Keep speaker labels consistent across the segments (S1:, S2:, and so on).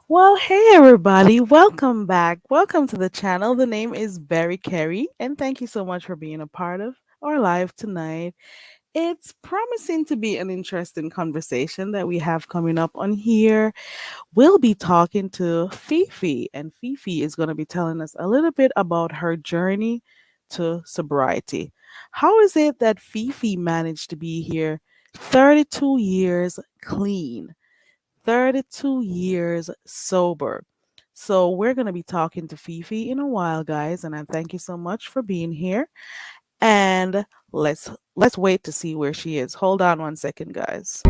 S1: Well, hey everybody, welcome back. Welcome to the channel. The name is Barry Carey, and thank you so much for being a part of our live tonight. It's promising to be an interesting conversation that we have coming up on here. We'll be talking to Fifi, and Fifi is going to be telling us a little bit about her journey to sobriety. How is it that Fifi managed to be here 32 years clean? 32 years sober. So we're going to be talking to Fifi in a while, guys, and I thank you so much for being here. And let's wait to see where she is. Hold on one second, guys.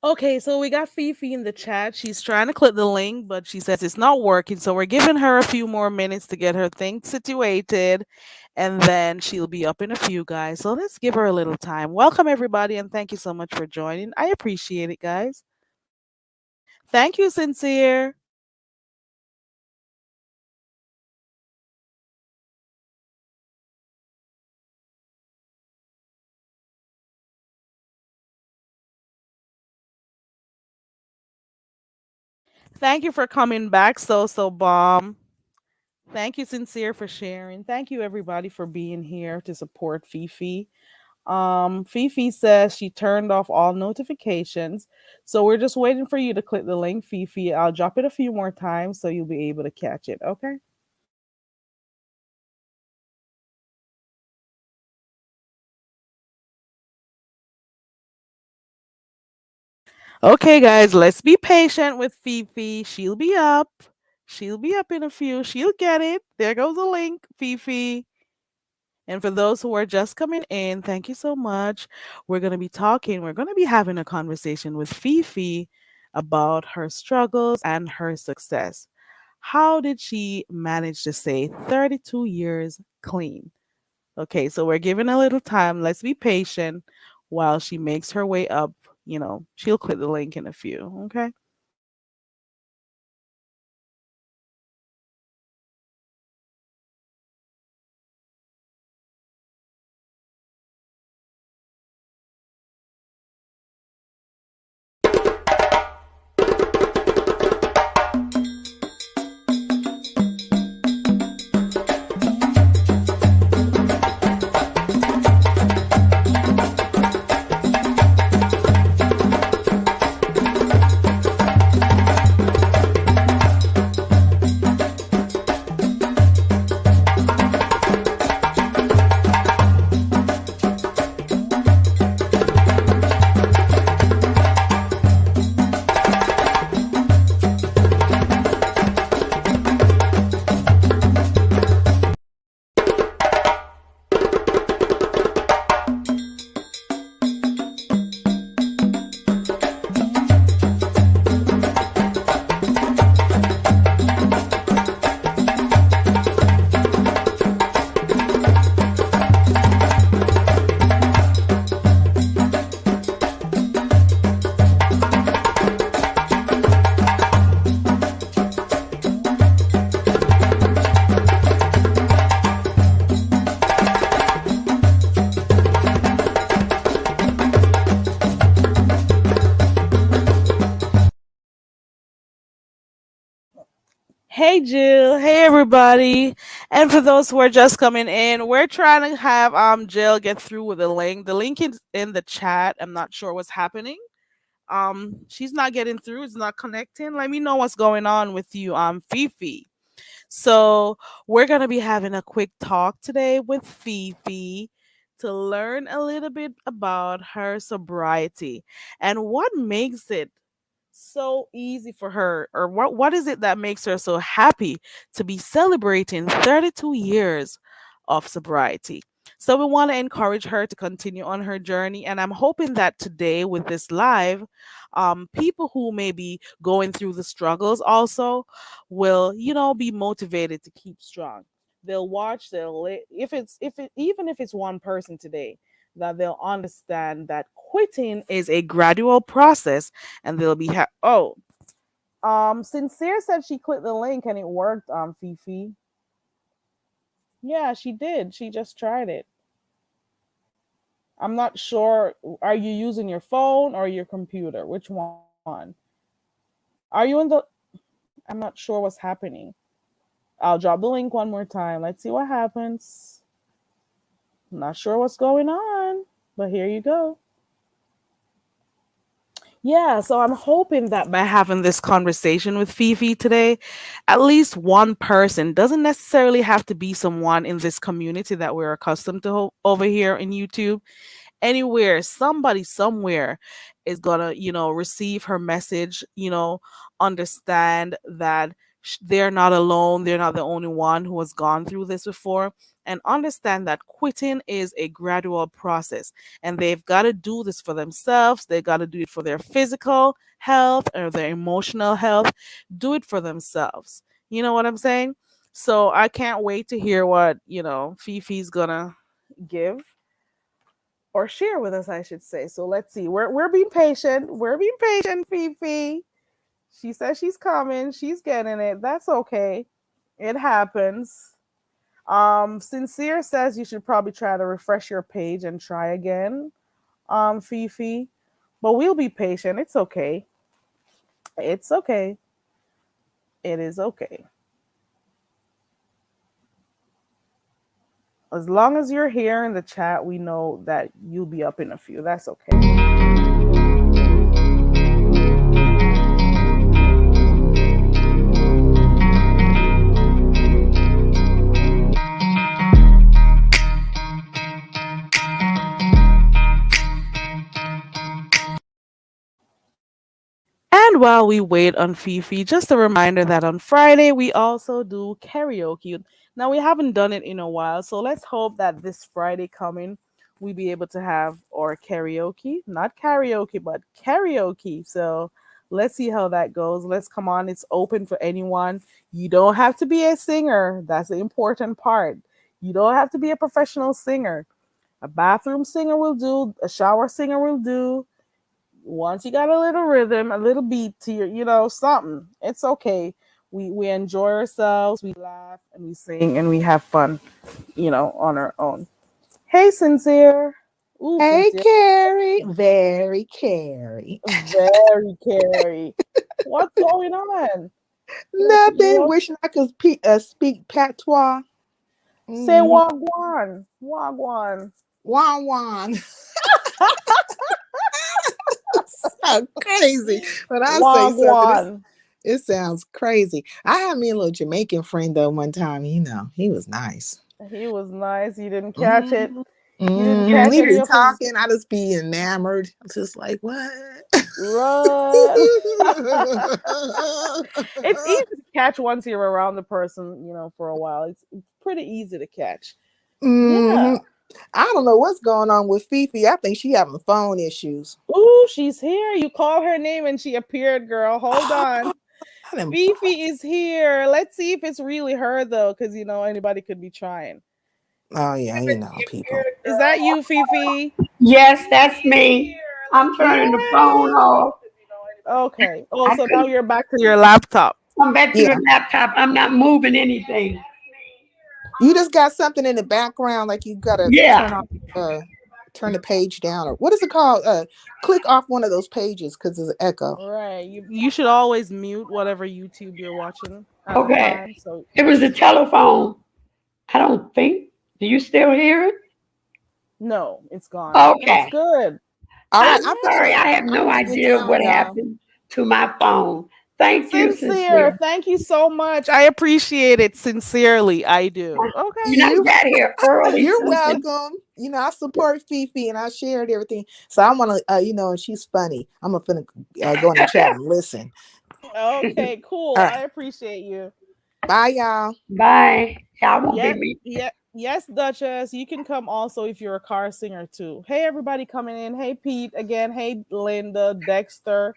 S1: Okay, so we got Fifi in the chat. She's trying to click the link, but she says it's not working. So we're giving her a few more minutes to get her things situated, and then she'll be up in a few, guys. So let's give her a little time. Welcome, everybody, and thank you so much for joining. I appreciate it, guys. Thank you, Sincere. Thank you for coming back, so bomb. Thank you, Sincere, for sharing. Thank you, everybody, for being here to support Fifi. Fifi says she turned off all notifications. So we're just waiting for you to click the link, Fifi. I'll drop it a few more times so you'll be able to catch it. Okay. Okay, guys, let's be patient with Fifi. She'll be up. She'll be up in a few. She'll get it. There goes the link, Fifi. And for those who are just coming in, thank you so much. We're going to be having a conversation with Fifi about her struggles and her success. How did she manage to stay 32 years clean? Okay, so we're giving a little time. Let's be patient while she makes her way up. She'll click the link in a few. Okay. Hey Jill, hey everybody. And for those who are just coming in, we're trying to have Jill get through with the link. The link is in the chat. I'm not sure what's happening. She's not getting through, it's not connecting. Let me know what's going on with you, Fifi. So, we're going to be having a quick talk today with Fifi to learn a little bit about her sobriety and what makes it so easy for her, or what is it that makes her so happy to be celebrating 32 years of sobriety? So we want to encourage her to continue on her journey, and I'm hoping that today with this live, people who may be going through the struggles also will, be motivated to keep strong. They'll watch, if it even if it's one person today, that they'll understand that quitting is a gradual process, and they'll be Sincere said she clicked the link and it worked. Fifi, yeah, she did. She just tried it. I'm not sure. Are you using your phone or your computer? Which one? Are you in the? I'm not sure what's happening. I'll drop the link one more time. Let's see what happens. I'm not sure what's going on, but here you go. Yeah, so I'm hoping that by having this conversation with Fifi today, at least one person, doesn't necessarily have to be someone in this community that we're accustomed to over here in YouTube, anywhere, somebody somewhere is gonna, receive her message, understand that they're not alone, they're not the only one who has gone through this before, and understand that quitting is a gradual process, and they've got to do this for themselves. They got to do it for their physical health or their emotional health. Do it for themselves. You know what I'm saying? So I can't wait to hear what, Fifi's gonna give or share with us, I should say. So let's see. We're being patient. We're being patient, Fifi. She says she's coming. She's getting it. That's okay. It happens. Sincere says you should probably try to refresh your page and try again. Fifi. But we'll be patient. It's okay. It's okay. It is okay. As long as you're here in the chat, we know that you'll be up in a few. That's okay. And while we wait on Fifi, just a reminder that on Friday we also do karaoke. Now we haven't done it in a while, so let's hope that this Friday coming we be able to have our karaoke, not karaoke, but karaoke. So let's see how that goes. Let's come on, it's open for anyone. You don't have to be a singer. That's the important part. You don't have to be a professional singer. A bathroom singer will do, a shower singer will do. Once you got a little rhythm, a little beat to your, something, it's okay. We enjoy ourselves, we laugh and we sing and we have fun, on our own. Hey, Sincere. Ooh,
S2: Hey,
S1: Sincere.
S2: Carrie. Very Carrie.
S1: Very Carrie. What's going on? You
S2: Nothing.
S1: want
S2: Wishing I could speak patois.
S1: say
S2: Mm-hmm.
S1: wagwan. Wagwan.
S2: Wan wan. So crazy. When I say something,
S1: Wagwan.
S2: it sounds crazy. I had me a little Jamaican friend though one time. He was nice.
S1: He was nice. You didn't catch it.
S2: Mm-hmm.
S1: You didn't
S2: Mm-hmm.
S1: catch
S2: He
S1: any
S2: be
S1: of his
S2: talking. I just be enamored. Just like what?
S1: run. It's easy to catch once you're around the person, for a while. It's pretty easy to catch. Yeah.
S2: Hmm. I don't know what's going on with Fifi. I think she having phone issues.
S1: Ooh, she's here. You called her name and she appeared, girl. Hold
S2: Oh,
S1: on.
S2: I done-
S1: Fifi is here. Let's see if it's really her though, because anybody could be trying.
S2: oh yeah, people.
S1: Is that you, Fifi?
S3: Yes, that's me. I'm turning the phone
S1: Yay!
S3: off.
S1: Okay. Oh,
S3: I
S1: so now
S3: couldn't
S1: you're back to your laptop.
S3: come back to
S2: Yeah,
S3: the laptop. I'm not moving anything.
S2: you just got something in the background, like you gotta
S3: Yeah.
S2: turn the page down, or what is it called? Click off one of those pages because there's an echo.
S1: Right. You should always mute whatever YouTube you're watching at the
S3: Okay.
S1: time. So
S3: It was the telephone. I don't think. Do you still hear it?
S1: no, it's gone. It's
S3: Okay.
S1: good.
S2: All right,
S3: I'm sorry. I have
S2: I'm
S3: no
S2: putting it
S3: idea
S2: down,
S3: what
S2: y'all.
S3: happened to my phone. Thank you,
S1: Sincere.
S3: sincere.
S1: Thank you so much. I appreciate it sincerely. I do. Okay.
S3: You know, you
S2: You
S3: got here early,
S2: you're
S3: sister.
S2: welcome. I support Fifi and I shared everything. So I want to, and she's funny. I'm gonna go in the chat and listen.
S1: Okay, cool.
S2: All
S1: I
S2: right,
S1: appreciate you.
S2: bye, y'all.
S3: Bye. I won't be
S1: Yeah,
S3: me.
S1: yeah, yes, Duchess. You can come also if you're a car singer too. Hey, everybody coming in. Hey, Pete again. Hey, Linda, Dexter,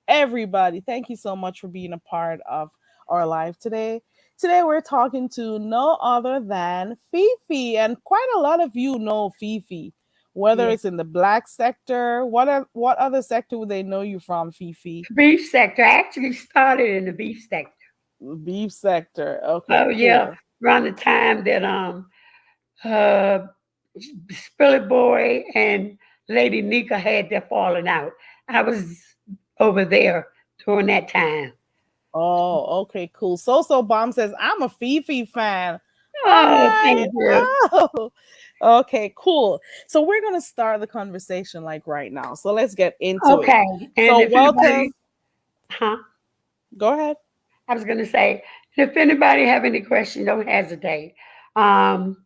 S1: everybody. Thank you so much for being a part of our live today. Today we're talking to no other than Fifi, and quite a lot of you know Fifi. Whether
S3: Yeah.
S1: it's in the black sector, what other sector would they know you from, Fifi?
S3: Beef sector. I actually started in the beef sector.
S1: Beef sector. Okay,
S3: Oh yeah.
S1: cool.
S3: Around the time that uh Spilly Boy and Lady Nika had their falling out. I was over there during that time.
S1: Oh, okay, cool. So Bomb says, I'm a Fifi fan. All
S3: Oh,
S1: right.
S3: thank you.
S1: Oh, okay, cool. So we're gonna start the conversation like right now. So let's get into it.
S3: Okay. And
S1: So
S3: if anybody,
S1: welcome.
S3: huh?
S1: Go ahead.
S3: I was going to say, if anybody have any questions, don't hesitate. Um,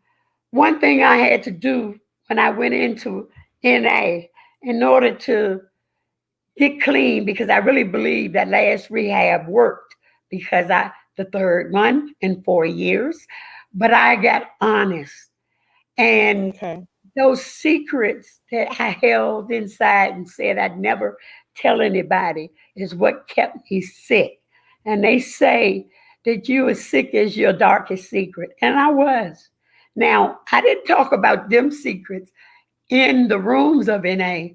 S3: one thing I had to do when I went into NA in order to get clean, because I really believe that last rehab worked because the third one in 4 years, but I got honest. And
S1: Okay.
S3: those secrets that I held inside and said I'd never tell anybody is what kept me sick. And they say that you are sick as your darkest secret. And I was. Now, I didn't talk about them secrets in the rooms of NA,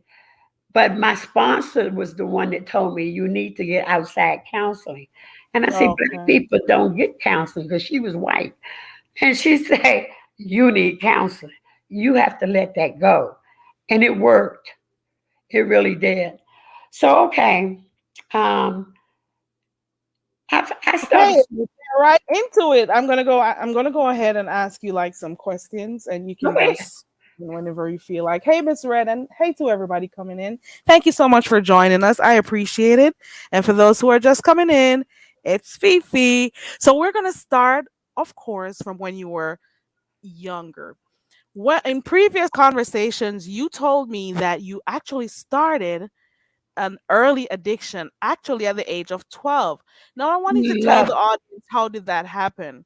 S3: but my sponsor was the one that told me you need to get outside counseling. And I said, black
S1: Okay.
S3: people don't get counseling because she was white. And she said, you need counseling. You have to let that go. And it worked. It really did. So, okay. Um, I
S1: Okay.
S3: started.
S1: Right into it. I'm gonna go ahead and ask you like some questions, and you can
S3: Okay.
S1: just whenever you feel like, hey, Miss Red, and hey to everybody coming in. Thank you so much for joining us. I appreciate it. And for those who are just coming in, it's Fifi. So we're gonna start, of course, from when you were younger. What in previous conversations you told me that you actually started an early addiction actually at the age of 12. Now I want you to tell
S3: Love.
S1: the audience, how did that happen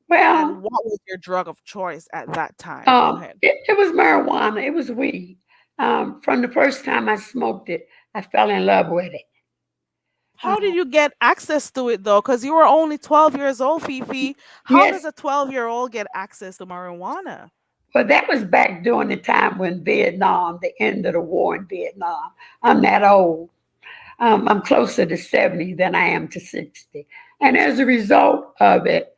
S3: Well,
S1: and what was your drug of choice at that time? Go ahead.
S3: it was marijuana. It was weed. From the first time I smoked it, I fell in love with it. Uh,
S1: How did you get access to it though? Because you were only 12 years old, Fifi. How
S3: yes,
S1: does a 12-year-old get access to marijuana?
S3: but that was back during the time when Vietnam, the end of the war in Vietnam. I'm that old. I'm closer to 70 than I am to 60. And as a result of it,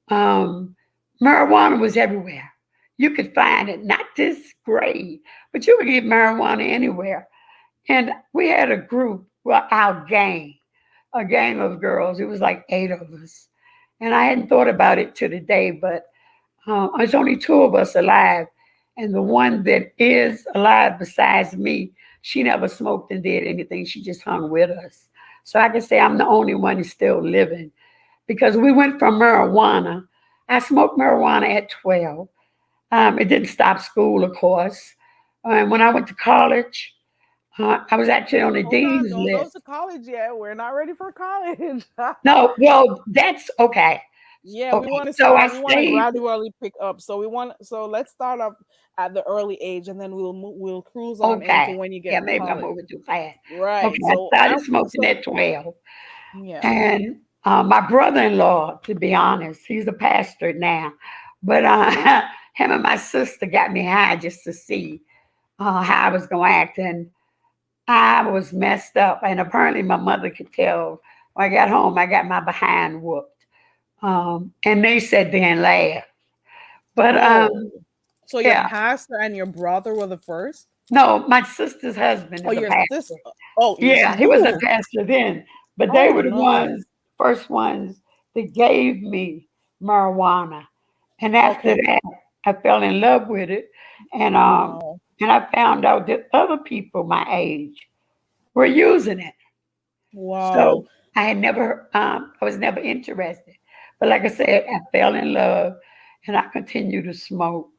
S3: um, marijuana was everywhere. You could find it, not this grade, but you could get marijuana anywhere. And we had a group, well, our gang, a gang of girls. It was like 8 of us. And I hadn't thought about it to the day, but there's only 2 of us alive. And the one that is alive besides me, she never smoked and did anything. She just hung with us. So I can say I'm the only one who's still living because we went from marijuana. I smoked marijuana at 12. It didn't stop school, of course. And when I went to college, I was actually on the
S1: Hold on,
S3: dean's
S1: don't go
S3: list.
S1: to college yet. We're not ready for college.
S3: No, well, that's okay.
S1: Yeah, we
S3: Okay,
S1: want to
S3: so I
S1: start. We want to
S3: stayed.
S1: gradually pick up. So let's start up at the early age, and then we'll cruise on into
S3: Okay,
S1: when you get
S3: yeah,
S1: to
S3: maybe I'm
S1: college.
S3: moving too fast.
S1: Right.
S3: Okay, I started smoking
S1: So
S3: at 12,
S1: yeah.
S3: and my brother-in-law, to be honest, he's a pastor now, but him and my sister got me high just to see how I was going to act, and I was messed up, and apparently my mother could tell. When I got home, I got my behind whooped, and they said they didn't laugh, but
S1: Oh, so your
S3: yeah,
S1: pastor and your brother were the first?
S3: no, my sister's husband
S1: Oh,
S3: is a
S1: your
S3: pastor.
S1: sister. Oh, your
S3: Yeah, he was a
S1: ooh.
S3: pastor then, but they
S1: Oh
S3: were the
S1: no.
S3: ones, first ones that gave me marijuana, and after
S1: Okay.
S3: that, I fell in love with it, and um,
S1: Wow.
S3: and I found out that other people my age were using it.
S1: Wow.
S3: So I was never interested. But like I said, I fell in love and I continue to smoke.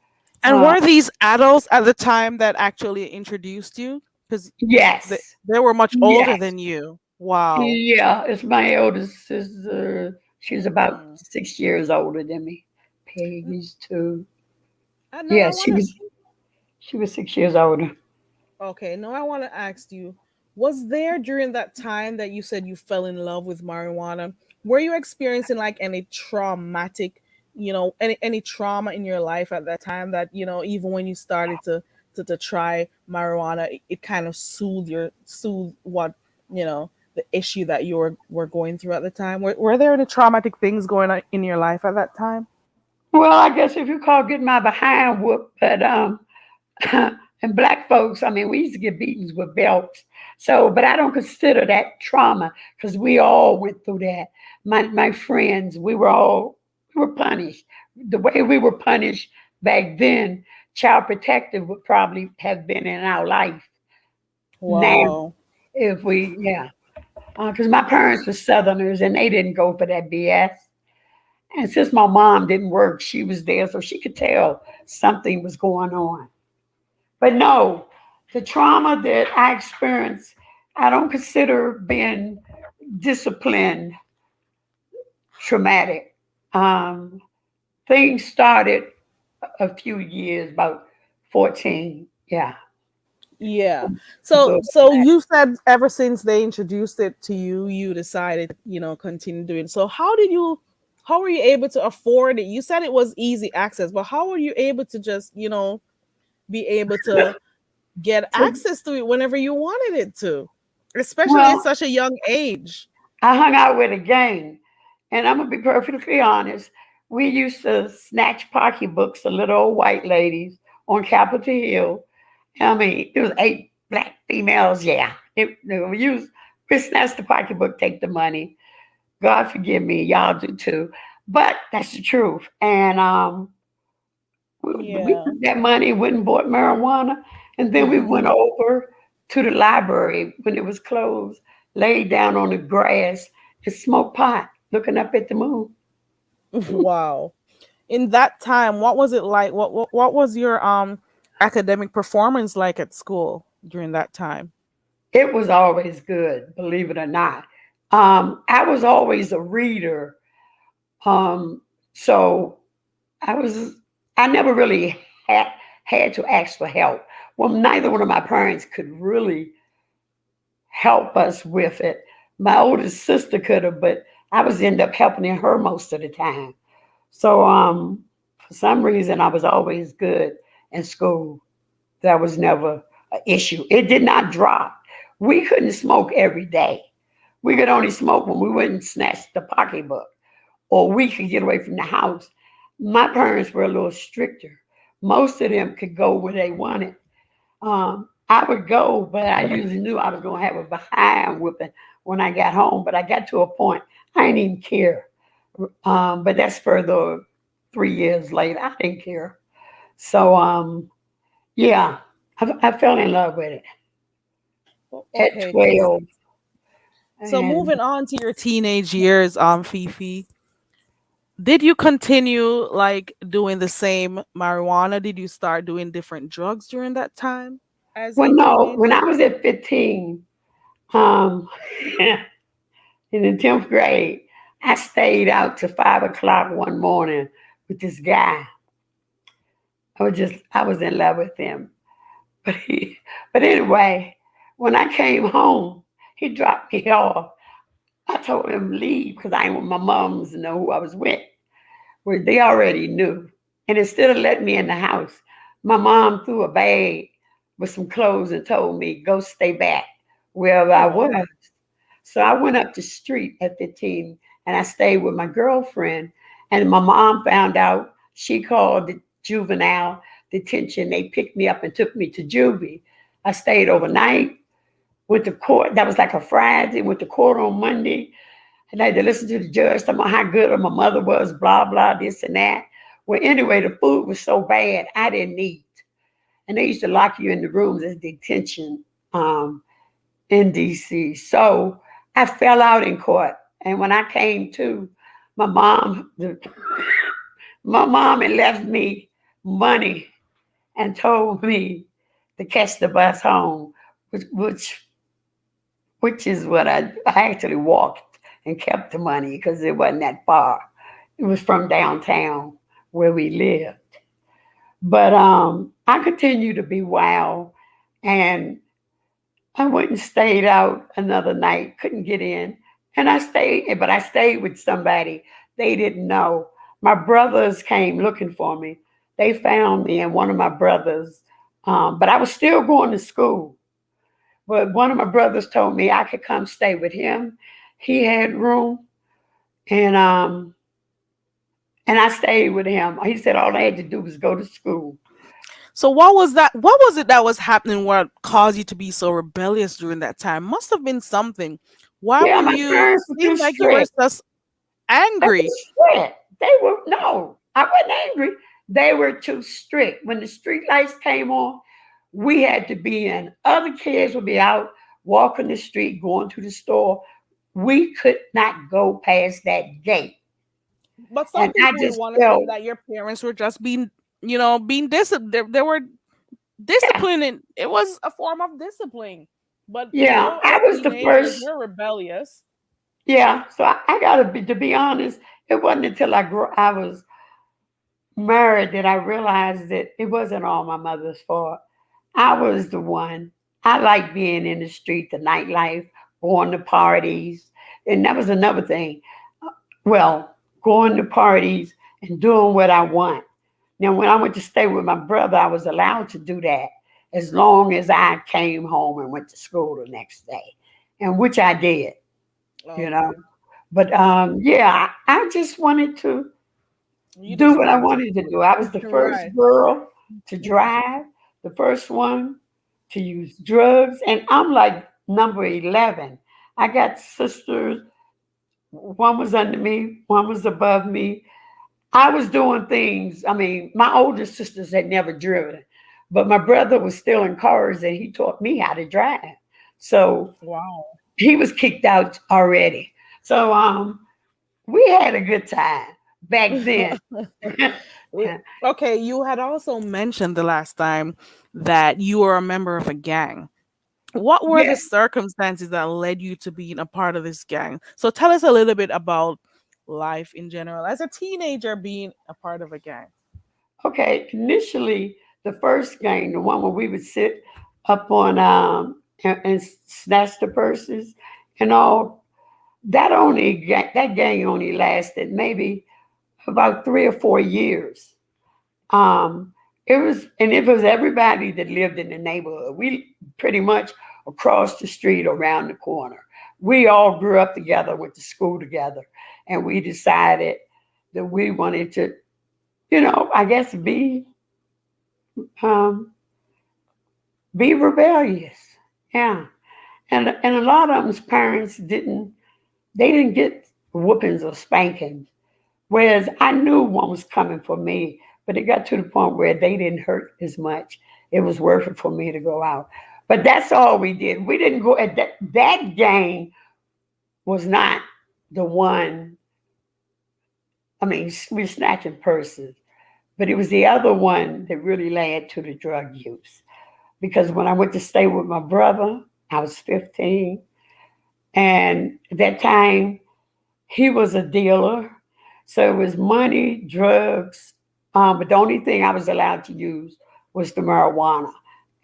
S1: And
S3: Uh,
S1: were these adults at the time that actually introduced you? Because
S3: yes,
S1: they were much older
S3: yes.
S1: than you. Wow.
S3: Yeah, it's my eldest sister. She's about
S1: Mm.
S3: 6 years older than me. Peggy's two.
S1: No,
S3: Yeah,
S1: I want to.
S3: she was 6 years older.
S1: Okay, no, I want to ask you, was there during that time that you said you fell in love with marijuana, were you experiencing like any traumatic, any trauma in your life at that time that, even when you started to try marijuana, it kind of soothed what, the issue that you were going through at the time? Were there any traumatic things going on in your life at that time?
S3: Well, I guess if you call getting my behind whooped, but and black folks, I mean, we used to get beatings with belts. So, but I don't consider that trauma because we all went through that. My friends, we were punished. The way we were punished back then, child protective would probably have been in our life now
S1: Wow.
S3: if we, yeah. Because my parents were Southerners and they didn't go for that BS. And since my mom didn't work, she was there so she could tell something was going on. But no, the trauma that I experienced, I don't consider being disciplined traumatic. Um, Things started a few years, about 14. Yeah.
S1: Yeah. So
S3: Before
S1: so
S3: that.
S1: you said ever since they introduced it to you, you decided, continue doing it. So how were you able to afford it? You said it was easy access, but how were you able to just, be able to get access to it whenever you wanted it to? Especially at
S3: Well,
S1: such a young age.
S3: I hung out with a gang, and I'm gonna be perfectly honest. We used to snatch pocketbooks of little old white ladies on Capitol Hill. I mean, it was 8 black females. Yeah, we snatch the pocketbook, take the money. God forgive me, y'all do too. But that's the truth. And we
S1: Yeah.
S3: took that money, went and bought marijuana, and then we went over to the library when it was closed, laid down on the grass and smoked pot, looking up at the moon.
S1: Wow. In that time, what was it like? What was your academic performance like at school during that time?
S3: It was always good, believe it or not. I was always a reader, um, so I was. I never really had to ask for help. Well, neither one of my parents could really help us with it. My oldest sister could have, but I was end up helping her most of the time. So for some reason I was always good in school. That was never an issue. It did not drop. We couldn't smoke every day. We could only smoke when we went and snatched the pocketbook or we could get away from the house. My parents were a little stricter. Most of them could go where they wanted. I would go, but I usually knew I was going to have a behind whipping when I got home. But I got to a point I didn't even care. But that's further 3 years later. I didn't care. So yeah, I fell in love with it at
S1: Okay,
S3: 12,
S1: so
S3: and
S1: moving on to your teenage years, Fifi, did you continue like doing the same marijuana? Did you start doing different drugs during that time as
S3: well,
S1: a
S3: no, when
S1: teenager?
S3: I was at 15, um, in the 10th grade, I stayed out till 5 o'clock one morning with this guy. I was in love with him. But but anyway, when I came home, he dropped me off. I told him leave because I didn't want my moms to know who I was with. Well, they already knew. And instead of letting me in the house, my mom threw a bag with some clothes and told me, go stay back wherever I
S1: Oh,
S3: was. So I went up the street at 15 and I stayed with my girlfriend. And my mom found out. She called the juvenile detention. They picked me up and took me to juvie. I stayed overnight, went to court. That was like a Friday, went to court on Monday. And I had to listen to the judge talking about how good my mother was, blah, blah, this and that. Well, anyway, the food was so bad, I didn't eat. And they used to lock you in the rooms as detention. In DC. So I fell out in court. And when I came to, my mom, my mom had left me money and told me to catch the bus home, which which is what I actually walked and kept the money because it wasn't that far. It was from downtown where we lived. But I continued to be wild, and I went and stayed out another night, couldn't get in. And I stayed, but I stayed with somebody they didn't know. My brothers came looking for me. They found me, and one of my brothers, but I was still going to school. But one of my brothers told me I could come stay with him. He had room, and I stayed with him. He said all I had to do was go to school.
S1: So what was that? What was it that was happening? What caused you to be so rebellious during that time? Must have been something. Why
S3: Yeah,
S1: were
S3: my
S1: you?
S3: parents were too
S1: Seemed like you were
S3: strict.
S1: just
S3: They
S1: angry.
S3: were strict. They were no, I wasn't angry. They were too strict. When the street lights came on, we had to be in. Other kids would be out walking the street, going to the store. We could not go past that gate.
S1: But some
S3: And I
S1: people would
S3: just
S1: want to
S3: felt,
S1: think that your parents were just being, being disciplined. They were
S3: yeah,
S1: disciplining. It was a form of discipline. But
S3: yeah.
S1: as
S3: I was the
S1: teenagers,
S3: first.
S1: you're rebellious.
S3: Yeah, so I gotta be to be honest. It wasn't until I was married that I realized that it wasn't all my mother's fault. I was the one. I like being in the street, the nightlife, going to parties. And that was another thing. Well, going to parties and doing what I want. Now, when I went to stay with my brother, I was allowed to do that as long as I came home and went to school the next day, and which I did, you know.
S1: Okay.
S3: But yeah, I just wanted to
S1: You
S3: do
S1: just
S3: what I
S1: wanted to
S3: wanted to do. I was the first
S1: right.
S3: girl to drive, the first one to use drugs, and I'm like number 11. I got sisters, one was under me, one was above me. I was doing things, I mean, my older sisters had never driven, but my brother was still in cars and he taught me how to drive. So
S1: Wow.
S3: he was kicked out already. So we had a good time back then.
S1: Okay, you had also mentioned the last time that you were a member of a gang. What were
S3: Yeah.
S1: the circumstances that led you to being a part of this gang? So tell us a little bit about life in general as a teenager being a part of a gang.
S3: Okay, initially, the first gang, the one where we would sit up on and snatch the purses and all, that gang only lasted maybe about 3 or 4 years. Um, it was everybody that lived in the neighborhood. We pretty much across the street, around the corner. We all grew up together, went to school together, and we decided that we wanted to, I guess um, be rebellious. Yeah. And a lot of them's parents didn't get whoopings or spankings. Whereas I knew one was coming for me, but it got to the point where they didn't hurt as much. It was worth it for me to go out. But that's all we did. We didn't go at that gang was not the one. I mean, we were snatching purses, but it was the other one that really led to the drug use. Because when I went to stay with my brother, I was 15. And at that time, he was a dealer. So it was money, drugs. But the only thing I was allowed to use was the marijuana.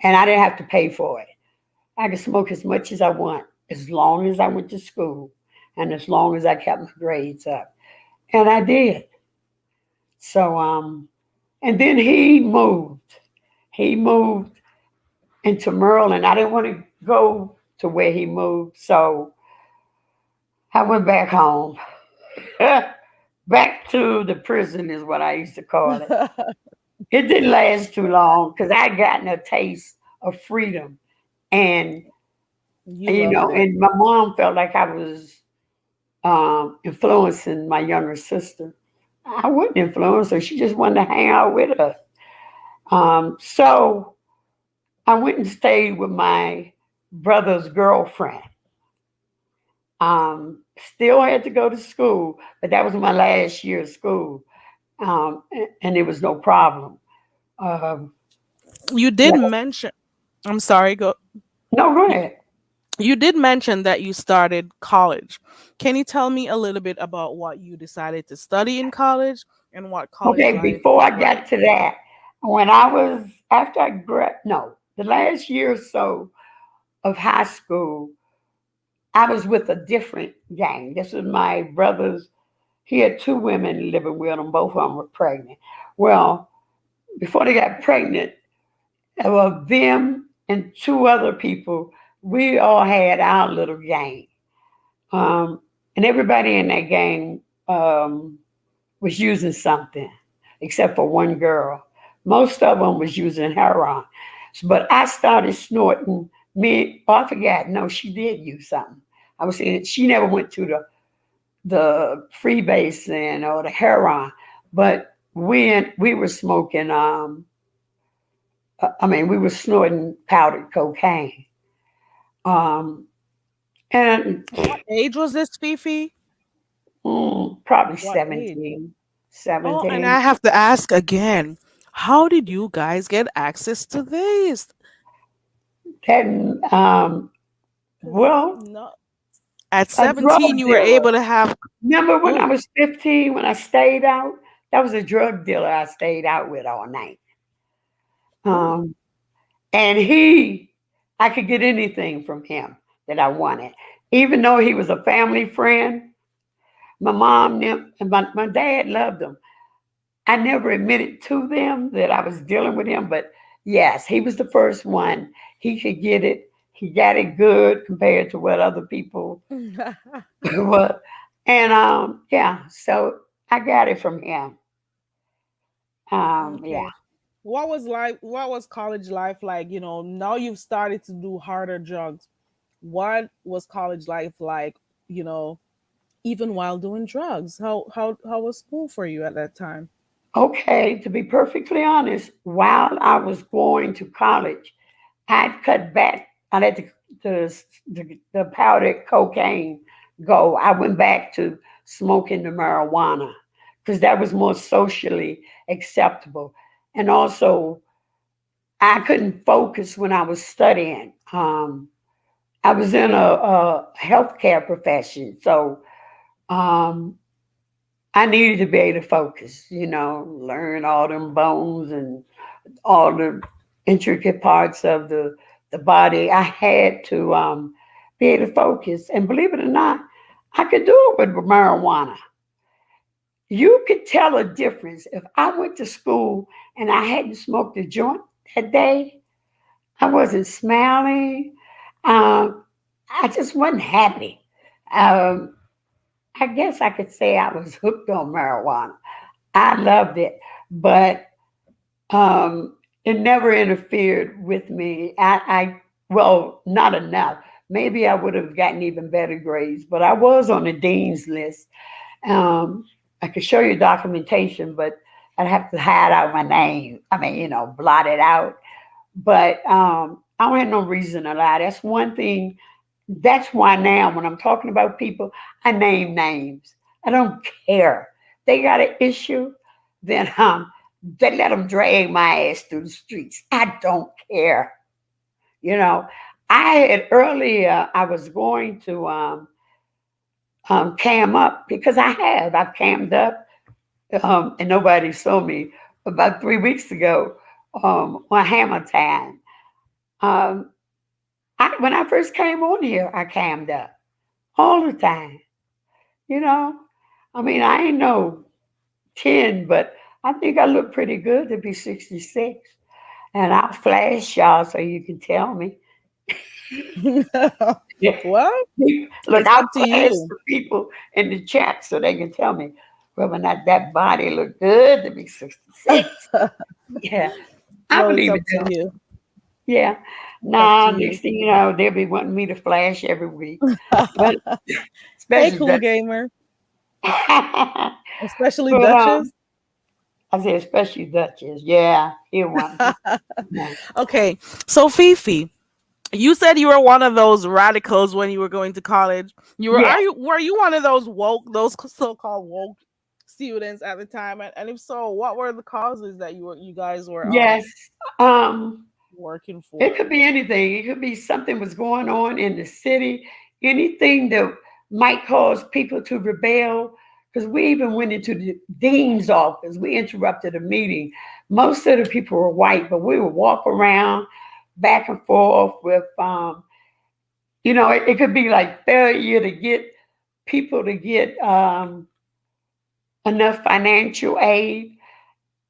S3: And I didn't have to pay for it. I could smoke as much as I want, as long as I went to school and as long as I kept my grades up. And I did. So, and then he moved. He moved into Maryland. I didn't want to go to where he moved. So I went back home. Back to the prison is what I used to call it. It didn't last too long because I would gotten a taste of freedom. And,
S1: You loved it.
S3: and my mom felt like I was influencing my younger sister. I wouldn't influence her. She just wanted to hang out with us. So I went and stayed with my brother's girlfriend. Still had to go to school, but that was my last year of school, and it was no problem. Um,
S1: You did
S3: yeah,
S1: mention, I'm sorry, go.
S3: no, go
S1: You,
S3: ahead.
S1: you did mention that you started college. Can you tell me a little bit about what you decided to study in college and what college
S3: Okay,
S1: life
S3: before
S1: was
S3: I
S1: like?
S3: got to that, when I was after I grad, no, the last year or so of high school, I was with a different gang. This was my brother's. He had two women living with him. Both of them were pregnant. Well, before they got pregnant, well, them and two other people, we all had our little gang. Um, and everybody in that gang was using something, except for one girl. Most of them was using heroin. But I started snorting. Oh, I forgot. No, she did use something. I was saying she never went to the freebasing or the heroin, but we were smoking. I mean, we were snorting powdered cocaine. Um, and
S1: What age was this, Fifi?
S3: probably
S1: What age?
S3: 17,
S1: Oh, and
S3: 17.
S1: I have to ask again, how did you guys get access to this?
S3: Then,
S1: Because
S3: well,
S1: no, at
S3: a drug
S1: 17, you were
S3: dealer.
S1: able to have.
S3: Remember when I
S1: Ooh,
S3: was 15, when I stayed out? That was a drug dealer I stayed out with all night.
S1: ooh.
S3: Um, and I could get anything from him that I wanted. Even though he was a family friend, my mom and my dad loved him. I never admitted to them that I was dealing with him, but yes, he was the first one. He could get it. He got it good compared to what other people were. And yeah, so I got it from him. Yeah.
S1: Okay. What was life? What was college life like? Now you've started to do harder drugs. What was college life like? You know, even while doing drugs, how was school for you at that time?
S3: Okay, to be perfectly honest, while I was going to college, I'd cut back. I let the powdered cocaine go. I went back to smoking the marijuana because that was more socially acceptable. And also, I couldn't focus when I was studying. I was in a healthcare profession, so um, I needed to be able to focus, learn all them bones and all the intricate parts of the body. I had to be able to focus. And believe it or not, I could do it with marijuana. You could tell a difference. If I went to school and I hadn't smoked a joint that day, I wasn't smiling. Um, I just wasn't happy. Um, I guess I could say I was hooked on marijuana. I loved it, but um, it never interfered with me. Well, not enough. Maybe I would have gotten even better grades, but I was on the dean's list. Um, I could show you documentation, but I'd have to hide out my name. I mean, blot it out. But I don't have no reason to lie. That's one thing. That's why now, when I'm talking about people, I name names. I don't care. They got an issue, then they let them drag my ass through the streets. I don't care. You know, I had earlier. I was going to cam up because I've cammed up, and nobody saw me about 3 weeks ago on Hammer Time. Um, when I first came on here, I cammed up all the time. You know, I mean, I ain't no 10, but I think I look pretty good to be 66. And I'll flash y'all so you can tell me. Yeah.
S1: Well,
S3: Look,
S1: it's
S3: I'll
S1: up to
S3: flash
S1: you.
S3: the people in the chat so they can tell me whether or not that body look good to be 66. Yeah, I
S1: Well, it's
S3: believe
S1: up
S3: it
S1: to
S3: does.
S1: you.
S3: Yeah.
S1: It's up to
S3: Nah,
S1: you.
S3: next thing you know, they'll be wanting me to flash every week. But
S1: Hey,
S3: especially
S1: cool
S3: that.
S1: gamer, especially
S3: But
S1: Duchess.
S3: I said, especially Duchess. Yeah, he want me. Yeah.
S1: Okay, so Fifi, You said you were one of those radicals when you were going to college.
S3: Yes,
S1: Were you one of those woke, those so-called woke students at the time? And if so, what were the causes that you guys were
S3: yes. Um,
S1: working
S3: it
S1: for?
S3: could be anything. It could be something was going on in the city, anything that might cause people to rebel. Because we even went into the dean's office. We interrupted a meeting. Most of the people were white, but we would walk around back and forth with, it could be like failure to get people to get enough financial aid.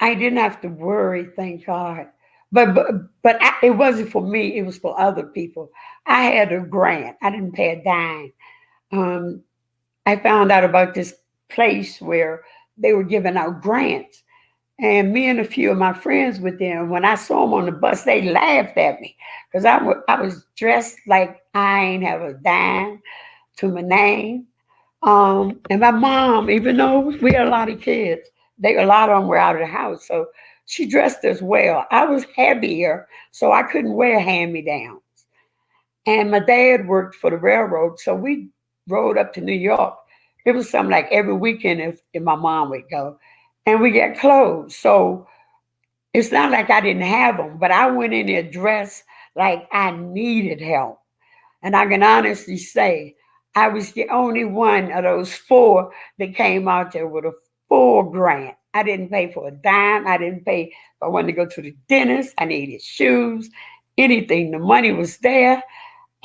S3: I didn't have to worry, thank God. It wasn't for me. It was for other people. I had a grant. I didn't pay a dime. Um, I found out about this place where they were giving out grants, and me and a few of my friends with them. When I saw them on the bus, they laughed at me because I was dressed like I ain't have a dime to my name. And my mom, even though we had a lot of kids, a lot of them were out of the house. So she dressed us well. I was heavier, so I couldn't wear hand me downs. And my dad worked for the railroad, so we rode up to New York. It was something like every weekend if my mom would go. And we got clothes. So it's not like I didn't have them, but I went in there dressed like I needed help. And I can honestly say I was the only one of those four that came out there with a full grant. I didn't pay for a dime. I didn't pay if I wanted to go to the dentist. I needed shoes, anything. The money was there.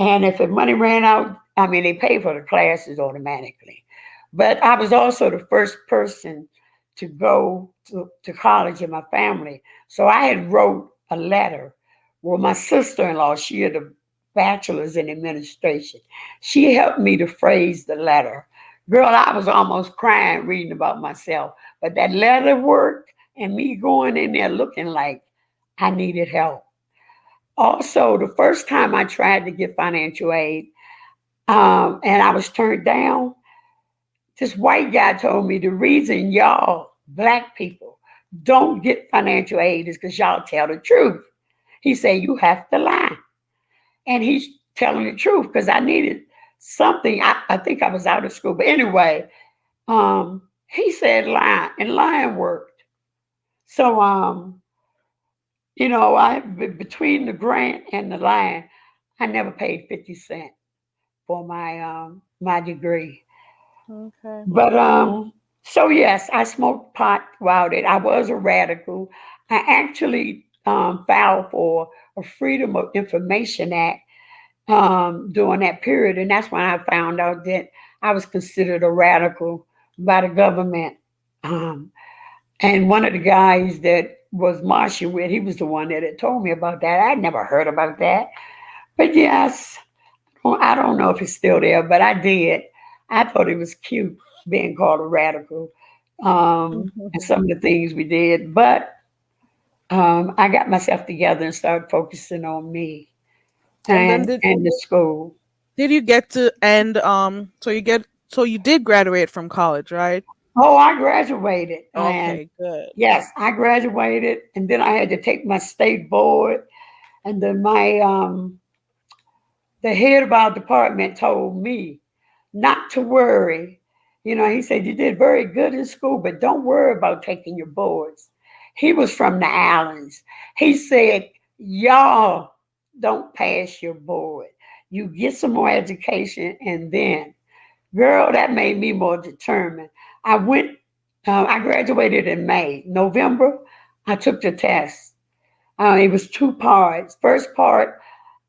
S3: And if the money ran out, I mean, they paid for the classes automatically. But I was also the first person to go to college in my family. So I had wrote a letter. Well, my sister-in-law, she had a bachelor's in administration. She helped me to phrase the letter. Girl, I was almost crying reading about myself. But that letter worked and me going in there looking like I needed help. Also, the first time I tried to get financial aid, and I was turned down, this white guy told me the reason y'all, black people, don't get financial aid is because y'all tell the truth. He said, you have to lie. And he's telling the truth because I needed something. I think I was out of school. But anyway, he said lie, and lying worked. So, between the grant and the line, I never paid 50 cents for my degree.
S1: Okay.
S3: But so yes, I smoked pot throughout it. I was a radical. I actually filed for a Freedom of Information Act during that period, and that's when I found out that I was considered a radical by the government. Um, and one of the guys that was marching with, he was the one that had told me about that. I'd never heard about that. But yes, well, I don't know if it's still there, but I did. I thought it was cute being called a radical and some of the things we did. But I got myself together and started focusing on me
S1: And then
S3: and the school.
S1: did you get to end so you did graduate from college, right?
S3: Oh, I graduated. And
S1: Okay, good.
S3: yes, I graduated. And then I had to take my state board. And then the head of our department told me not to worry. He said, you did very good in school, but don't worry about taking your boards. He was from the islands. He said, y'all don't pass your board. You get some more education, and then, girl, that made me more determined. I graduated in May. November, I took the test. It was two parts. First part,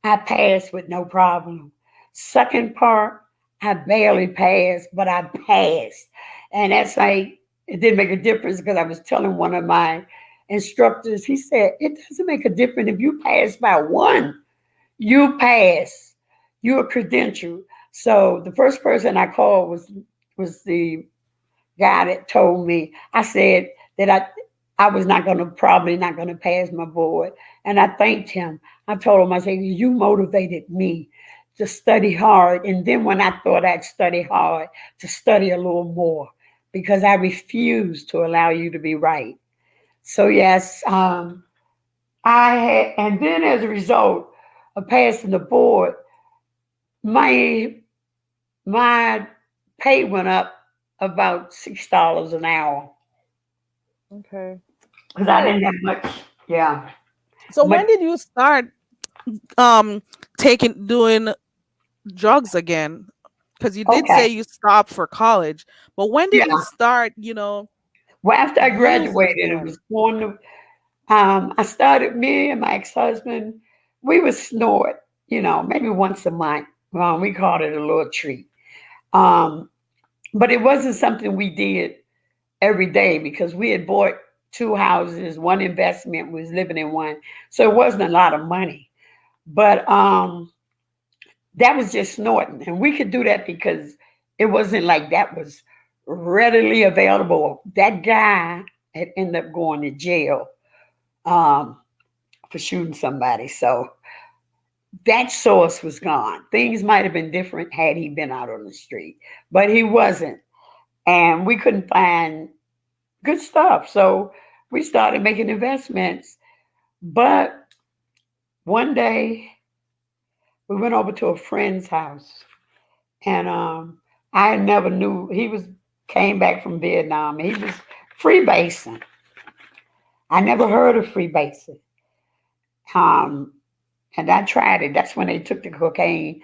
S3: I passed with no problem. Second part, I barely passed, but I passed. And that's like, it didn't make a difference because I was telling one of my instructors, he said, it doesn't make a difference if you pass by one, you pass. You're credentialed. So the first person I called was the guy that told me. I said that I was not gonna probably not gonna pass my board. And I thanked him. I told him, I said, you motivated me to study hard. And then when I thought I'd study hard, to study a little more because I refused to allow you to be right. So yes, I had, and then as a result passing the board, my my pay went up about $6 an hour
S1: Okay.
S3: because I
S1: So
S3: didn't have much. Yeah,
S1: so
S3: much.
S1: when did you start um taking doing drugs again? Because you did say
S3: Okay.
S1: you stopped for college, but when did you
S3: Yeah.
S1: start,
S3: Well, after I
S1: using
S3: graduated, it
S1: again?
S3: was going to. I started. Me and my ex-husband, we would snort. Maybe once a month. We called it a little treat. Um, but it wasn't something we did every day because we had bought two houses, one investment, was living in one, so it wasn't a lot of money. But that was just snorting, and we could do that because it wasn't like that was readily available. That guy had ended up going to jail um, for shooting somebody, so that source was gone. Things might have been different had he been out on the street, but he wasn't, and we couldn't find good stuff. So we started making investments. But one day we went over to a friend's house, and I never knew he was came back from Vietnam. He was freebasing. I never heard of freebasing. Um, and I tried it. That's when they took the cocaine,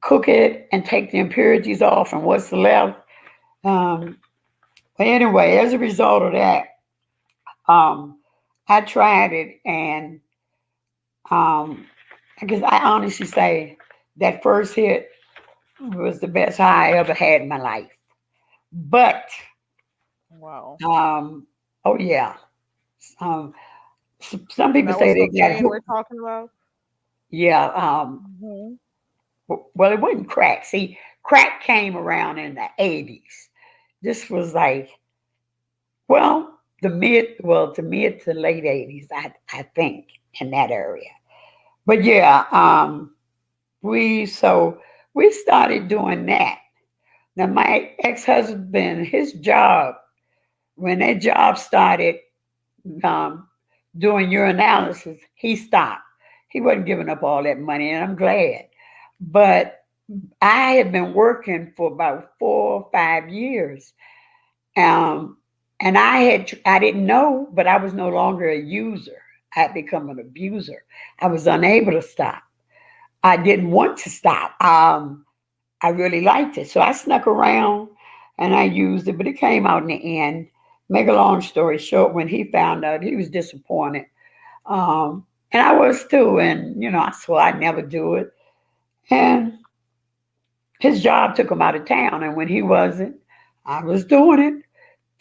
S3: cook it, and take the impurities off, and what's left. Um, but anyway, as a result of that, um, I tried it, and um, I guess I honestly say that first hit was the best high I ever had in my life. But
S1: Wow.
S3: oh yeah, um, some
S1: And
S3: people
S1: that
S3: say
S1: was
S3: they got
S1: cocaine we're
S3: hooked.
S1: talking about?
S3: Yeah.
S1: Hmm.
S3: Well, it wasn't crack. See, crack came around in the '80s. This was like, well, the mid to late '80s, I think, in that area. But yeah, so we started doing that. Now, my ex husband, his job, when that job started um, doing urinalysis, he stopped. He wasn't giving up all that money, and I'm glad. But I had been working for about 4 or 5 years, um, and I didn't know, but I was no longer a user. I had become an abuser. I was unable to stop. I didn't want to stop. I really liked it. So I snuck around and I used it, but it came out in the end. Make a long story short, when he found out, he was disappointed. And I was too. And, I swore I'd never do it. And his job took him out of town. And when he wasn't, I was doing it,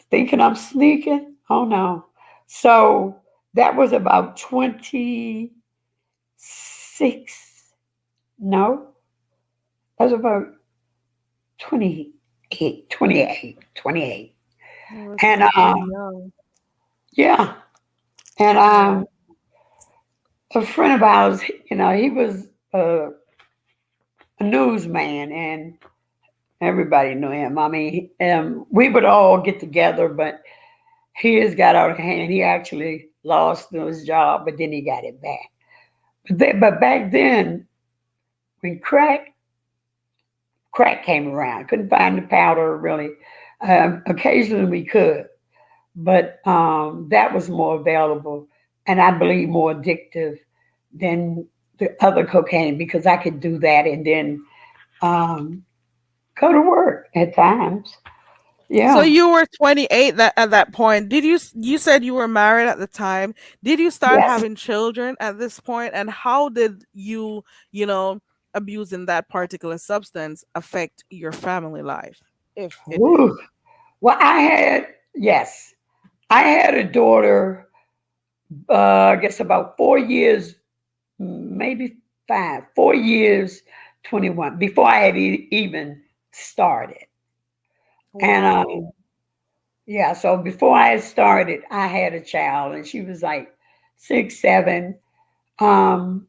S3: thinking I'm sneaking. Oh, no. So that was about 26. No, that was about 28.
S1: You were
S3: And
S1: still pretty young.
S3: yeah, and
S1: Yeah.
S3: a friend of ours, he was a newsman, and everybody knew him. I mean, we would all get together, but his got out of hand. He actually lost his job, but then he got it back. But back then, when crack came around, couldn't find the powder really. Occasionally we could, but that was more available and I believe more addictive than the other cocaine because I could do that and then um, go to work at times.
S1: So
S3: Yeah.
S1: you were 28 at that point. You said you were married at the time. Did you start
S3: Yes.
S1: having children at this point, and how did you know, abusing that particular substance affect your family life, if it did?
S3: Woo. Well, yes, I had a daughter, I guess about 4 years, maybe 4 years, 21, before I had even started. And
S1: Wow.
S3: yeah, so before I had started, I had a child, and she was like 6, 7. Um,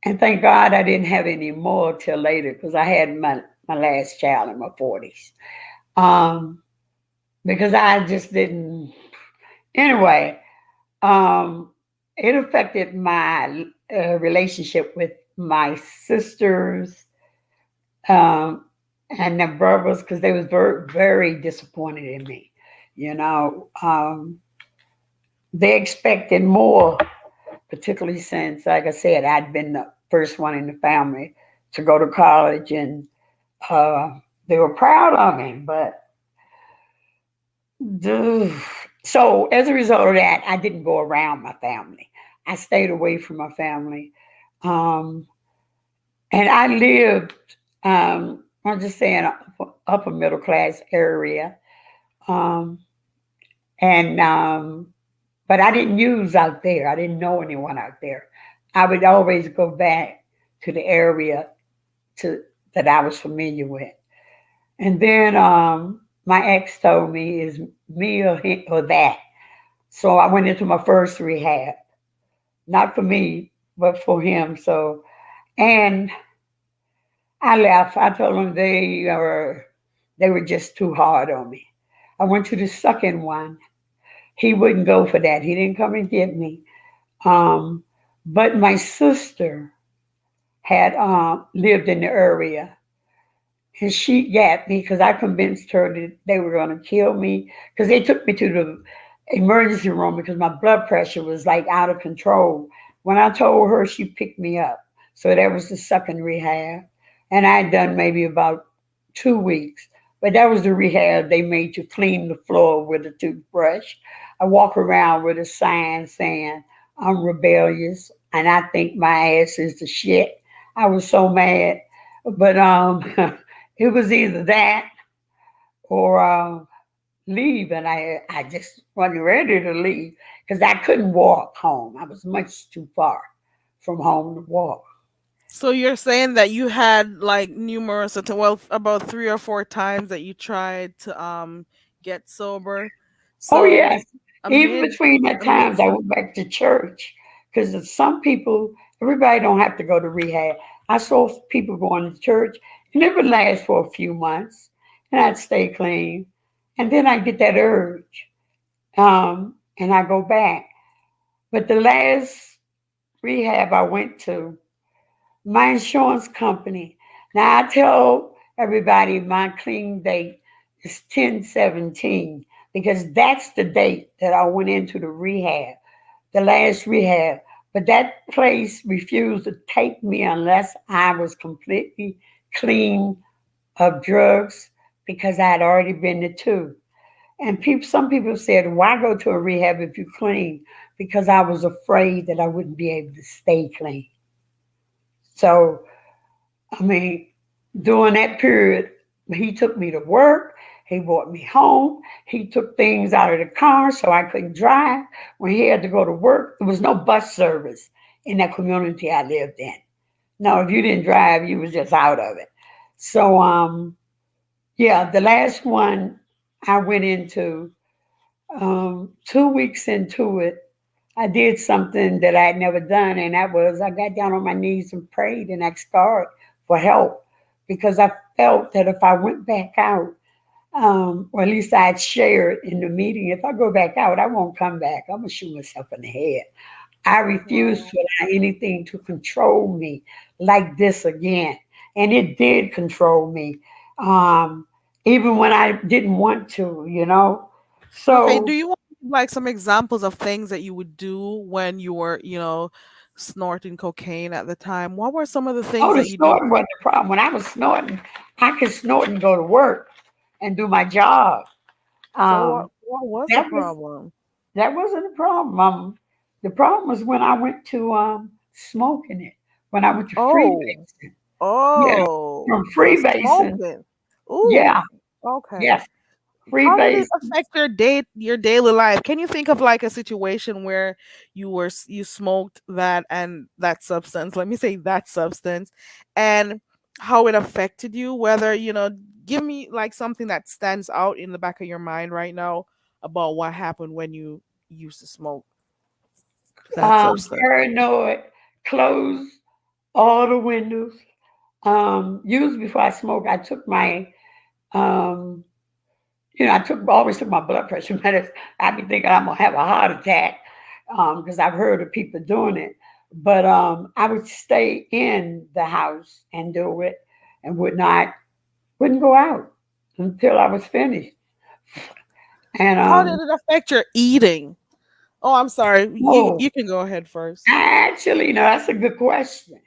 S3: and thank God I didn't have any more till later because I had my last child in my 40s. Um, because I just didn't. Anyway, it affected my relationship with my sisters, um, and their brothers, because they was very, very disappointed in me. You know, they expected more, particularly since, like I said, I'd been the first one in the family to go to college, and uh, they were proud of me. But duh. So as a result of that, I didn't go around my family. I stayed away from my family. Um, and I lived, I'm just saying, upper middle class area. Um, and but I didn't use out there. I didn't know anyone out there. I would always go back to the area to that I was familiar with. And then my ex told me is me or him or that. So I went into my first rehab, not for me, but for him. So and I left. I told them they were just too hard on me. I went to the second one. He wouldn't go for that. He didn't come and get me. Um, but my sister had lived in the area, and she got me because I convinced her that they were going to kill me because they took me to the emergency room because my blood pressure was like out of control. When I told her, she picked me up. So that was the second rehab. And I had done maybe about 2 weeks. But that was the rehab they made you clean the floor with a toothbrush. I walk around with a sign saying, I'm rebellious and I think my ass is the shit. I was so mad. But it was either that or leave, and I just wasn't ready to leave because I couldn't walk home. I was much too far from home to walk.
S1: So you're saying that you had like numerous well about 3 or 4 times that you tried to get sober.
S3: Oh yes,
S1: So
S3: even
S1: amid
S3: between that times
S1: amidst
S3: I went back to church because some people, everybody don't have to go to rehab. I saw people going to church, and it would last for a few months, and I'd stay clean, and then I get that urge, and I go back. But the last rehab I went to, my insurance company. Now I tell everybody my clean date is 10/17 because that's the date that I went into the rehab, the last rehab. But that place refused to take me unless I was completely clean of drugs because I had already been to two. And some people said, "Why go to a rehab if you're clean?" Because I was afraid that I wouldn't be able to stay clean. So I mean, during that period, he took me to work. He brought me home. He took things out of the car so I couldn't drive. When he had to go to work, there was no bus service in that community I lived in. No, if you didn't drive, you was just out of it. So, yeah, the last one I went into, 2 weeks into it, I did something that I had never done, and that was I got down on my knees and prayed and asked God for help because I felt that if I went back out, or at least I'd shared in the meeting, if I go back out, I won't come back. I'm gonna shoot myself in the head. I refuse
S1: wow.
S3: to allow anything to control me like this again, and it did control me, um, even when I didn't want to, you know.
S1: Okay, do
S3: So,
S1: you want like some examples of things that you would do when you were, snorting cocaine at the time? What were some of the
S3: oh,
S1: things
S3: the
S1: that you did?
S3: snorting wasn't the problem. When I was snorting, I could snort and go to work and do my job.
S1: So
S3: Um,
S1: what was the
S3: that was
S1: problem?
S3: that wasn't a problem. The problem was when I went to smoking it. When I went to
S1: Oh.
S3: freebasing, yeah,
S1: Oh,
S3: from
S1: the
S3: freebasing,
S1: smoking.
S3: yeah,
S1: Ooh, okay.
S3: yes,
S1: How did it
S3: freebasing.
S1: affect your daily life? Can you think of like a situation where you smoked that and that substance, let me say that substance, and how it affected you? Whether, give me like something that stands out in the back of your mind right now about what happened when you used to smoke that substance.
S3: Paranoid, closed all the windows. Usually before I smoke, I took my um, I always took my blood pressure medicine. I be thinking I'm gonna have a heart attack because I've heard of people doing it. But I would stay in the house and do it, and wouldn't go out until I was finished. And
S1: How did it affect your eating? Oh, I'm sorry. You
S3: oh,
S1: you can go ahead first.
S3: I actually, that's a good question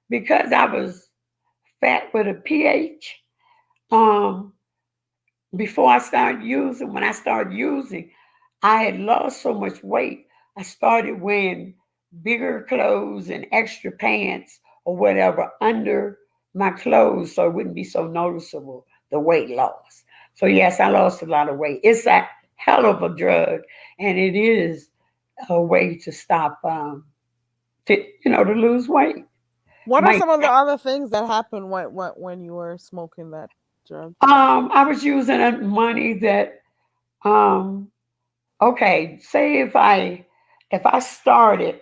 S3: because I was fat with a pH. Um, Before I started using, when I started using, I had lost so much weight. I started wearing bigger clothes and extra pants or whatever under my clothes so it wouldn't be so noticeable, the weight loss. So, yes, I lost a lot of weight. It's a hell of a drug, and it is a way to stop, to lose weight.
S1: What are
S3: My,
S1: some of the other things that happened when you were smoking that drug?
S3: I was using money that, um, okay, say if I started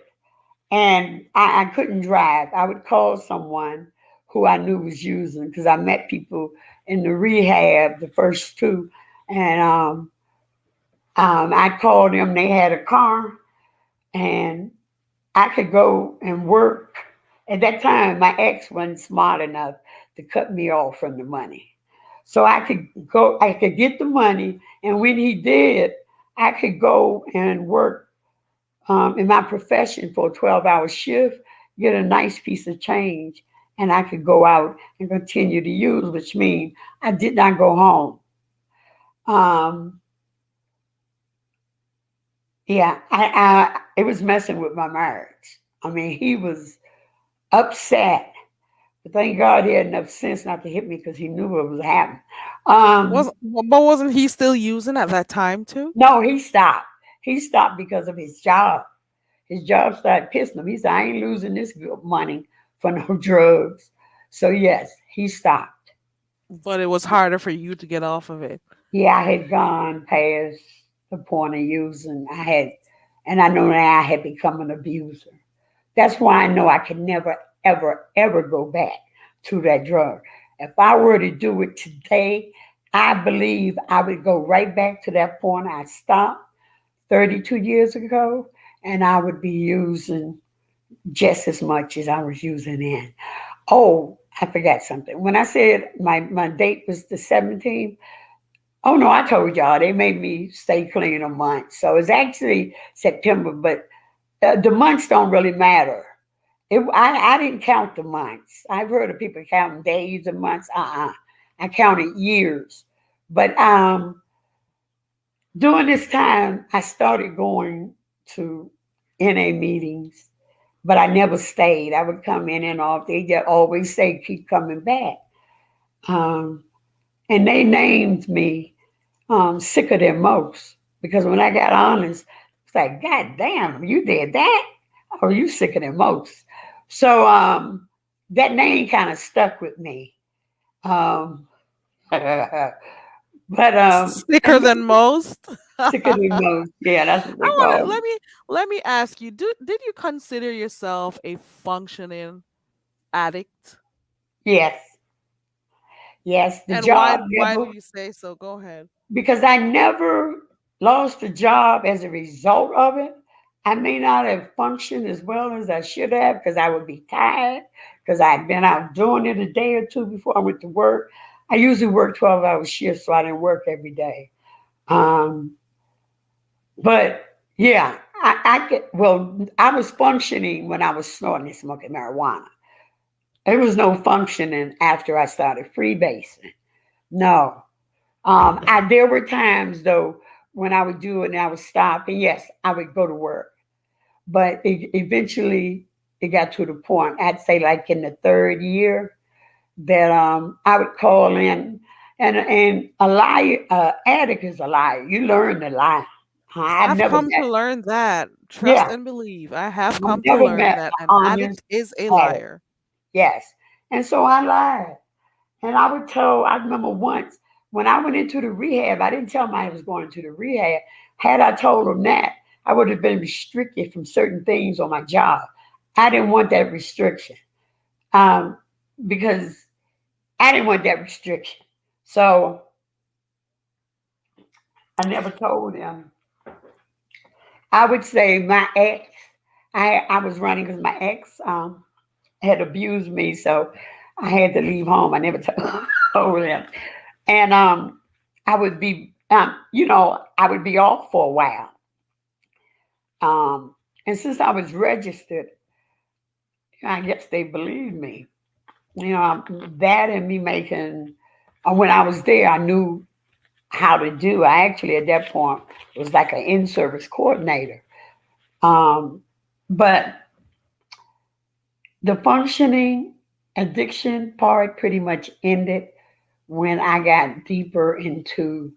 S3: and I couldn't drive, I would call someone who I knew was using because I met people in the rehab, the first two, and I called them. They had a car, and I could go and work. At that time, my ex wasn't smart enough to cut me off from the money. So I could get the money, and when he did, I could go and work in my profession for a 12-hour shift, get a nice piece of change, and I could go out and continue to use, which means I did not go home. Um, yeah, it was messing with my marriage. I mean, he was upset. But thank God he had enough sense not to hit me because he knew what was happening.
S1: Was
S3: Um,
S1: but wasn't he still using at that time too?
S3: no, he stopped. He stopped because of his job. His job started pissing him. He said, I ain't losing this good money for no drugs. So, yes, he stopped.
S1: But it was harder for you to get off of it.
S3: Yeah, I had gone past the point of using. And I know now I had become an abuser. That's why I know I can never, ever, ever go back to that drug. If I were to do it today, I believe I would go right back to that point I stopped 32 years ago, and I would be using just as much as I was using then. Oh, I forgot something. When I said my date was the 17th, oh no, I told y'all they made me stay clean a month. So it's actually September, but the months don't really matter. I didn't count the months. I've heard of people counting days and months. I counted years. But during this time, I started going to NA meetings, but I never stayed. I would come in and off. They just always say, keep coming back. Um, and they named me sicker than most because when I got honest, it's like, God damn, you did that? Or you sicker than most? So that name kind of stuck with me. Um, but
S1: Sicker than most.
S3: sicker than most. Yeah, that's what they
S1: I want
S3: call
S1: to
S3: me.
S1: let me ask you. Did you consider yourself a functioning addict?
S3: Yes, yes. The
S1: And why
S3: job
S1: why do
S3: never
S1: you say so? Go ahead.
S3: because I never lost a job as a result of it. I may not have functioned as well as I should have because I would be tired because I'd been out doing it a day or two before I went to work. I usually work 12-hour shifts, so I didn't work every day. Um, but yeah, I was functioning when I was snorting and smoking marijuana. There was no functioning after I started freebasing. No, there were times though when I would do it and I would stop, and yes, I would go to work. But eventually, it got to the point. I'd say like in the third year that I would call in, and a liar, addict is a liar. You learn to lie. I've
S1: I've
S3: never
S1: come
S3: met.
S1: to learn that. Trust
S3: Yeah,
S1: and believe. I have
S3: I've
S1: come to
S3: never
S1: learn
S3: met
S1: that
S3: an
S1: an
S3: honest
S1: addict is a
S3: addict.
S1: liar.
S3: Yes, and so I lied. And I would tell, I remember once when I went into the rehab, I didn't tell them I was going to the rehab. Had I told them that, I would have been restricted from certain things on my job. I didn't want that restriction um, because I didn't want that restriction. So I never told them. I would say my ex, I was running because my ex had abused me, so I had to leave home. I never told him, and I would be I would be off for a while. And since I was registered, I guess they believed me. That and me making. When I was there, I knew how to do. I actually at that point was like an in-service coordinator. Um, but the functioning addiction part pretty much ended when I got deeper into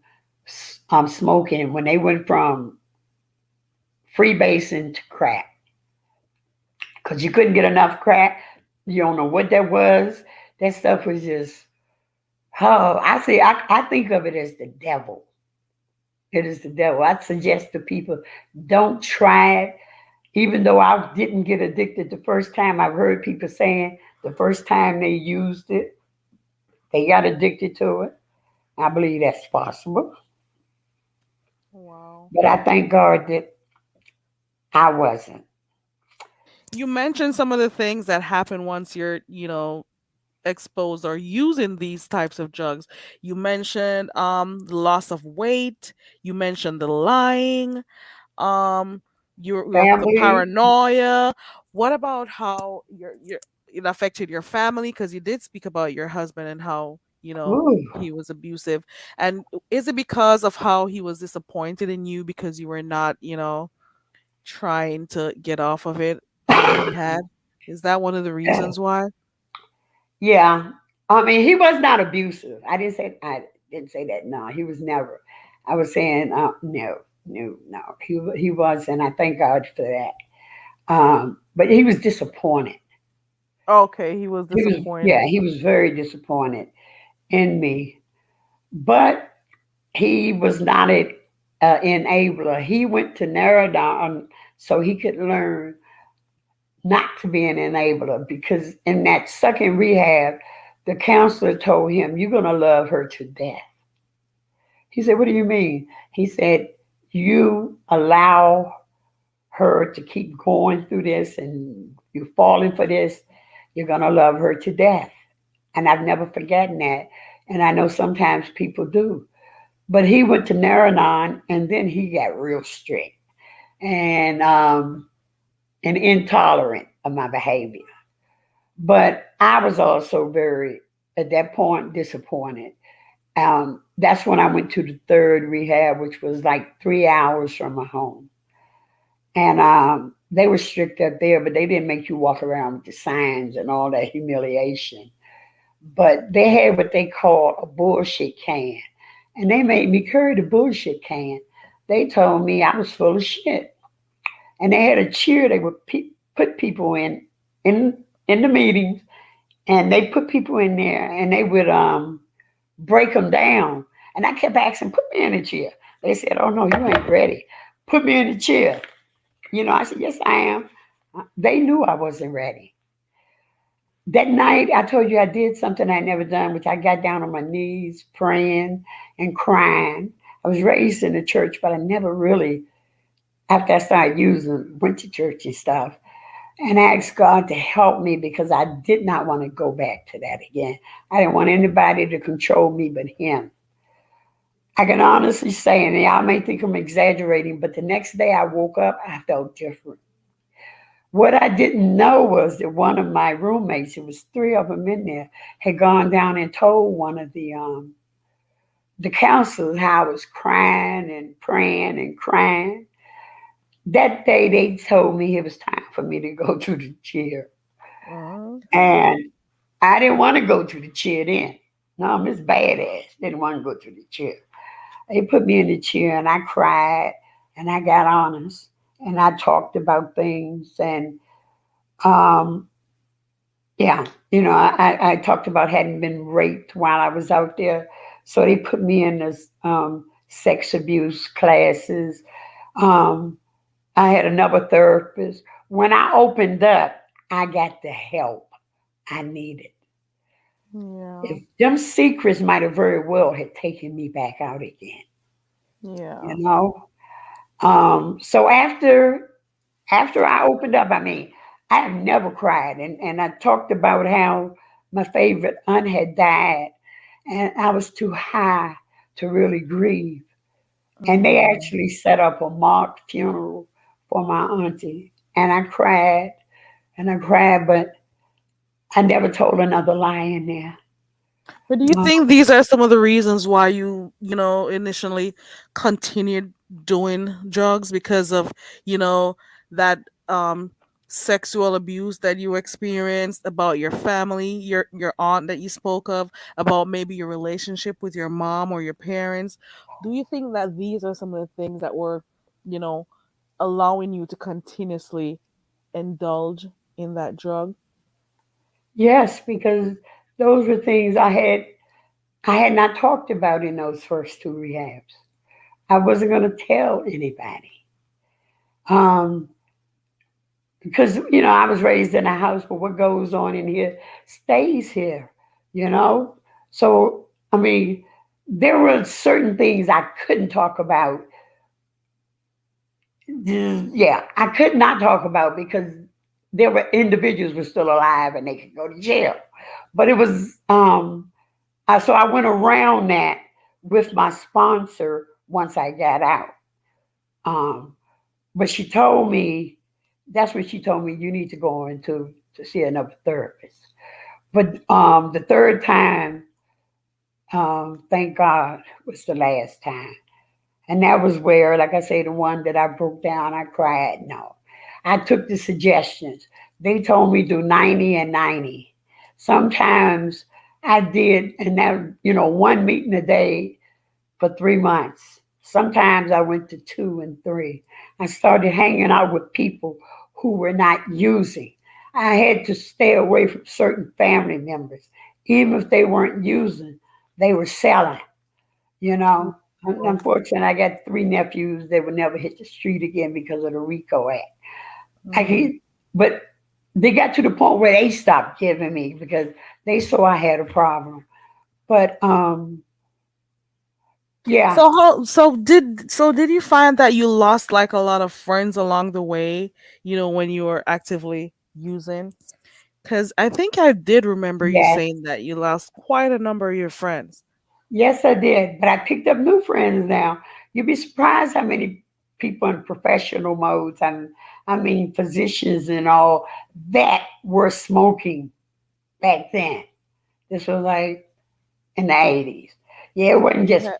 S3: smoking. When they went from freebasing to crack, because you couldn't get enough crack. You don't know what that was. That stuff was just, oh, I think of it as the devil. It is the devil. I suggest to people don't try it. Even though I didn't get addicted the first time, I've heard people saying the first time they used it, they got addicted to it. I believe that's possible.
S1: Wow.
S3: But I thank God that I wasn't.
S1: You mentioned some of the things that happen once you're, exposed or using these types of drugs. You mentioned the loss of weight, you mentioned the lying, um your the
S3: Family,
S1: paranoia. What about how your it affected your family, because you did speak about your husband and how,
S3: ooh,
S1: he was abusive. And is it because of how he was disappointed in you because you were not, trying to get off of it like he had? Is that one of the reasons why?
S3: yeah. I mean, he was not abusive. I didn't say that. No, he was never. I was saying no, no, no. He was, and I thank God for that. But he was disappointed.
S1: Okay, he was
S3: He was, yeah,
S1: disappointed.
S3: he was very disappointed in me. But he was not an enabler. He went to narrow down so he could learn not to be an enabler, because in that second rehab, the counselor told him, "You're going to love her to death." He said, "What do you mean?" He said, "You allow her to keep going through this and you're falling for this, you're going to love her to death." And I've never forgotten that. And I know sometimes people do. But he went to Naranon and then he got real strict and intolerant of my behavior. But I was also very, at that point, disappointed. That's when I went to the third rehab, which was like 3 hours from my home. And they were strict up there, but they didn't make you walk around with the signs and all that humiliation. But they had what they called a bullshit can. And they made me carry the bullshit can. They told me I was full of shit. And they had a chair they would put people in the meetings, and they put people in there, and they would break them down. And I kept asking, "Put me in a chair." They said, "Oh no, you ain't ready. Put me in a chair." I said, "Yes, I am." They knew I wasn't ready. That night, I told you I did something I never done, which I got down on my knees praying and crying. I was raised in the church, but I never really, after I started using, went to church and stuff. And I asked God to help me because I did not want to go back to that again. I didn't want anybody to control me but Him. I can honestly say, and y'all may think I'm exaggerating, but the next day I woke up, I felt different. What I didn't know was that one of my roommates, there was three of them in there, had gone down and told one of the counselors how I was crying and praying and crying. That day they told me it was time for me to go to the chair.
S1: Okay.
S3: And I didn't want to go to the chair then. No, Miss Badass didn't want to go to the chair. They put me in the chair and I cried and I got honest and I talked about things and um yeah, I talked about having been raped while I was out there. So they put me in this sex abuse classes. Um, I had another therapist. When I opened up, I got the help I needed.
S1: Yeah.
S3: If them secrets might have very well had taken me back out again, you
S1: Yeah.
S3: know. So after After I opened up, I mean, I have never cried. And I talked about how my favorite aunt had died, and I was too high to really grieve. And they
S1: Mm.
S3: actually set up a mock funeral for my auntie. And I cried and I cried, but I never told another lie in there.
S1: But do you
S3: Uh,
S1: think these are some of the reasons why initially continued doing drugs because of, you know, that sexual abuse that you experienced about your family, your aunt that you spoke of, about maybe your relationship with your mom or your parents? Do you think that these are some of the things that were, you know, allowing you to continuously indulge in that drug?
S3: yes, because those were things I had not talked about in those first two rehabs. I wasn't going to tell anybody. Um, because I was raised in a house, but what goes on in here stays here, you know. So I mean, there were certain things I couldn't talk about. Yeah, I could not talk about because there were individuals were still alive and they could go to jail. But it was so I went around that with my sponsor once I got out. Um, but she told me that's what she told me, you need to go into to see another therapist. But the third time, thank God, was the last time. And that was where, like I say, the one that I broke down, I cried. No, I took the suggestions. They told me do 90 and 90. Sometimes I did, and that, one meeting a day for 3 months. Sometimes I went to 2 and 3. I started hanging out with people who were not using. I had to stay away from certain family members. Even if they weren't using, they were selling, you know.
S1: Oh.
S3: Unfortunately, I got 3 nephews that would never hit the street again because of the RICO Act. I
S1: Mhm.
S3: can't, but they got to the point where they stopped giving me because they saw I had a problem. But yeah,
S1: So did you find that you lost like a lot of friends along the way, when you were actively using? Cuz I think I did remember you
S3: yes.
S1: saying that you lost quite a number of your friends.
S3: Yes, I did. But I picked up new friends now. You'd be surprised how many people in professional modes, and I mean physicians and all, that were smoking back then. This was like in the 80s. Yeah, it
S1: So
S3: wasn't
S1: you
S3: just,
S1: had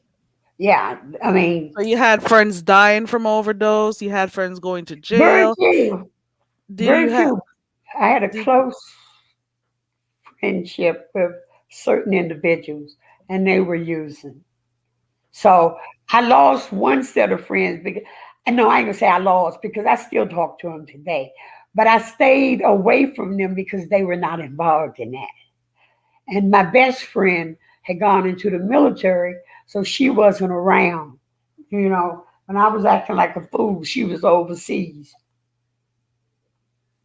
S3: yeah, I mean,
S1: so you had friends dying from overdose, you had friends going to
S3: very
S1: jail.
S3: few,
S1: Did
S3: very
S1: you have
S3: few. I had a
S1: did
S3: close friendship with certain individuals, and they were using. So I lost one set of friends because, I know I ain't gonna say I lost because I still talk to them today, but I stayed away from them because they were not involved in that. And my best friend had gone into the military, so she wasn't around. When I was acting like a fool, she was overseas.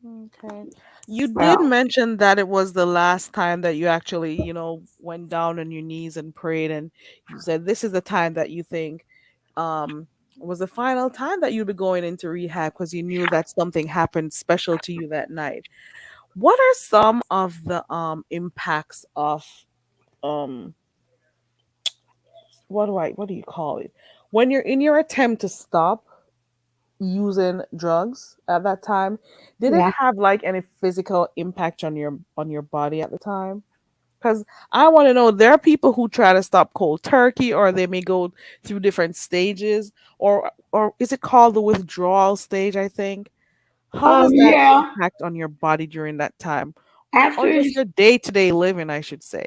S1: Okay. You did
S3: Well,
S1: mention that it was the last time that you actually, went down on your knees and prayed, and you said this is the time that you think was the final time that you'd be going into rehab because you knew that something happened special to you that night. What are some of the impacts of um what do you call it? When you're in your attempt to stop using drugs at that time, did it
S3: yeah.
S1: have like any physical impact on your body at the time? Because I want to know, there are people who try to stop cold turkey, or they may go through different stages, or is it called the withdrawal stage, I think. How does that
S3: Yeah.
S1: impact on your body during that time, or
S3: After
S1: just
S3: you,
S1: your day-to-day living, I should say?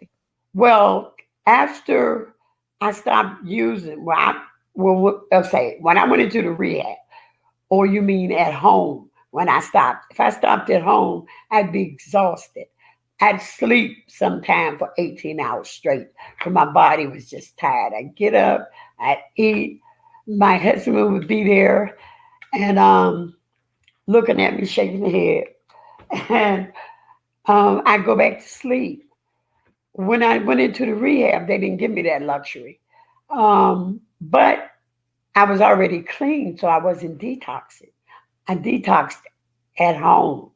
S3: well, after I stopped using, let's say when I went into the rehab. Or you mean at home when I stopped? If I stopped at home, I'd be exhausted. I'd sleep sometime for 18 hours straight because my body was just tired. I'd get up, I'd eat. My husband would be there and looking at me, shaking the head. And I'd go back to sleep. When I went into the rehab, they didn't give me that luxury. But I was already clean, so I wasn't detoxing. I detoxed at home.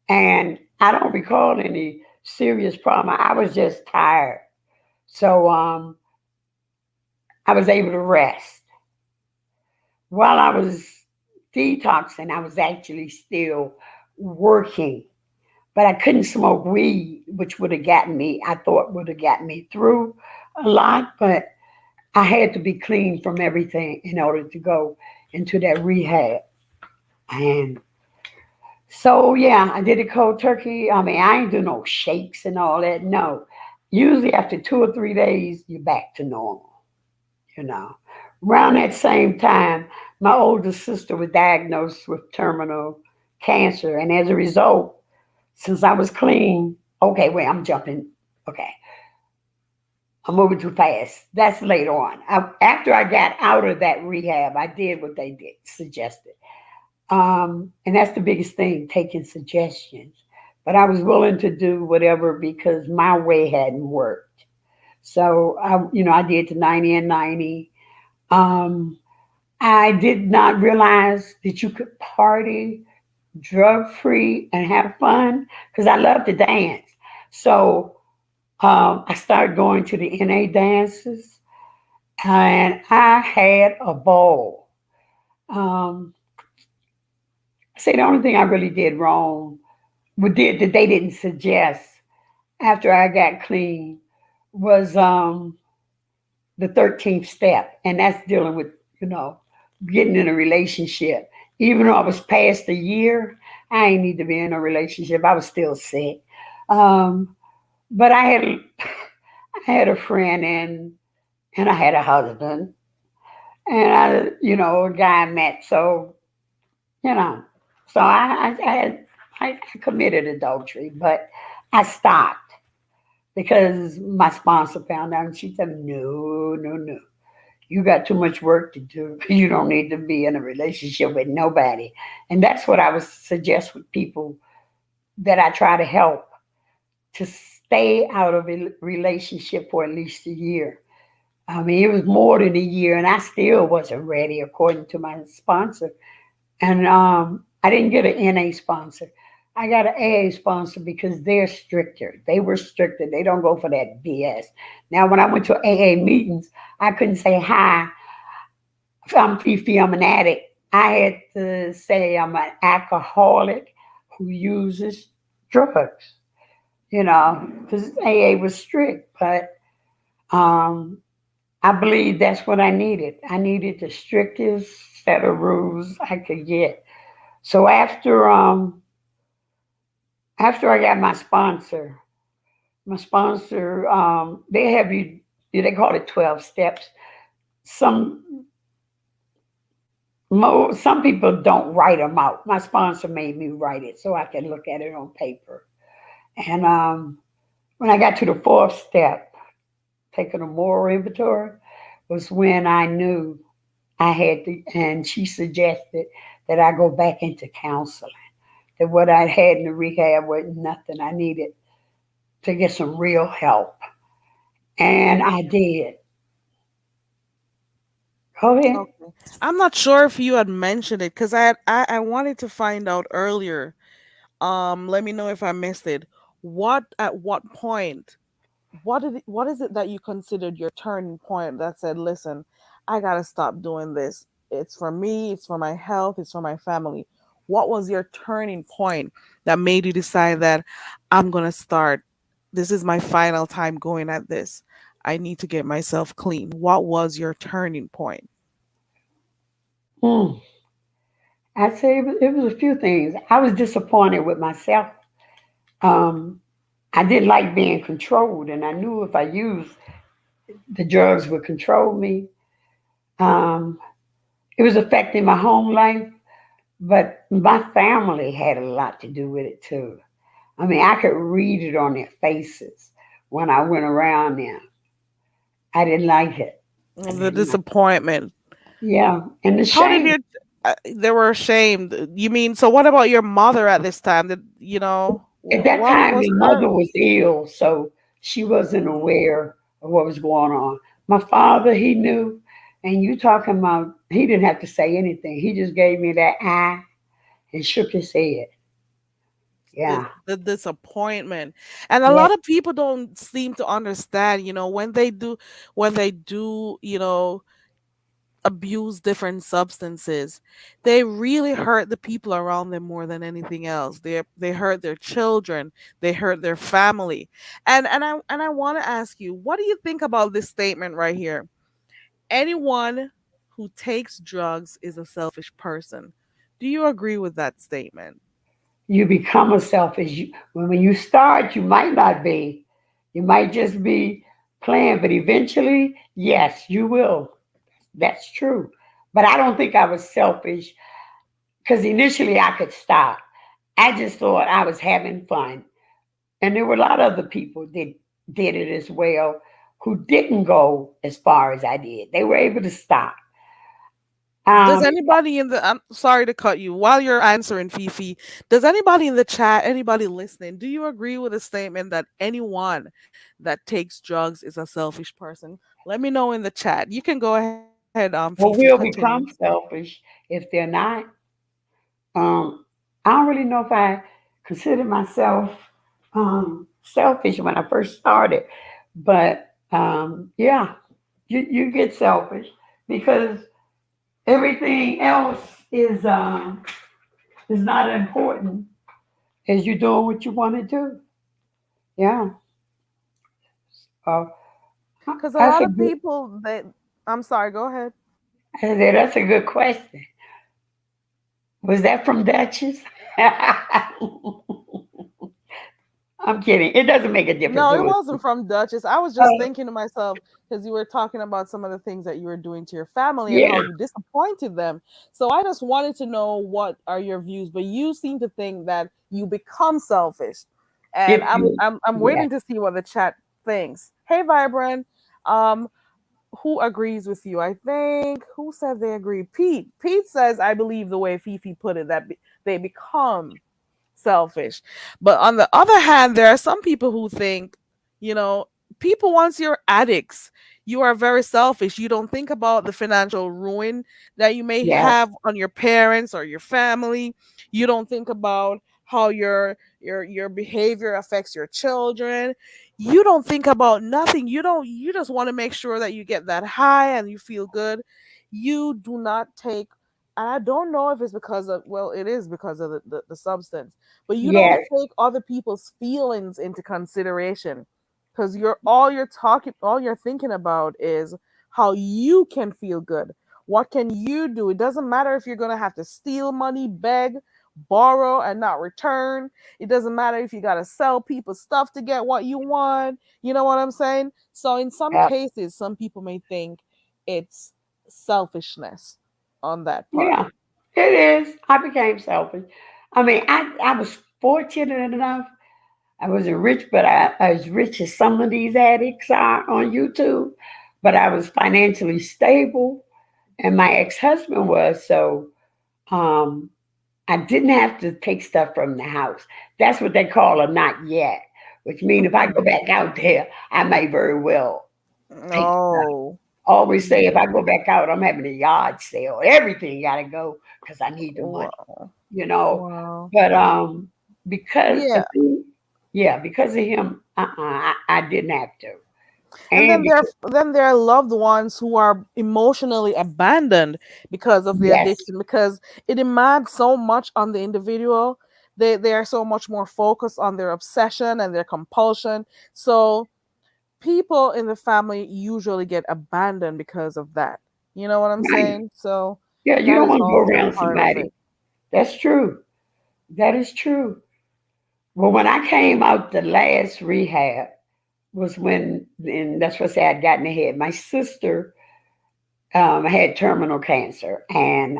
S3: And I don't recall any serious problem. I was just tired. So I was able to rest. While I was detoxing, I was actually still working, but I couldn't smoke weed, which would have gotten me, I thought would have gotten me through a lot, but I had to be clean from everything in order to go into that rehab. And so, yeah, I did a cold turkey. I mean, I ain't do no shakes and all that. No. Usually after 2 or 3 days, you're back to normal, you know. Around that same time, my older sister was diagnosed with terminal cancer. And as a result, since I was clean, okay, wait, I'm jumping. Okay, I'm moving too fast. That's later on. After I got out of that rehab, I did what they did suggested. And that's the biggest thing, taking suggestions. But I was willing to do whatever because my way hadn't worked. So I did the 90 and 90. Um, I did not realize that you could party drug free and have fun because I love to dance. So I started going to the NA dances and I had a ball. Um, See, the only thing I really did wrong, did that they didn't suggest after I got clean, was the 13th step, and that's dealing with you know getting in a relationship. Even though I was past a year, I ain't need to be in a relationship. I was still sick, but I had a friend and I had a husband, and a guy I met. So you know, so I committed adultery, but I stopped because my sponsor found out and she said, no, no, no. You got too much work to do. You don't need to be in a relationship with nobody. And that's what I would suggest with people that I try to help to stay out of a relationship for at least a year. I mean, it was more than a year, and I still wasn't ready, according to my sponsor. And I didn't get an NA sponsor. I got an AA sponsor because they're stricter. They were stricter. They don't go for that BS. Now, when I went to AA meetings, I couldn't say, hi, I'm Fifi, I'm an addict. I had to say I'm an alcoholic who uses drugs, because AA was strict. But um, I believe that's what I needed. I needed the strictest set of rules I could get. So after I got my sponsor, they have you. They call it 12 steps. Some some people don't write them out. My sponsor made me write it so I can look at it on paper. And when I got to the fourth step, taking a moral inventory, was when I knew I had to, and she suggested that I go back into counseling. That what I had in the rehab wasn't nothing. I needed to get some real help. And I did. Go ahead.
S1: Okay. I'm not sure if you had mentioned it because I wanted to find out earlier. Let me know if I missed it. At what point, what is it that you considered your turning point that said, listen, I gotta stop doing this. It's for me, it's for my health, it's for my family. What was your turning point that made you decide that I'm gonna start? This is my final time going at this. I need to get myself clean. What was your turning point?
S3: Mm. I'd say it was a few things. I was disappointed with myself. Um, I didn't like being controlled, and I knew if I used the drugs would control me. Um, it was affecting my home life, but my family had a lot to do with it too. I mean, I could read it on their faces when I went around them. I didn't like it. I
S1: The
S3: didn't like it.
S1: disappointment.
S3: Yeah, and the
S1: How did
S3: shame.
S1: your they were ashamed? You mean, so what about your mother at this time? Did
S3: At that
S1: what
S3: time,
S1: was
S3: my
S1: her?
S3: mother was ill, so she wasn't aware of what was going on. My father, he knew, and you talking about he didn't have to say anything. He just gave me that eye. and shook his head.
S1: the
S3: Yeah.
S1: the disappointment. And a
S3: Yeah.
S1: lot of people don't seem to understand, when they do abuse different substances, they really hurt the people around them more than anything else. They hurt their children, they hurt their family. And I want to ask you, what do you think about this statement right here? Anyone who takes drugs is a selfish person. Do you agree with that statement?
S3: You become a selfish. When you start, you might not be. You might just be playing, but eventually, yes, you will. That's true. But I don't think I was selfish because initially I could stop. I just thought I was having fun. And there were a lot of other people that did it as well who didn't go as far as I did. They were able to stop.
S1: Does
S3: Um,
S1: anybody in the I'm sorry to cut you while you're answering, Fifi. Does anybody in the chat, anybody listening, do you agree with the statement that anyone that takes drugs is a selfish person? Let me know in the chat. You can go ahead, Fifi,
S3: well,
S1: continue.
S3: we'll become selfish if they're not. Um, I don't really know if I consider myself selfish when I first started, but yeah, you get selfish because everything else is not important as you're doing what you want to do. Yeah, uh,
S1: Because a
S3: that's
S1: lot
S3: a
S1: of
S3: good.
S1: people that I'm sorry, go ahead.
S3: I said, that's a good question. Was that from Duchess? I'm kidding. It doesn't make a difference
S1: No, it
S3: who it's
S1: wasn't
S3: from.
S1: from Duchess. I was just
S3: Oh,
S1: thinking to myself because you were talking about some of the things that you were doing to your family and how
S3: yeah,
S1: you disappointed them. So I just wanted to know what are your views, but you seem to think that you become selfish. And
S3: if
S1: I'm
S3: you,
S1: I'm I'm
S3: yeah.
S1: waiting to see what the chat thinks. Hey Vibrant, um who agrees with you? I think who said they agree? Pete. Pete says I believe the way Fifi put it that they become selfish. But on the other hand, there are some people who think, you know, people once you're addicts, you are very selfish. You don't think about the financial ruin that you may
S3: Yes,
S1: have on your parents or your family. You don't think about how your behavior affects your children. You don't think about nothing. You just want to make sure that you get that high and you feel good. You do not take, I don't know if it's because of, well, it is because of the substance, but you don't
S3: yes,
S1: take other people's feelings into consideration because all you're thinking about is how you can feel good. What can you do? It doesn't matter if you're going to have to steal money, beg, borrow and not return. It doesn't matter if you got to sell people stuff to get what you want. You know what I'm saying? So in some
S3: yep,
S1: cases some people may think it's selfishness on that part.
S3: yeah. It is. I became selfish. I mean, I was fortunate enough. I wasn't rich, but I was rich as some of these addicts are on YouTube. But I was financially stable, and my ex-husband was. So um, I didn't have to take stuff from the house. That's what they call a not yet, which means if I go
S1: Mhm.
S3: back out there, I may very well take stuff.
S1: Oh.
S3: Always say if I
S1: Mhm.
S3: go back out, I'm having a yard sale. Everything got to go because I need the money,
S1: Wow.
S3: you know.
S1: Wow.
S3: But because
S1: Yeah.
S3: of him, yeah, because of him, I didn't have to.
S1: And
S3: And because,
S1: then there are loved ones who are emotionally abandoned because of the
S3: yes,
S1: addiction, because it demands so much on the individual. They are so much more focused on their obsession and their compulsion. So people in the family usually get abandoned because of that. You know what I'm
S3: right,
S1: saying? So
S3: yeah, you
S1: that
S3: don't
S1: is
S3: want to go
S1: also
S3: around
S1: part of
S3: somebody.
S1: it.
S3: That's true. That is true. Well, when I came out the last rehab was when, and that's what I say I'd gotten ahead. My sister had terminal cancer, and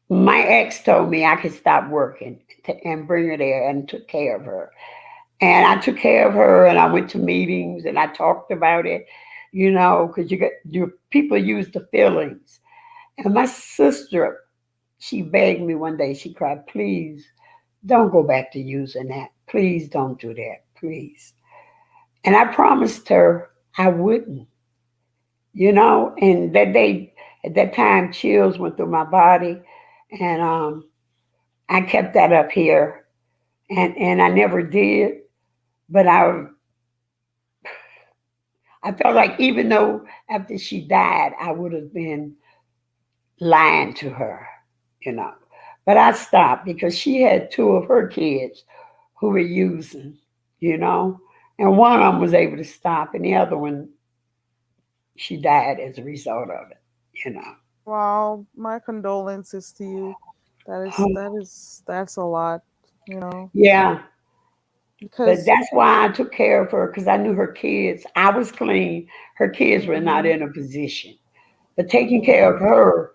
S3: my ex told me I could stop working and bring her there and took care of her. And I took care of her and I went to meetings and I talked about it, because you get your people use the feelings. And my sister, she begged me one day, she cried, please don't go back to using that. Please don't do that. Please. And I promised her I wouldn't, and that day, at that time, chills went through my body. and I kept that up here, and I never did. But I felt like even though after she died, I would have been lying to her, you know. But I stopped because she had two of her kids who were using, you know, and one of them was able to stop, and the other one, she died as a result of it, you know.
S1: Wow, my condolences to you. That's a lot, you know,
S3: Yeah, but
S1: because
S3: that's why I took care of her because I knew her kids. I was clean. Her kids were not
S1: mhm,
S3: in a position. But taking care of
S1: mhm.
S3: her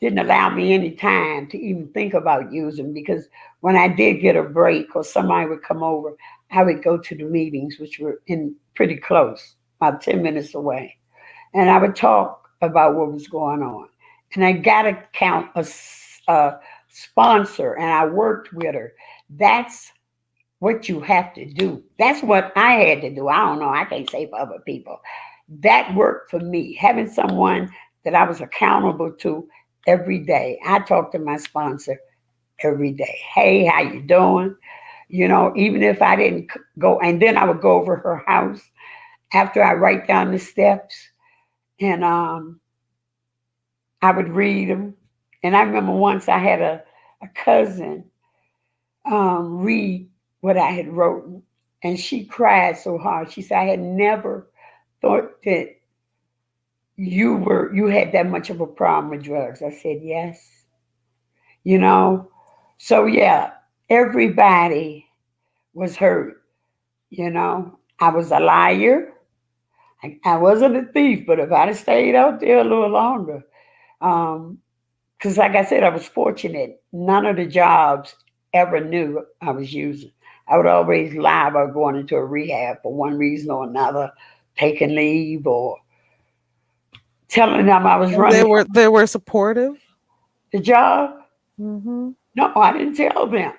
S3: didn't allow me any time to even think about using because when I did get a break or somebody would come over, I would go to the meetings, which were in pretty close, about 10 minutes away. And I would talk about what was going on. And I got to count a sponsor, and I worked with her. That's what you have to do. That's what I had to do. I don't know. I can't say for other people. That worked for me. Having someone that I was accountable to every day. I talked to my sponsor every day. Hey, how you doing? You know, even if I didn't go, and then I would go over her house after I write down the steps, and I would read them. And I remember once I had a cousin read what I had written, and she cried so hard. She said, "I had never thought that you had that much of a problem with drugs." I said, "Yes." You know, so yeah, everybody was hurt. You know, I was a liar. I wasn't a thief, but if I'd have stayed out there a little longer, um, because like I said, I was fortunate. None of the jobs ever knew I was using. I would always lie about going into a rehab for one reason or another, taking leave or telling them I was
S1: And
S3: running from
S1: they were supportive.
S3: the job.
S1: Hmm.
S3: No, I didn't tell them.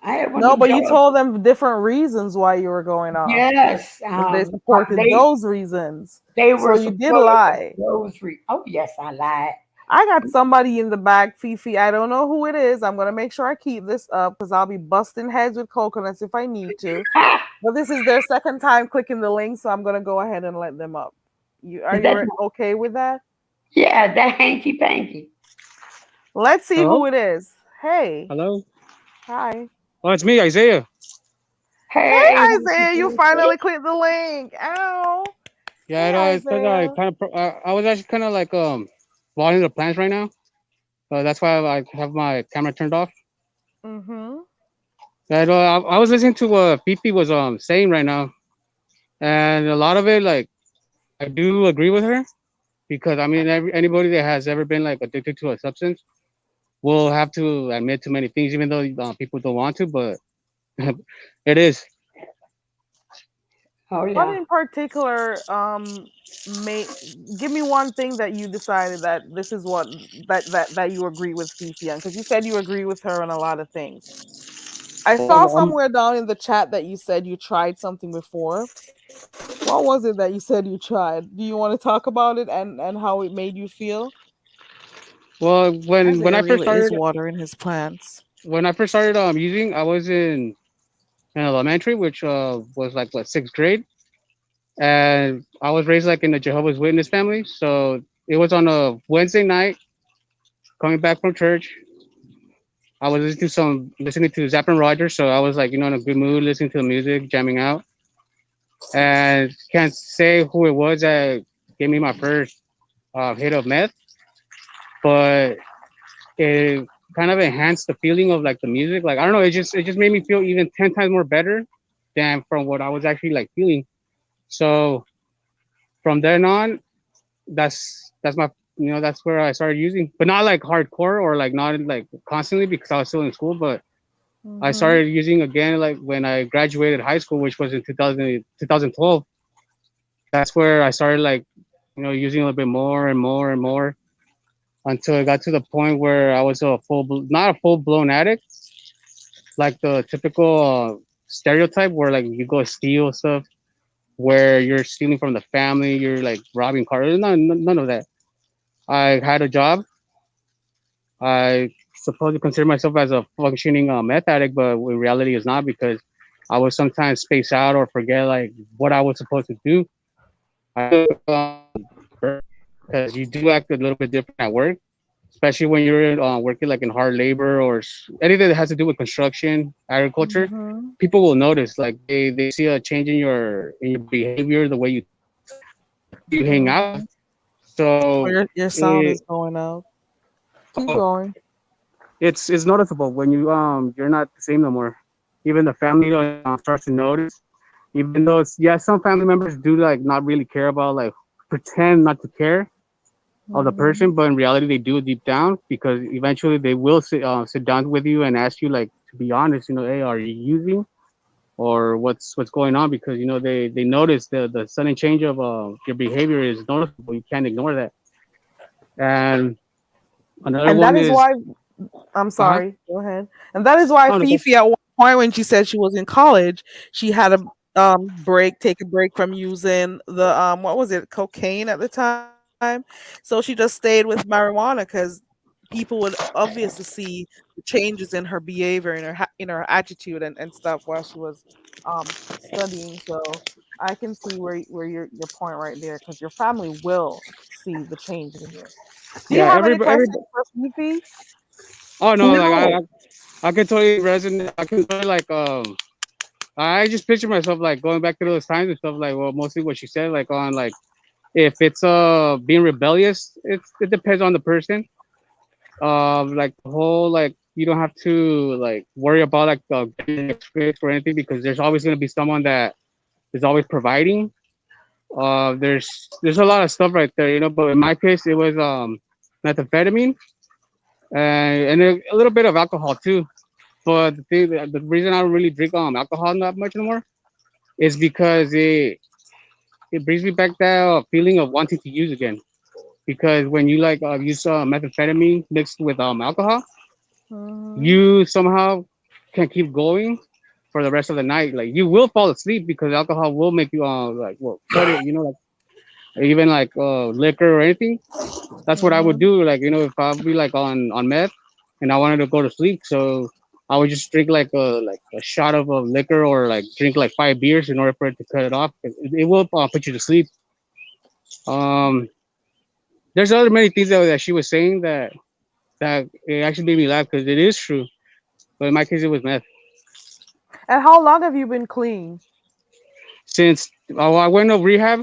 S3: I had one
S1: No,
S3: of them
S1: but you
S3: jobs.
S1: told them different reasons why you were going off,
S3: Yes,
S1: and they supported those reasons.
S3: they
S1: So
S3: were
S1: you did
S3: supportive of
S1: lie.
S3: those. Oh yes, I lied.
S1: I got somebody in the back, Fifi. I don't know who it is. I'm gonna make sure I keep this up because I'll be busting heads with coconuts if I need to. But this is their second time clicking the link, so I'm gonna go ahead and let them up.
S3: Is that
S1: Okay with that?
S3: yeah? That hanky panky.
S1: Let's see
S4: Hello?
S1: who it is. Hey,
S4: Hello?
S1: hi.
S4: Oh, it's me, Isaiah.
S3: Hey,
S1: Hey
S3: hanky
S1: Isaiah, you
S3: panky.
S1: finally clicked the link. Ow.
S4: Yeah,
S1: Hey
S4: it's because I
S1: Isaiah.
S4: kind of I was actually kind of like watering the plants right now. That's why I have my camera turned off.
S1: Mm-hmm.
S4: And I was listening to what Fifi was saying right now, and a lot of it like I do agree with her because I mean anybody that has ever been like addicted to a substance will have to admit to many things, even though people don't want to, but it is.
S3: Oh
S1: What
S3: yeah.
S1: in particular may give me one thing that you decided that this is what that you agree with Fifi on, because you said you agree with her on a lot of things. I saw somewhere down in the chat that you said you tried something before. What was it that you said you tried? Do you want to talk about it and how it made you feel?
S4: Well,
S1: Isaiah really is watering his plants.
S4: when I first started using, I was in elementary, which was like what, sixth grade, and I was raised like in a Jehovah's Witness family. So it was on a Wednesday night, coming back from church. I was listening to Zapp and Rogers, so I was like, in a good mood, listening to the music, jamming out, and can't say who it was that gave me my first hit of meth, but it kind of enhanced the feeling of like the music. Like I don't know, it just made me feel even 10 times more better than from what I was actually like feeling. So from then on, that's my that's where I started using, but not like hardcore or like not like constantly because I was still in school. But I
S1: Mm-hmm.
S4: started using again like when I graduated high school, which was in 2012. That's where I started like using a little bit more and more and more until it got to the point where I was not a full blown addict, like the typical stereotype where like you go steal stuff, where you're stealing from the family, you're like robbing cars. None of that. I had a job. I supposed to consider myself as a functioning meth addict, but in reality, it's not because I would sometimes space out or forget like what I was supposed to do. I took because you do act a little bit different at work, especially when you're working like in hard labor or anything that has to do with construction, agriculture.
S1: Mhm.
S4: People will notice, like they see a change in your behavior, the way you talk, the people you hang out with.
S1: Mhm. Oh,
S4: So
S1: your sound
S4: it,
S1: is going out. Keep
S4: oh,
S1: going.
S4: it's noticeable when you're not the same no more. Even the family starts to notice. Even though it's, yeah, some family members do like not really care about like pretend not to care of the person,
S1: Mhm.
S4: but in reality they do deep down because eventually they will sit down with you and ask you like to be honest, hey, are you using or what's going on? Because they notice the sudden change of your behavior is noticeable. You can't ignore that. And another
S1: And that
S4: one
S1: is
S4: is
S1: why I'm
S4: uh huh.
S1: sorry. Go ahead. And that is why
S4: Oh no,
S1: Fifi, at one point when she said she was in college, she had a take a break from using the what was it, cocaine at the time. So she just stayed with marijuana because people would obviously see the changes in her behavior, in her attitude and stuff while she was studying. So I can see where your point right there, because your family will see the changes in you. Do you
S4: yeah,
S1: have any
S4: every
S1: questions for Fifi?
S4: oh no, like
S3: No.
S4: I can totally resonate. I can totally like I just picture myself like going back to those times and stuff like well mostly what she said like on like if it's being rebellious it depends on the person. Like the whole like you don't have to like worry about like getting the next fix or anything because there's always gonna be someone that is always providing. There's a lot of stuff right there, but in my case it was methamphetamine and a little bit of alcohol too. But the reason I don't really drink alcohol not much anymore is because it brings me back that feeling of wanting to use again. Because when you like use methamphetamine mixed with alcohol,
S1: Mhm.
S4: you somehow can keep going for the rest of the night. Like you will fall asleep because alcohol will make you like well cut it. Like even like liquor or anything. That's what I would
S1: Mhm.
S4: do. Like if I'd be like on meth and I wanted to go to sleep, so I would just drink like a shot of liquor or like drink like 5 beers in order for it to cut it off. It will put you to sleep. Um, there's other many things that she was saying that it actually made me laugh because it is true. But in my case, it was meth.
S1: And how long have you been clean?
S4: Since I went to rehab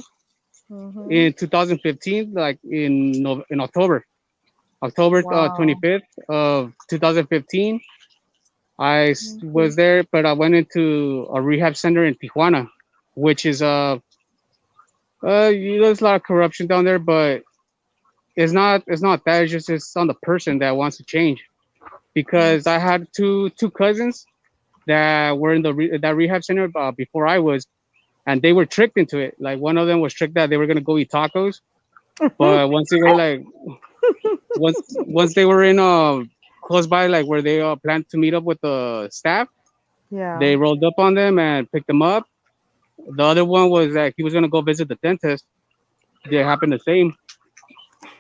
S1: Mhm.
S4: in 2015, like in October
S1: Wow.
S4: 25th of 2015, I
S1: Okay.
S4: was there, but I went into a rehab center in Tijuana, which is there's a lot of corruption down there, but it's not that. It's just it's on the person that wants to change. Because I had two cousins that were in that rehab center before I was, and they were tricked into it. Like one of them was tricked that they were gonna go eat tacos, but once they were like once they were in close by like where they planned to meet up with the staff,
S1: Yeah.
S4: they rolled up on them and picked them up. The other one was that he was gonna go visit the dentist. They happened the same,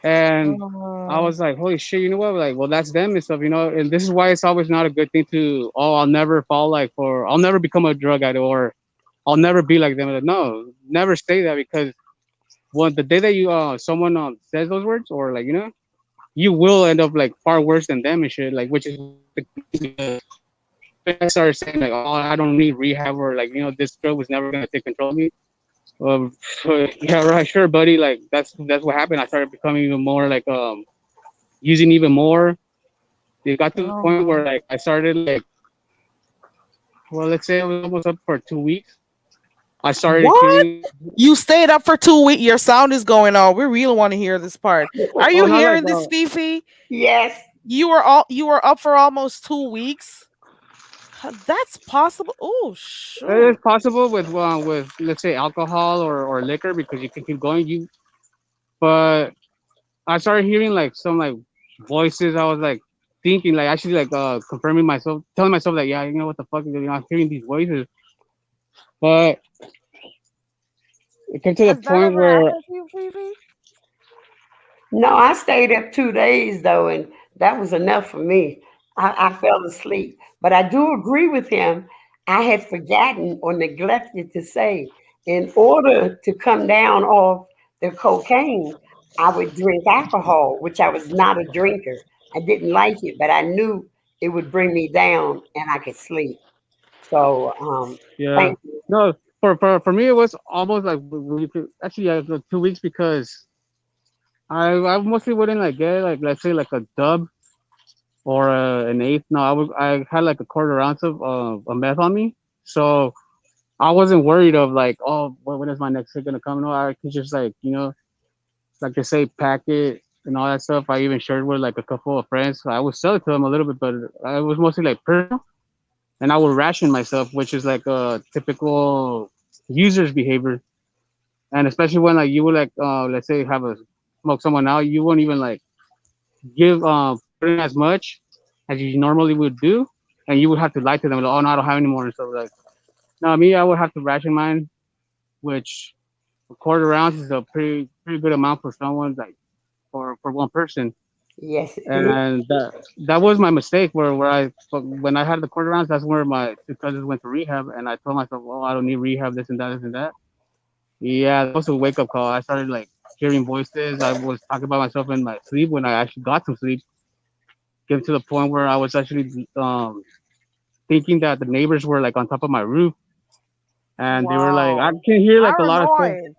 S4: and I
S1: Uh,
S4: was like, holy shit, you know what? Like, well, that's them and stuff, And this is why it's always not a good thing to, oh, I'll never fall like for, I'll never become a drug addict or I'll never be like them. Like, no, never say that because when the day that you someone says those words or like you will end up like far worse than them and shit. Like, which is what happened to me because even I started saying like, oh, I don't need rehab or like this drug was never gonna take control of me. Um, yeah, right, sure, buddy. Like that's what happened. I started becoming even more like using even more. It got to the
S1: oh
S4: point where
S1: my.
S4: like I started like, well, let's say I was almost up for 2 weeks. I started
S1: What?
S4: hearing,
S1: You stayed up for 2 weeks. Your sound is going on. We really want to hear this part. Are
S4: oh,
S1: you
S4: not like
S1: hearing this, Fifi?
S3: Yes.
S1: You were up for almost 2 weeks. That's possible. Oh
S4: it's
S1: shoot.
S4: possible with let's say alcohol or liquor because you can keep going. But I started hearing like some like voices. I was like thinking like actually like confirming myself, telling myself that yeah, what the fuck, I'm hearing these voices. But it came to the
S1: Has that
S4: point
S1: ever
S4: where
S1: happened to you, Fifi?
S3: No, I stayed up 2 days though, and that was enough for me. I fell asleep. But I do agree with him. I had forgotten or neglected to say, in order to come down off the cocaine, I would drink alcohol, which I was not a drinker. I didn't like it, but I knew it would bring me down and I could sleep. So,
S4: Yeah.
S3: thank you.
S4: No, for me it was almost like we could actually 2 weeks because I mostly wouldn't like get like let's say like a dub or an eighth. No, I had like a quarter ounce of meth on me, so I wasn't worried of like, oh, when is my next hit gonna come? No, I could just like, like they say, pack it and all that stuff. I even shared with like a couple of friends. I would sell it to them a little bit, but I was mostly like personal, and I would ration myself, which is like a typical user's behavior. And especially when like you would like, let's say, have a smoke someone out, you won't even like give put in as much as you normally would do, and you would have to lie to them, like, oh no, I don't have any more and stuff like. No, me, I would have to ration mine, which a quarter ounce is a pretty good amount for someone like for one person.
S3: Yes, it is.
S4: And that was my mistake. Where I when I had the quarter ounce, that's where my two cousins went to rehab, and I told myself, oh, I don't need rehab, this and that, this and that. Yeah, that was a wake up call. I started like hearing voices. I was talking about myself in my sleep when I actually got some sleep. Getting to the point where I was actually thinking that the neighbors were like on top of my roof, and they were like, I
S1: Wow.
S4: can hear like a lot of stuff.
S1: Paranoid.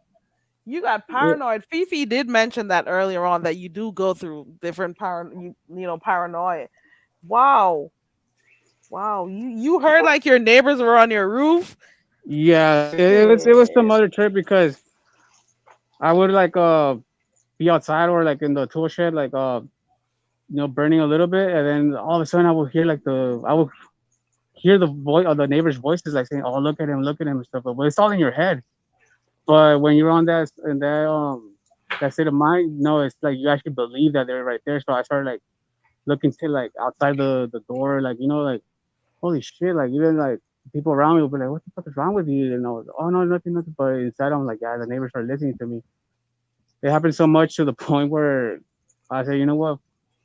S1: You got paranoid. Fifi did mention that earlier on that you do go through different paranoia. Wow. Wow. You heard like your neighbors were on your roof?
S4: Yeah, it was some
S1: Shit.
S4: other trip because I would like be outside or like in the tool shed like burning a little bit, and then all of a sudden I would hear the voice of the neighbors' voices like saying, "Oh, look at him," and stuff. But it's all in your head. But when you're on that state of mind, no, it's like you actually believe that they're right there. So I started like looking to like outside the door, like like holy shit, like even like people around me would be like, "What the fuck is wrong with you?" And I was, "Oh no, nothing, nothing." But inside I'm like, yeah, the neighbors are listening to me. It happened so much to the point where I said, you know what?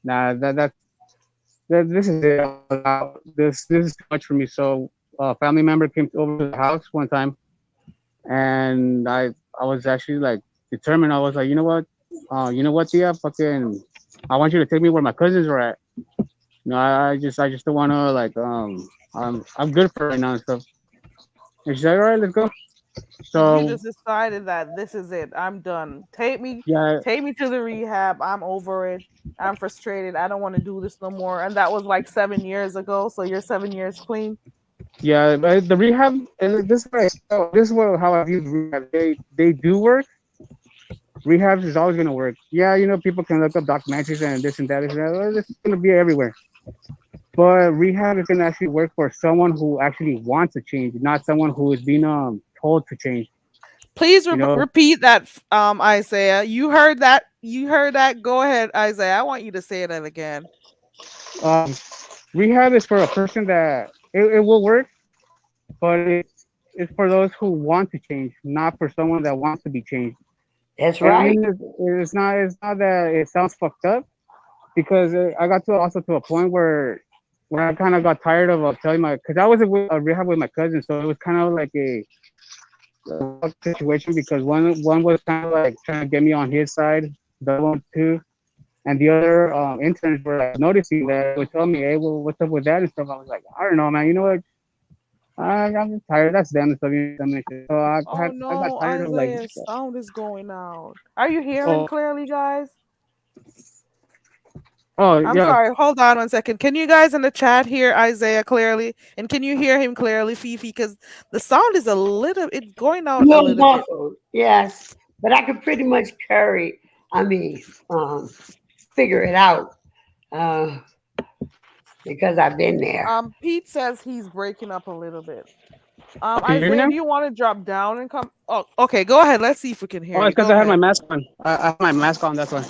S4: Nah, this is it. I was out. This is too much for me. So a family member came over to the house one time, and I was actually like determined. I was like, you know what, Tia, fucking, I want you to take me where my cousins are at. I just don't want to like I'm good for right now and stuff. And she's like, all right, let's go.
S1: You
S4: So
S1: just decided that this is it. I'm done.
S4: yeah,
S1: Take me to the rehab. I'm over it. I'm frustrated. I don't want to do this no more. And that was like 7 years ago. So you're 7 years clean.
S4: yeah, but the rehab, and this is what I saw. This is what how I view rehab. They do work. Rehabs is always gonna work. Yeah, people can look up documentaries and this and that. This and that. Well, this is gonna be everywhere. But rehab is gonna actually work for someone who actually wants to change, not someone who is being told to change.
S1: Please
S4: You know,
S1: repeat that, Isaiah. You heard that. You heard that. Go ahead, Isaiah. I want you to say that again.
S4: um, rehab is for a person that it will work, but it's for those who want to change, not for someone that wants to be changed.
S3: That's
S4: And
S3: right.
S4: it's not that it sounds fucked up because I got to also to a point where I kind of got tired of telling my because I was at a rehab with my cousin, so it was kind of like a fuck situation because one was kind of like trying to get me on his side, the other one too, and the other interns were like noticing that would tell me, hey, well, what's up with that and stuff. I was like, I don't know, man. You know what? I'm just tired. That's them and stuff. Them and shit. So
S1: Oh
S4: I got
S1: no,
S4: tired of like,
S1: Isaiah's sound is going out. Are you hearing
S4: oh,
S1: clearly, guys?
S4: oh
S1: I'm
S4: yeah,
S1: sorry. Hold on 1 second. Can you guys in the chat hear Isaiah clearly? And can you hear him clearly, Fifi? Because the sound is it's going
S3: A
S1: out a
S3: little
S1: little bit.
S3: muffled, yes, but I could pretty much carry. I mean, figure it out uh, because I've been there.
S1: Pete says he's breaking up a little bit.
S4: can you hear me
S1: Isaiah,
S4: now?
S1: do you want to drop down and come? Oh, okay. Go ahead. Let's see if we can hear
S4: Oh,
S1: you.
S4: it's because
S1: Go
S4: I had my
S1: ahead.
S4: mask on. I have my mask on. That's why.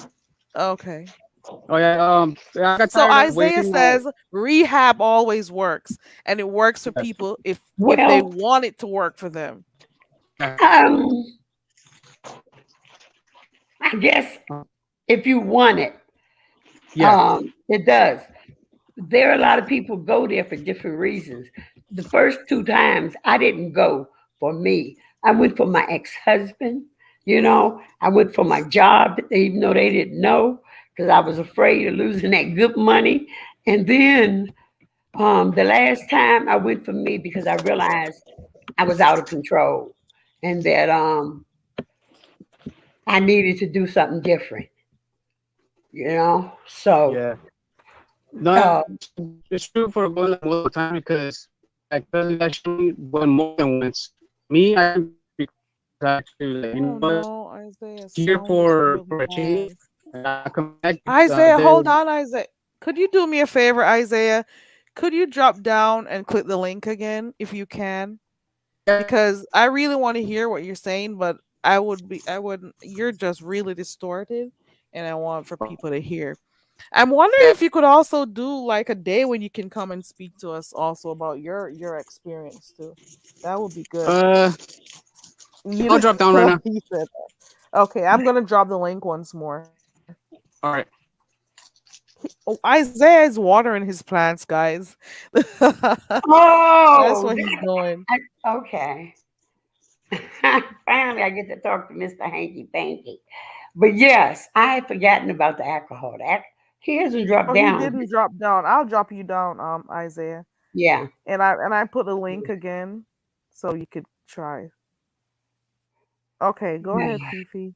S1: Okay.
S4: Oh yeah. Yeah, I got
S1: So
S4: tired of
S1: Isaiah
S4: wasting.
S1: says rehab always works, and it works for
S4: Yes.
S1: people if they
S3: Well,
S1: want it to work for them.
S4: Yeah.
S3: um, I guess
S4: Uh,
S3: if you want it,
S4: yeah.
S3: it does. there are a lot of people go there for different reasons. The first two times I didn't go for me. I went for my ex-husband, I went for my job, even though they didn't know, because I was afraid of losing that good money. And then the last time I went for me because I realized I was out of control and that I needed to do something different, So
S4: Yeah. No,
S3: uh,
S4: it's true for going like multiple times because like cousin actually went more than once. Me, I didn't go because I actually like
S1: Oh
S4: what
S1: no, Isaiah's
S4: here
S1: sound is
S4: for
S1: really
S4: a change
S1: bad.
S4: and I come back.
S1: Isaiah,
S4: There,
S1: hold on, Isaiah. Could you do me a favor, Isaiah? Could you drop down and click the link again if you can?
S4: yeah.
S1: Because I really want to hear what you're saying, but I wouldn't, you're just really distorted, and I want for people to hear. I'm wondering if you could also do like a day when you can come and speak to us also about your experience too. That would be good.
S4: Uh,
S1: You
S4: I'll drop down right
S1: know,
S4: now.
S1: you said that. Okay, I'm gonna drop the link once more.
S4: All right.
S1: Oh, Isaiah is watering his plants, guys. That's
S3: oh,
S1: what he's doing.
S3: okay. Finally, I get to talk to Mr. Hanky Panky. But yes, I had forgotten about the alcohol. He hasn't dropped
S1: Oh, he
S3: down.
S1: didn't drop down. I'll drop you down, Isaiah.
S3: Yeah.
S1: And I put a link again so you could try. Okay, go ahead,
S3: Yeah.
S1: Fifi.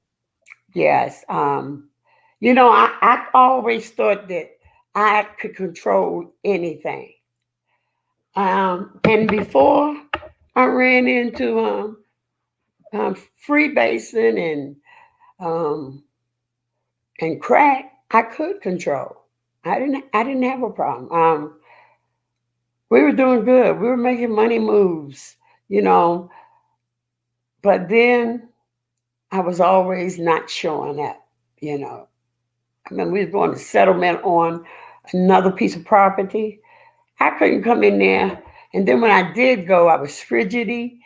S3: Yes. I always thought that I could control anything. And before I ran into freebasing um, and crack, I could control. I didn't have a problem. We were doing good. We were making money moves, you know. But then I was always not showing up, you know. I mean, we was going to settlement on another piece of property. I couldn't come in there. And then when I did go, I was frigidy.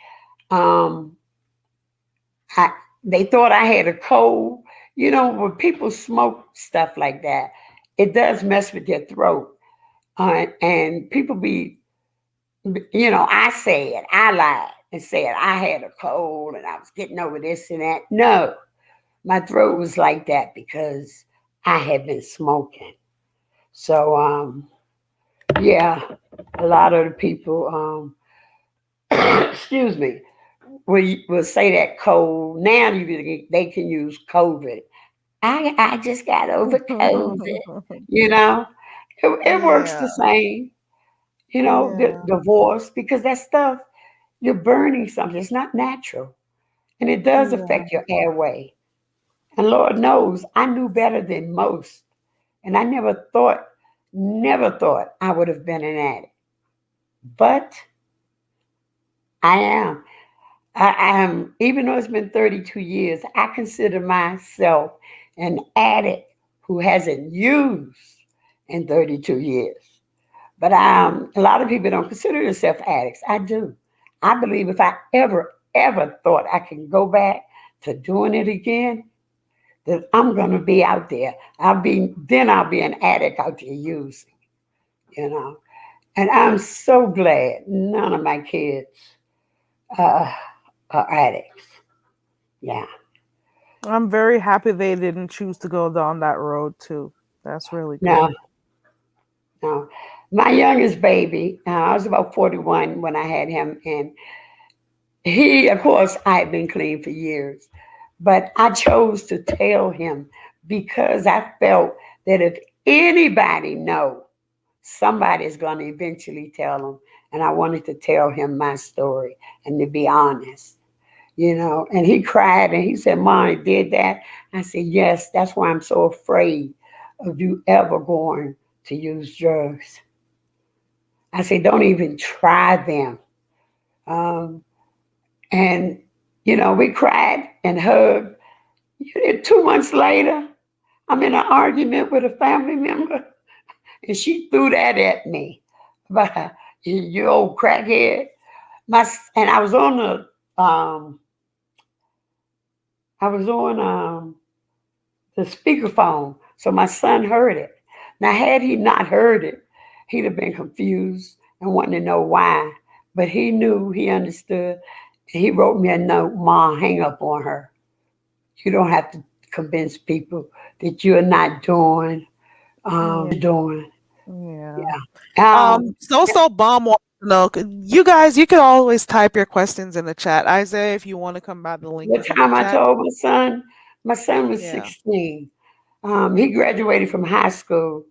S3: Um, I, they thought I had a cold. When people smoke stuff like that, it does mess with your throat. And people I lied and said I had a cold and I was getting over this and that. No, my throat was like that because I had been smoking. So, yeah, a lot of the people, excuse me, will say that cold. Now they can use COVID. I just got over COVID. You know, it works
S1: Yeah,
S3: the same. The
S1: yeah,
S3: divorce because that stuff you're burning something. It's not natural, and it does
S1: yeah,
S3: affect your airway. And Lord knows, I knew better than most, and I never thought I would have been an addict, but I am. I am, even though it's been 32 years, I consider myself an addict who hasn't used in 32 years. But a lot of people don't consider themselves addicts. I do. I believe if I ever thought I can go back to doing it again, that I'm going to be out there. I'll be an addict out there using, you know. And I'm so glad none of my kids uh, are addicts. Yeah.
S1: I'm very happy they didn't choose to go down that road too. That's really
S3: No,
S1: good.
S3: no. My youngest baby, I was about 41 when I had him, and of course, I had been clean for years, but I chose to tell him because I felt that if anybody know, somebody's going to eventually tell him, and I wanted to tell him my story and to be honest. And he cried and he said, Mom, I did that. I said, yes, that's why I'm so afraid of you ever going to use drugs. I said, don't even try them. Um, and, we cried and hugged. 2 months later, I'm in an argument with a family member and she threw that at me. But you old crackhead. And I was on the speakerphone, so my son heard it. Now, had he not heard it, he'd have been confused and wanting to know why. But he knew, he understood. He wrote me a note, Ma, hang up on her. You don't have to convince people that you're not doing
S1: Yeah.
S3: you're doing.
S1: Yeah.
S3: Yeah. Um,
S1: So bomb wants to know. You guys, you can always type your questions in the chat. Isaiah, if you want to come back, the link
S3: what
S1: is in the
S3: time I
S1: chat.
S3: told my son was
S1: Yeah.
S3: 16. He graduated from high school.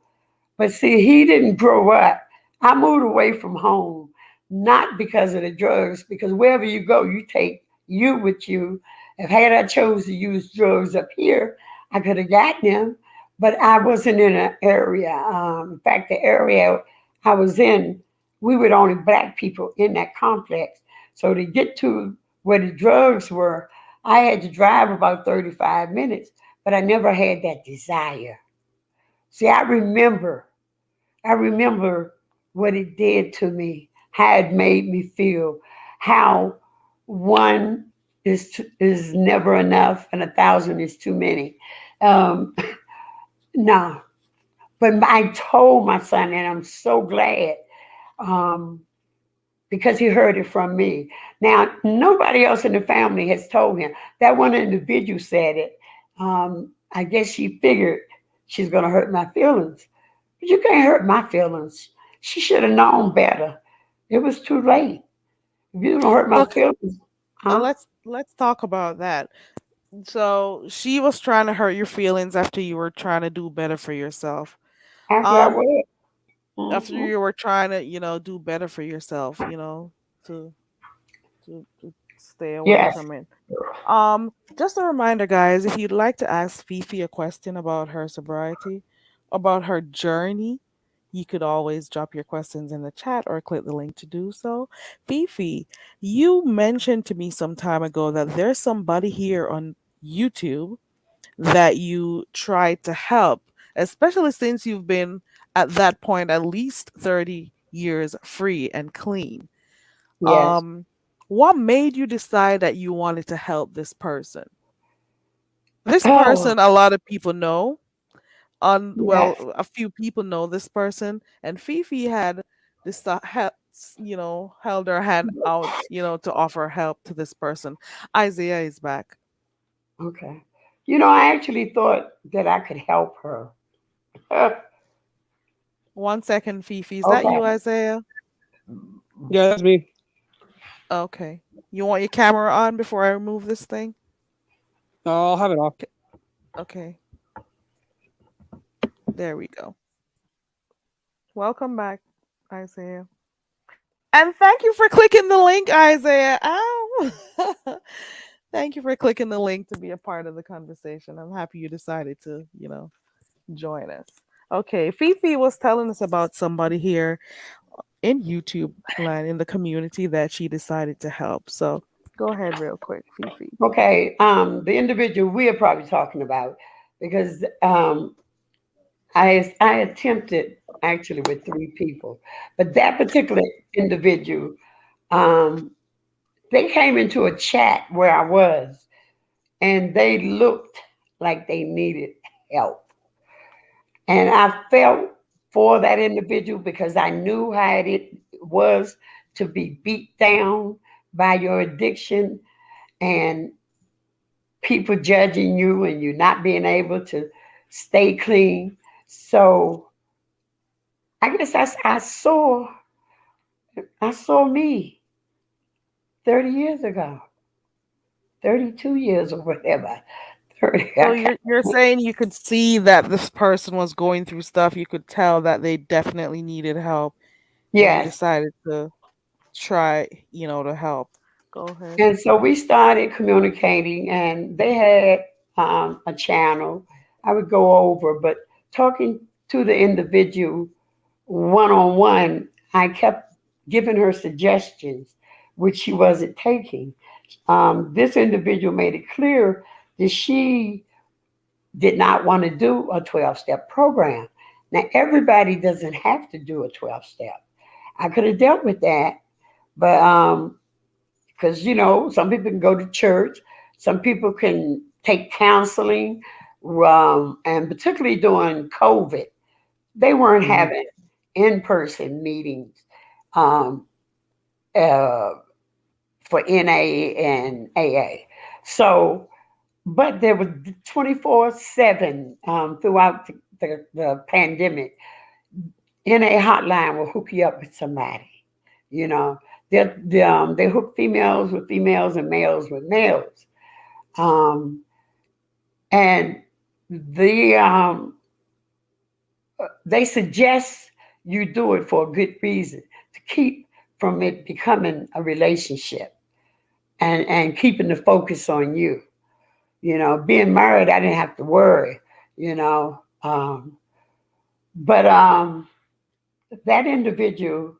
S3: But see, he didn't grow up. I moved away from home, not because of the drugs, because wherever you go, you take you with you. If had I chose to use drugs up here, I could have gotten them, but I wasn't in an area. In fact, the area I was in, we were the only black people in that complex. So to get to where the drugs were, I had to drive about 35 minutes, but I never had that desire. See, I remember what it did to me, how it made me feel, how one is never enough and 1,000 is too many. Um, no, but I told my son, and I'm so glad um, because he heard it from me. Now, nobody else in the family has told him. That one individual said it. I guess she figured she's going to hurt my feelings. But you can't hurt my feelings. She should have known better. It was too late. If you don't hurt my
S1: Okay.
S3: feelings, huh?
S1: Let's talk about that. So she was trying to hurt your feelings after you were trying to do better for yourself.
S3: After I
S1: Um,
S3: went,
S1: after
S3: hmm
S1: you were trying to, do better for yourself, to to stay away
S3: yes,
S1: from it. Just a reminder, guys, if you'd like to ask Fifi a question about her sobriety, about her journey, you could always drop your questions in the chat or click the link to do so. Fifi, you mentioned to me some time ago that there's somebody here on YouTube that you tried to help, especially since you've been at that point at least 30 years free and clean.
S3: yes.
S1: Um, what made you decide that you wanted to help this person? This
S3: Oh,
S1: person, a lot of people know. Well,
S3: yes.
S1: a few people know this person, and Fifi had held her hand out, to offer help to this person. Isaiah is back.
S3: Okay. I actually thought that I could help her.
S1: 1 second, Fifi. Is that
S3: Okay.
S1: you, Isaiah?
S4: Yeah, that's me.
S1: Okay. You want your camera on before I remove this thing?
S4: I'll have it off.
S1: K- Okay. There we go. Welcome back, Isaiah. And thank you for clicking the link, Isaiah. Ow. Thank you for clicking the link to be a part of the conversation. I'm happy you decided to, join us. Okay, Fifi was telling us about somebody here in YouTube land in the community that she decided to help. So go ahead real quick, Fifi.
S3: Okay. The individual we are probably talking about, because I attempted actually with three people, but that particular individual, um, they came into a chat where I was, and they looked like they needed help. And I felt for that individual because I knew how it was to be beat down by your addiction and people judging you and you not being able to stay clean. So I guess I saw me 30 years ago, 32 years or whatever. 30,
S1: So
S3: I
S1: you're saying you could see that this person was going through stuff. You could tell that they definitely needed help, and you
S3: yes.
S1: decided to try, to help. Go ahead.
S3: And so we started communicating, and they had a channel I would go over, but talking to the individual one on one, I kept giving her suggestions, which she wasn't taking. This individual made it clear that she did not want to do a 12-step program. Now, everybody doesn't have to do a 12-step. I could have dealt with that, but because some people can go to church, some people can take counseling, and particularly during COVID, they weren't
S4: Hmm.
S3: having in-person meetings um, uh, for NA and AA. So, but there was 24/7 throughout the pandemic. NA hotline will hook you up with somebody. You know, they hook females with females and males with males. Um, and the they suggest you do it for a good reason to keep from it becoming a relationship and keeping the focus on you. You know, being married, I didn't have to worry. You know, but that individual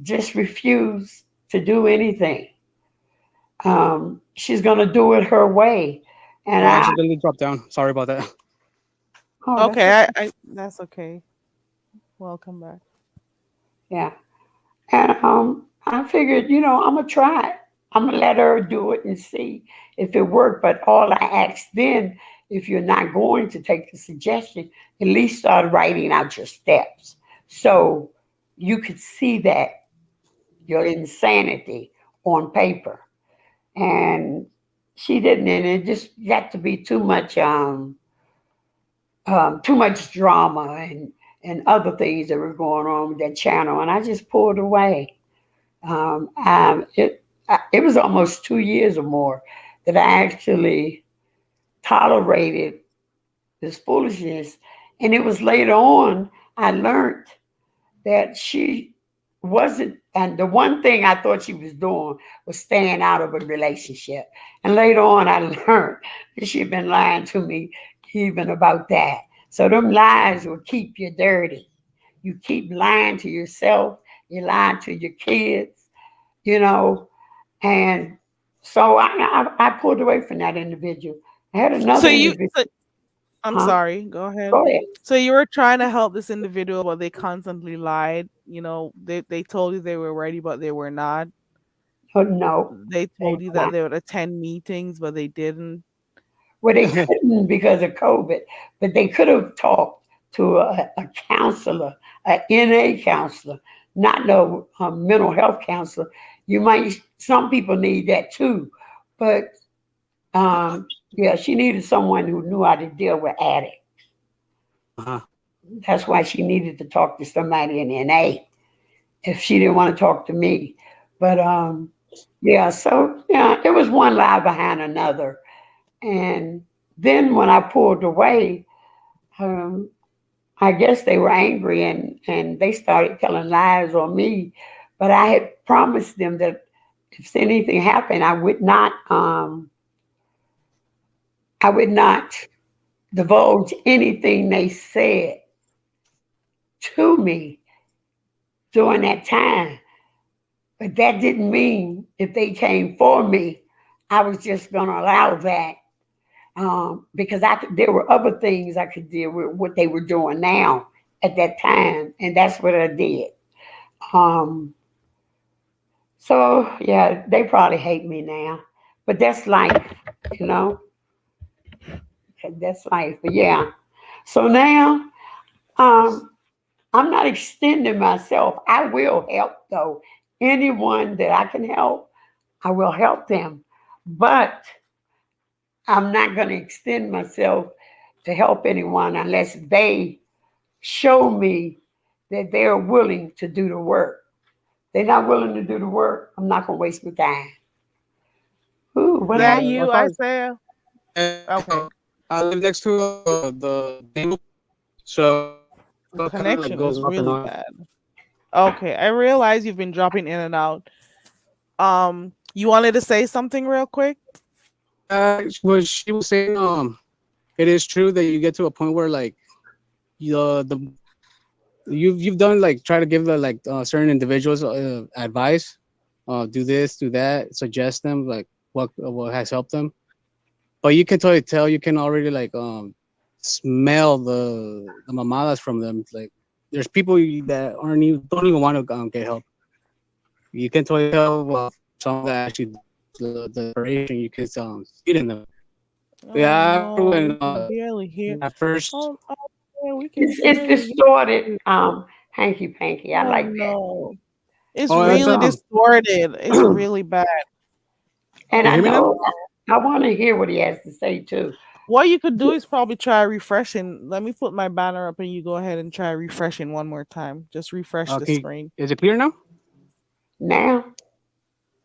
S3: just refused to do anything. She's gonna do it her way, and
S4: Oh, I
S3: I
S4: accidentally dropped down. Sorry about that.
S3: oh that's
S1: Okay,
S3: okay.
S1: I that's okay. Welcome back.
S3: Yeah. And I figured, I'm gonna try it. I'm gonna let her do it and see if it worked. But all I asked then, if you're not going to take the suggestion, at least start writing out your steps so you could see that your insanity on paper. And she didn't, and it just got to be too much drama and other things that were going on with that channel, and I just pulled away. It was almost 2 years or more that I actually tolerated this foolishness. And it was later on I learned that she wasn't, and the one thing I thought she was doing was staying out of a relationship. And later on I learned that she had been lying to me even about that. So them lies will keep you dirty. You keep lying to yourself, you lie to your kids, you know, and so I pulled away from that individual. I had
S1: So
S3: another
S1: you,
S3: individual.
S1: so, I'm
S3: Huh?
S1: sorry. Go ahead.
S3: Go ahead.
S1: So you were trying to help this individual, but they constantly lied. You know, they told you they were ready, but they were not.
S3: Oh, no,
S1: They
S3: they
S1: told you
S3: were
S1: that
S3: not.
S1: they would attend meetings, but they didn't.
S3: Well, they couldn't because of COVID, but they could have talked to a counselor, a NA counselor, not no mental health counselor. You might, some people need that too, but yeah, she needed someone who knew how to deal with addicts.
S4: Uh-huh.
S3: That's why she needed to talk to somebody in NA if she didn't want to talk to me. But yeah, so yeah, it was one lie behind another. And then when I pulled away, um, I guess they were angry and they started telling lies on me. But I had promised them that if anything happened, I would not divulge anything they said to me during that time. But that didn't mean if they came for me, I was just going to allow that because there were other things I could deal with what they were doing now at that time, and that's what I did. Um, so yeah, they probably hate me now, but that's life, you know. That's life. But yeah, so now um, I'm not extending myself. I will help though. Anyone that I can help, I will help them, but I'm not going to extend myself to help anyone unless they show me that they're willing to do the work. They're not willing to do the work. I'm not gonna waste my time. Ooh,
S1: Is
S3: what
S1: that
S3: happened?
S1: you,
S4: Sorry.
S1: Isaiah?
S4: Yeah,
S1: Okay.
S4: I live next to the neighborhood, so
S1: The
S4: it kind of like
S1: connection
S4: goes
S1: is
S4: off and
S1: really
S4: on.
S1: bad. Okay, I realize you've been dropping in and out. You wanted to say something real quick?
S4: Yeah, she was saying it is true that you get to a point where like the you've done like try to give the like certain individuals advice, do this, do that, suggest them like what has helped them, but you can totally tell you can already like smell the mamadas from them. Like there's people that aren't even don't even want to get help. You can totally tell some that actually do the desperation. You can see it in them.
S1: Oh
S4: Yeah, I remember
S1: no,
S4: when
S1: we can barely hear.
S4: at first
S1: Oh, Yeah, we can
S3: It's
S1: really get
S3: distorted,
S1: you.
S3: hanky panky. I
S1: Oh
S3: like that.
S1: no. It's
S4: Oh, that's
S1: really distorted. It's really bad.
S3: And
S4: Can you
S3: I
S4: hear me now?
S3: know I want to hear what he has to say too.
S1: What you could do is probably try refreshing. Let me put my banner up and you go ahead and try refreshing one more time. Just refresh the screen.
S4: Is it clear now?
S3: Now,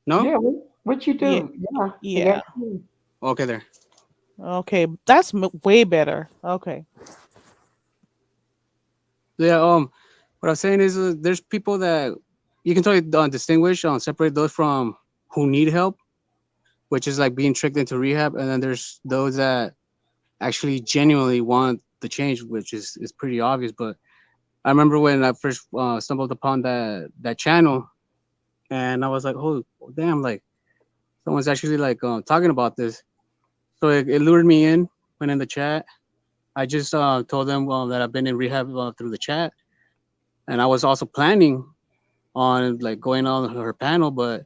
S4: No.
S3: yeah, what you
S1: Yeah.
S3: do? Yeah, you
S1: Yeah.
S3: got to.
S4: Okay, there.
S1: Okay. That's way better. Okay.
S4: Yeah. What I'm saying is, there's people that you can totally distinguish, separate those from who need help, which is like being tricked into rehab, and then there's those that actually genuinely want the change, which is pretty obvious. But I remember when I first stumbled upon that channel, and I was like, oh damn, like someone's actually like talking about this. So it lured me in. Went in the chat. I just told them that I've been in rehab through the chat, and I was also planning on like going on her panel, but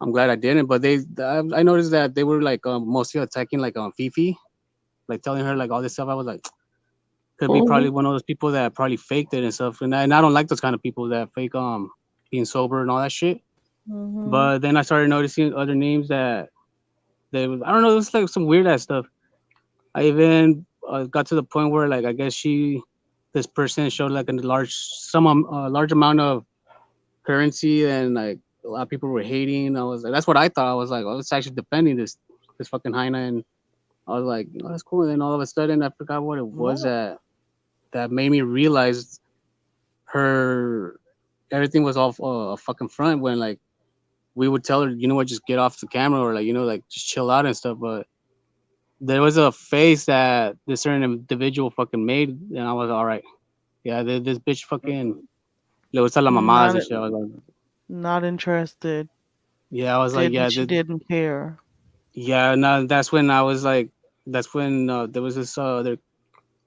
S4: I'm glad I didn't. But I noticed that they were like mostly attacking like Fifi, like telling her like all this stuff. I was like, could be probably
S3: Hmm.
S4: one of those people that probably faked it and stuff. And I don't like those kind of people that fake being sober and all that shit.
S1: Mhm.
S4: But then I started noticing other names that I don't know, it was like some weird ass stuff. I even got to the point where like I guess this person showed like a large amount of currency, and like a lot of people were hating. I was like, that's what I thought. I was like, oh, it's actually defending this fucking hyena, and I was like, oh, that's cool. And then all of a sudden, I forgot what it was
S1: Oh.
S4: that made me realize her everything was all a fucking front, when like we would tell her, you know what, just get off the camera, or like, you know, like just chill out and stuff. But there was a face that this certain individual fucking made, and I was all right. Yeah, this bitch fucking le gusta la mamadas
S1: Not
S4: and shit. I was like,
S1: not interested.
S4: yeah, I was like,
S1: Didn't
S4: yeah,
S1: she didn't care.
S4: yeah. No, that's when I was like, that's when there was this other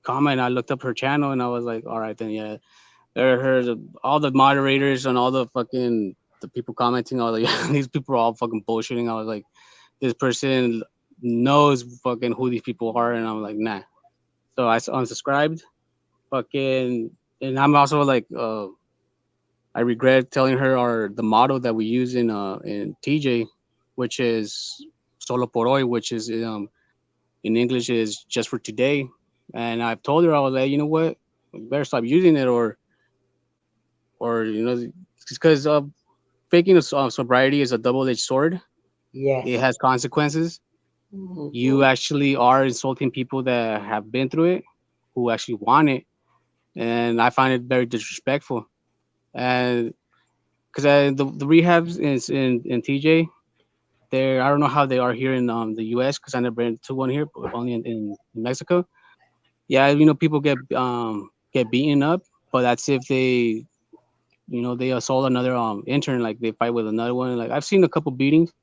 S4: comment. I looked up her channel, and I was like, all right, then yeah, all the moderators and all the fucking the people commenting, all the these people are all fucking bullshitting. I was like, this person knows fucking who these people are, and I'm like, nah. So I unsubscribed, fucking, and I'm also like, I regret telling her the motto that we use in TJ, which is solo por hoy, which is in English is just for today. And I've told her, I was like, you know what, you better stop using it, or you know, because faking sobriety is a double-edged sword.
S3: Yes.
S4: It has consequences. You
S3: Hmm.
S4: actually are insulting people that have been through it, who actually want it, and I find it very disrespectful. And because the rehabs in TJ, I don't know how they are here in the US, because I never been to one here, but only in Mexico. Yeah, you know, people get beaten up, but that's if they assault another intern, like they fight with another one. Like I've seen a couple beatings,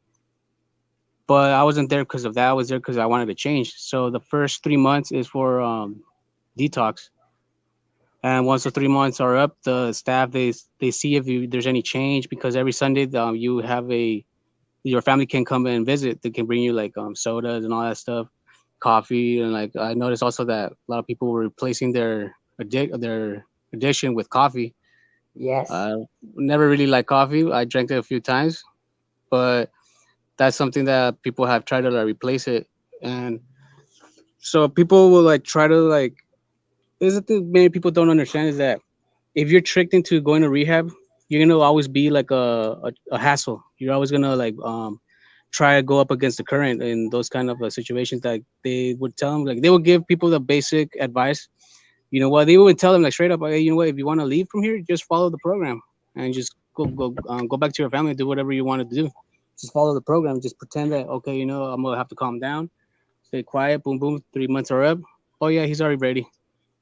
S4: but I wasn't there because of that. I was there because I wanted to change. So the first 3 months is for detox, and once the 3 months are up, the staff they see if there's any change, because every Sunday you have your family can come and visit. They can bring you like sodas and all that stuff, coffee, and like I noticed also that a lot of people were replacing their addiction with coffee.
S3: Yes.
S4: I never really liked coffee. I drank it a few times, but that's something that people have tried to like replace it. And so people will like try to like, there's a thing many people don't understand, is that if you're tricked into going to rehab, you're gonna always be like a hassle. You're always gonna like try to go up against the current in those kind of situations. That they would tell them, like they would give people the basic advice. You know what, they would tell them like straight up, hey, you know what, if you want to leave from here, just follow the program and just go back to your family, do whatever you want to do. Just follow the program. Just pretend that, okay, you know, I'm gonna have to calm down, stay quiet. Boom, boom. 3 months are up. Oh yeah, he's already ready.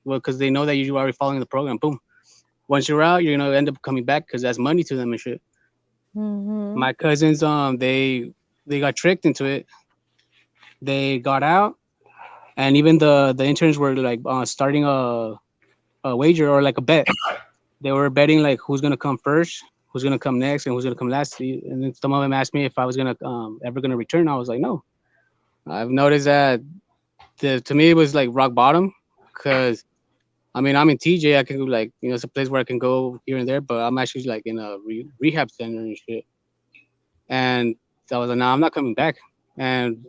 S4: Well, because they know that you're already following the program. Boom. Once you're out, you're gonna end up coming back because that's money to them and shit.
S1: Mhm.
S4: My cousins, they got tricked into it. They got out, and even the interns were like starting a wager, or like a bet. They were betting like who's gonna come first, who's gonna come next, and who's gonna come last. And then some of them asked me if I was gonna ever gonna return. I was like, no. I've noticed that to me it was like rock bottom, because I mean, I'm in TJ. I can go like, it's a place where I can go here and there, but I'm actually like in a rehab center and shit. And I was like, nah, I'm not coming back. And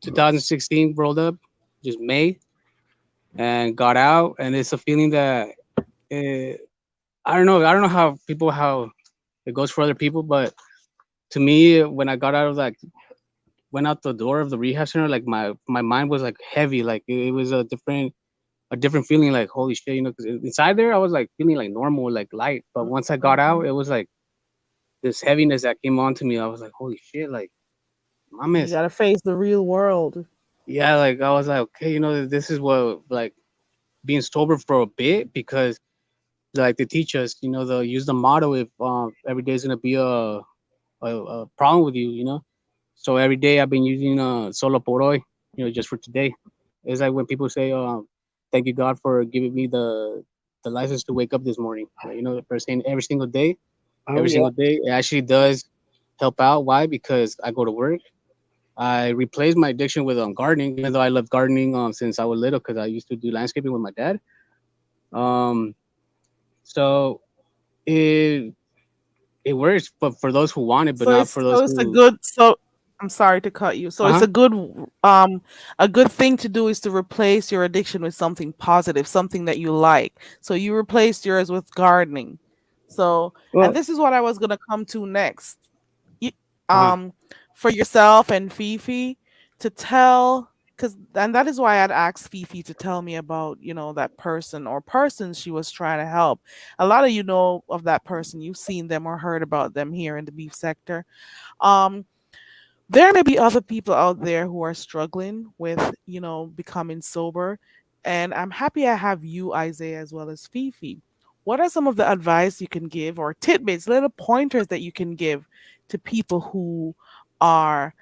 S4: 2016 rolled up, just May, and got out. And it's a feeling that uh, I don't know. I don't know how it goes for other people, but to me, when I got out of like went out the door of the rehab center, like my mind was like heavy. Like it was a different feeling. Like holy shit, because inside there I was like feeling like normal, like light. But once I got out,
S1: Mhm.
S4: it was like this heaviness that came on to me. I was like, holy shit, like my
S1: You
S4: miss.
S1: got to face the real world.
S4: Yeah, like I was like, okay, this is what like being sober for a bit because like they teach us, they'll use the motto if every day is gonna be a problem with you. So every day I've been using solo por hoy, just for today. It's like when people say, thank you God for giving me the license to wake up this morning. Like, they're saying
S3: Oh,
S4: every
S3: yeah.
S4: single day. It actually does help out. Why? Because I go to work. I replaced my addiction with gardening, even though I love gardening since I was little because I used to do landscaping with my dad. Um, so it it works, but for those who want it, but
S1: So
S4: not
S1: it's
S4: for those
S1: so it's a
S4: who.
S1: good so I'm sorry to cut you. So
S4: Uh
S1: it's
S4: huh.
S1: a good thing to do is to replace your addiction with something positive, something that you like. So you replaced yours with gardening. So and
S4: Well.
S1: this is what I was gonna come to next. You,
S4: Uh huh.
S1: for yourself and Fifi to tell because and that is why I'd asked Fifi to tell me about, that person or persons she was trying to help. A lot of you know of that person. You've seen them or heard about them here in the beef sector. Um, there may be other people out there who are struggling with, becoming sober. And I'm happy I have you, Isaiah, as well as Fifi. What are some of the advice you can give or tidbits, little pointers that you can give to people who are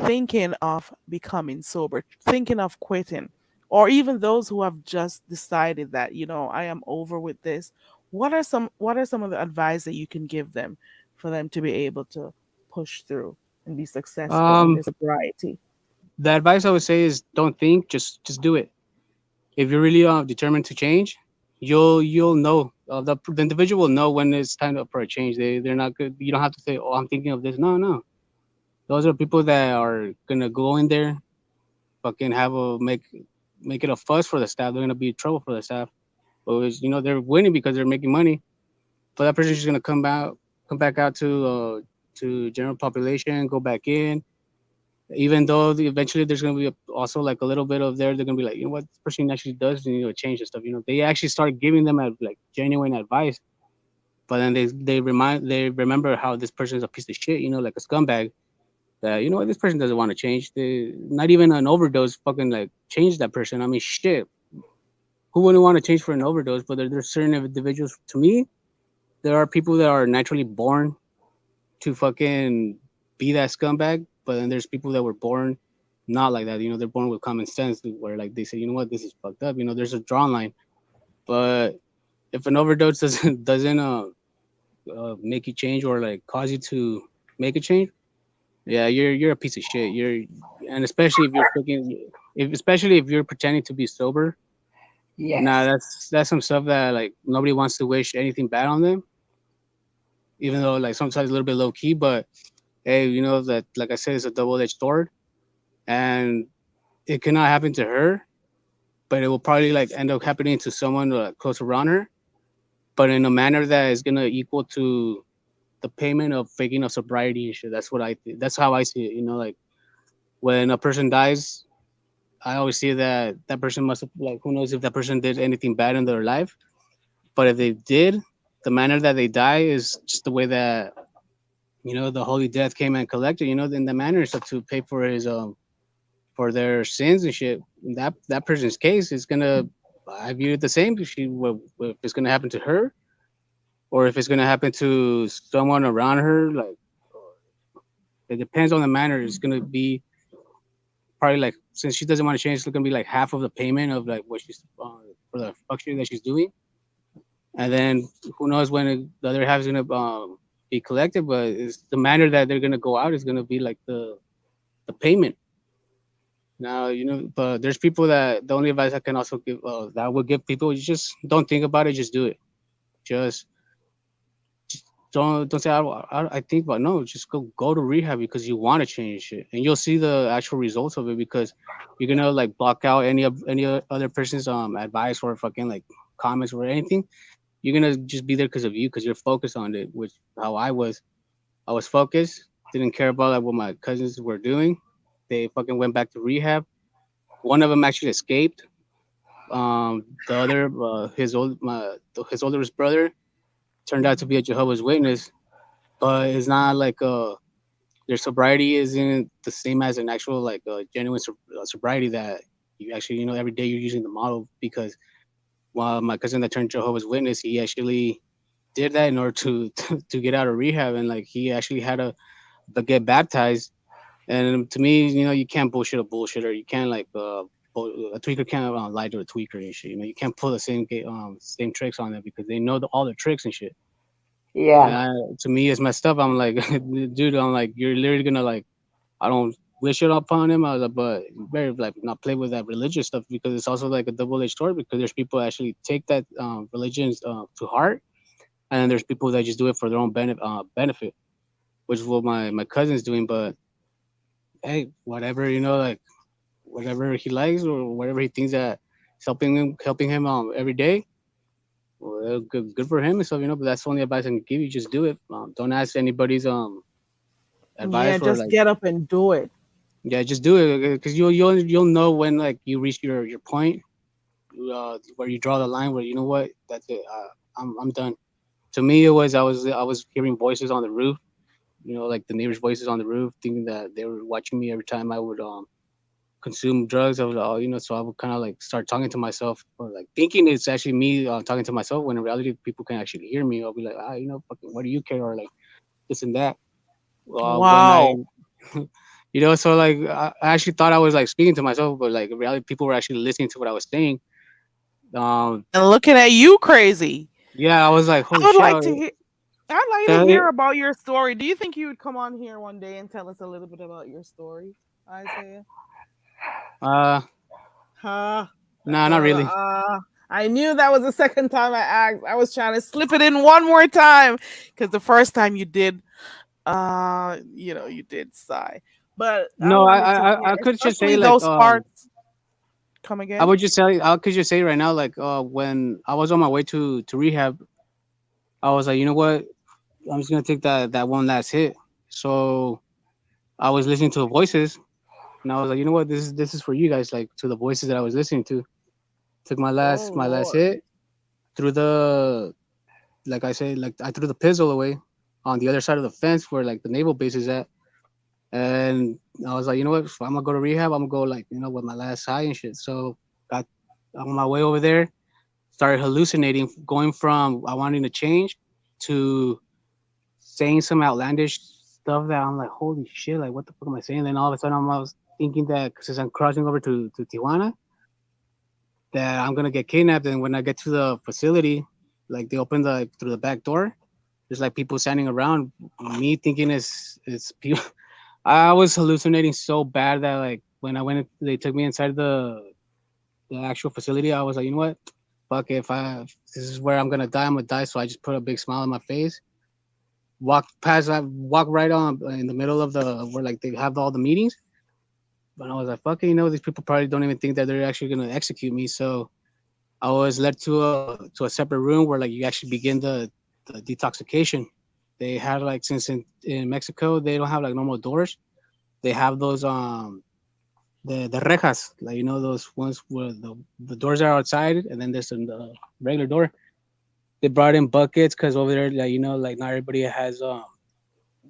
S1: thinking of becoming sober, thinking of quitting, or even those who have just decided that, I am over with this? What are some of the advice that you can give them for them to be able to push through and be successful in
S4: Um,
S1: this sobriety?
S4: the advice I would say is don't think, just do it. If you're really determined to change, you'll know. The individual will know when it's time for a change. They're not good. You don't have to say, "Oh, I'm thinking of this." No, no. Those are people that are gonna go in there, fucking have a make it a fuss for the staff. They're gonna be trouble for the staff. But they're winning because they're making money. But that person's just gonna come back out to general population, go back in. Even though eventually there's gonna be also like a little bit of there, they're gonna be like, what this person actually does, change and stuff. They actually start giving them like genuine advice, but then they remember how this person is a piece of shit, like a scumbag. That what, this person doesn't want to change. Not even an overdose fucking like change that person. I mean, shit, who wouldn't want to change for an overdose? But there's certain individuals. To me, there are people that are naturally born to fucking be that scumbag. But then there's people that were born not like that. They're born with common sense where like they say, what, this is fucked up. There's a drawn line. But if an overdose doesn't make you change or like cause you to make a change, yeah, you're a piece of shit. And especially if you're fucking, if especially if you're pretending to be sober. Nah,
S3: Yes.
S4: that's some stuff that like nobody wants to wish anything bad on them, even though like sometimes a little bit low key. But hey, that like I said, it's a double edged sword, and it cannot happen to her, but it will probably like end up happening to someone close around her, but in a manner that is gonna equal to the payment of faking of sobriety and shit. That's how I see it. Like when a person dies, I always see that that person must have like who knows if that person did anything bad in their life, but if they did, the manner that they die is just the way that the holy death came and collected. In the manner is to pay for his for their sins and shit. In that person's case, it's gonna I view it the same. If it's gonna happen to her, or if it's gonna happen to someone around her, like it depends on the manner. It's gonna be probably like since she doesn't want to change, it's gonna be like half of the payment of like what she's for the fuck shit that she's doing, and then who knows when the other half is gonna be collected. But it's the manner that they're gonna go out is gonna be like the payment. Now, but there's people that the only advice I can also give, that I would give people is just don't think about it, just do it. Just don't say I think, but no, just go to rehab because you want to change it, and you'll see the actual results of it because you're gonna like block out any other person's advice or fucking like comments or anything. You're gonna just be there because of you because you're focused on it, which how I was focused, didn't care about like what my cousins were doing. They fucking went back to rehab. One of them actually escaped. The other, his oldest brother turned out to be a Jehovah's Witness, but it's not like their sobriety isn't the same as an actual like genuine sobriety that you actually every day you're using the model because while my cousin that turned Jehovah's Witness, he actually did that in order to get out of rehab and like he actually had to get baptized. And to me, you can't bullshit a bullshitter. You can't like a tweaker can't lie to a tweaker and shit. You can't pull the same tricks on them because they know all the tricks and shit. And
S3: Yeah.
S4: to me, it's messed up. I'm like, dude, I'm like, you're literally gonna like, I don't wish it upon him. I was like, but you better like not play with that religious stuff because it's also like a double-edged sword because there's people that actually take that religion to heart, and then there's people that just do it for their own benefit, which is what my cousin's doing. But hey, whatever like whatever he likes or whatever he thinks that is helping him every day. Well, good for him and stuff. But that's the only advice I can give you. Just do it. Don't ask anybody's
S1: Yeah,
S4: advice or
S1: just
S4: like
S1: get up and do it.
S4: yeah, just do it because you'll know when like you reach your point where you draw the line where you know what that's it. I'm done. To me, it was I was hearing voices on the roof. Like the neighbors' voices on the roof, thinking that they were watching me every time I would consume drugs. I was like, oh, so I would kind of like start talking to myself or like thinking it's actually me talking to myself when in reality people can actually hear me. I'll be like, fucking, what do you care? Or like this and that. When I,
S1: Wow.
S4: so like I actually thought I was like speaking to myself, but like in reality people were actually listening to what I was saying. Um,
S1: And looking at you crazy.
S4: yeah, I was like,
S1: I
S4: holy
S1: would
S4: shit.
S1: like to hear I'd like to
S4: Uh,
S1: hear about your story. Do you think you would come on here one day and tell us a little bit about your story, Isaiah?
S4: uh,
S1: Huh? That's
S4: nah, not
S1: another
S4: really.
S1: I knew that was the second time I asked. I was trying to slip it in one more time because the first time you did, you did sigh. But I
S4: No,
S1: wanted to hear,
S4: I could just say
S1: especially
S4: like
S1: those parts. Come
S4: I
S1: again?
S4: would just say I could just say right now like when I was on my way to rehab, I was like, you know what, I'm just gonna take that one last hit. So I was listening to the voices, and I was like, you know what, this is for you guys. Like to the voices that I was listening to. Took
S1: Oh
S4: my last
S1: Lord.
S4: hit through the like I say like I threw the pistol away on the other side of the fence where like the naval base is at, and I was like, you know what, if I'm gonna go to rehab. I'm gonna go like with my last high and shit. So got on my way over there, started hallucinating, going from I wanting to change to saying some outlandish stuff that I'm like, holy shit, like what the fuck am I saying? Then all of a sudden I was thinking that since I'm crossing over to Tijuana, that I'm gonna get kidnapped. And when I get to the facility, like they open the through the back door, there's like people standing around. Me thinking it's people. I was hallucinating so bad that like when I went, they took me inside the actual facility. I was like, you know what? Fuck it, if this is where I'm gonna die, I'm gonna die. So I just put a big smile on my face, I walk right on in the middle of the where like they have all the meetings. But I was like, fuck it, these people probably don't even think that they're actually gonna execute me. So I was led to a separate room where like you actually begin the detoxification. They had like since in Mexico they don't have like normal doors. They have those the rejas, like those ones where the doors are outside and then there's a regular door. They brought in buckets because over there like like not everybody has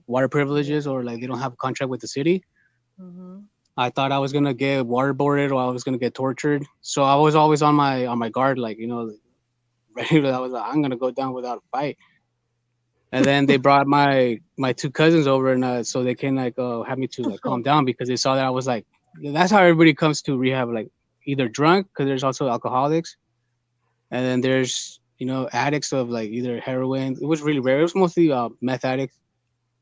S4: water
S1: Yeah.
S4: privileges or like they don't have a contract with the city.
S1: Mm-hmm.
S4: I thought I was gonna get waterboarded or I was gonna get tortured. So I was always on my guard, like ready. I was like, I'm gonna go down without a fight. And then they brought my two cousins over, and so they can like have me to like calm down because they saw that I was like, that's how everybody comes to rehab, like either drunk because there's also alcoholics, and then there's addicts of like either heroin. It was really rare. It was mostly meth addicts,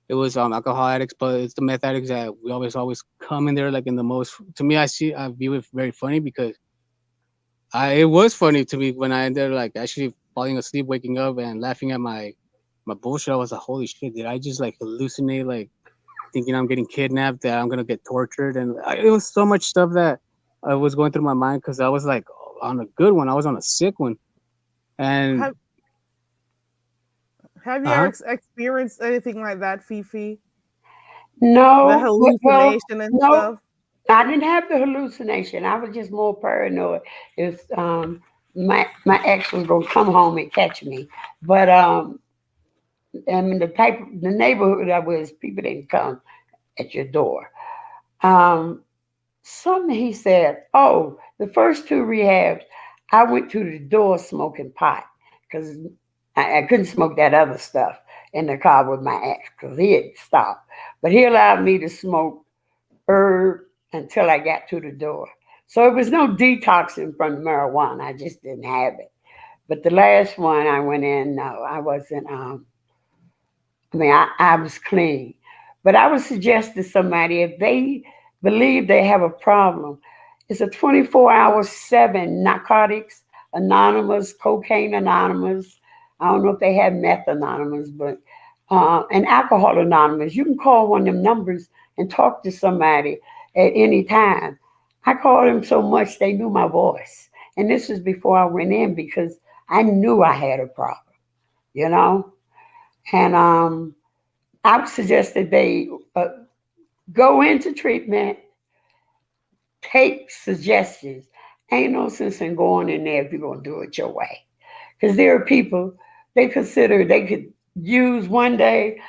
S4: it was alcohol addicts, but it's the meth addicts that we always come in there like in the most. To me, I view it very funny because I it was funny to me when I ended up like actually falling asleep, waking up, and laughing at my bullshit. I was like, holy shit, did I just like hallucinate, like thinking I'm getting kidnapped, that I'm gonna get tortured, and it was so much stuff that was going through my mind because I was like on a good one, I was on a sick one, and
S1: Have Have you
S4: uh
S1: ever experienced anything like that, Fifi? The
S3: No, well,
S1: hallucination and
S3: no,
S1: stuff.
S3: I didn't have the hallucination. I was just more paranoid. If my ex was gonna come home and catch me, but I mean the neighborhood I was, people didn't come at your door. Um, Something he said, oh, the first two rehabs, I went to the door smoking pot because I couldn't smoke that other stuff in the car with my ex because he had stopped. But he allowed me to smoke herb until I got to the door. So it was no detoxing from the marijuana. I just didn't have it. But the last one I went in, no, I wasn't. I mean, I was clean. But I would suggest to somebody if they believe they have a problem, it's a 24-hour 7 narcotics anonymous, cocaine anonymous. I don't know if they have meth anonymous, but and alcohol anonymous. You can call one of them numbers and talk to somebody at any time. I called them so much they knew my voice. And this was before I went in because I knew I had a problem, you know? And I would suggest that they go into treatment, take suggestions. Ain't no sense in going in there if you're going to do it your way. Because there are people, they consider they could use one day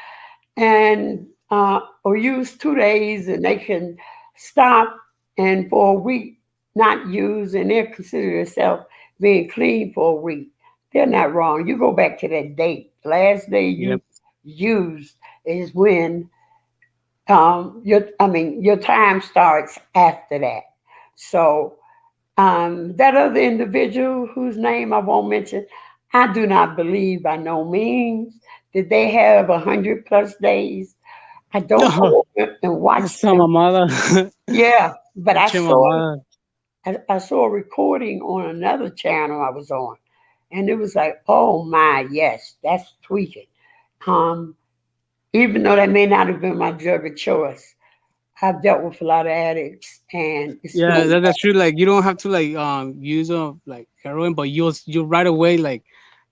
S3: and or use 2 days and they can stop and for a week not use and they consider themselves being clean for a week. They're not wrong. You go back to that date. Last day
S4: yep.
S3: you used is when your time starts after that. So that other individual whose name I won't mention, I do not believe by no means that they have 100+ days. I don't
S4: No,
S3: go and watch
S4: esa
S3: them.
S4: mamada.
S3: Yeah, but
S4: Pinche mamada.
S3: I saw a recording on another channel I was on, and it was like, oh my, yes, that's tweaking. Um, Even though that may not have been my drug of choice, I've dealt with a lot of addicts, and it's
S4: Yeah,
S3: still
S4: that's true. Like you don't have to like use like heroin, but you right away like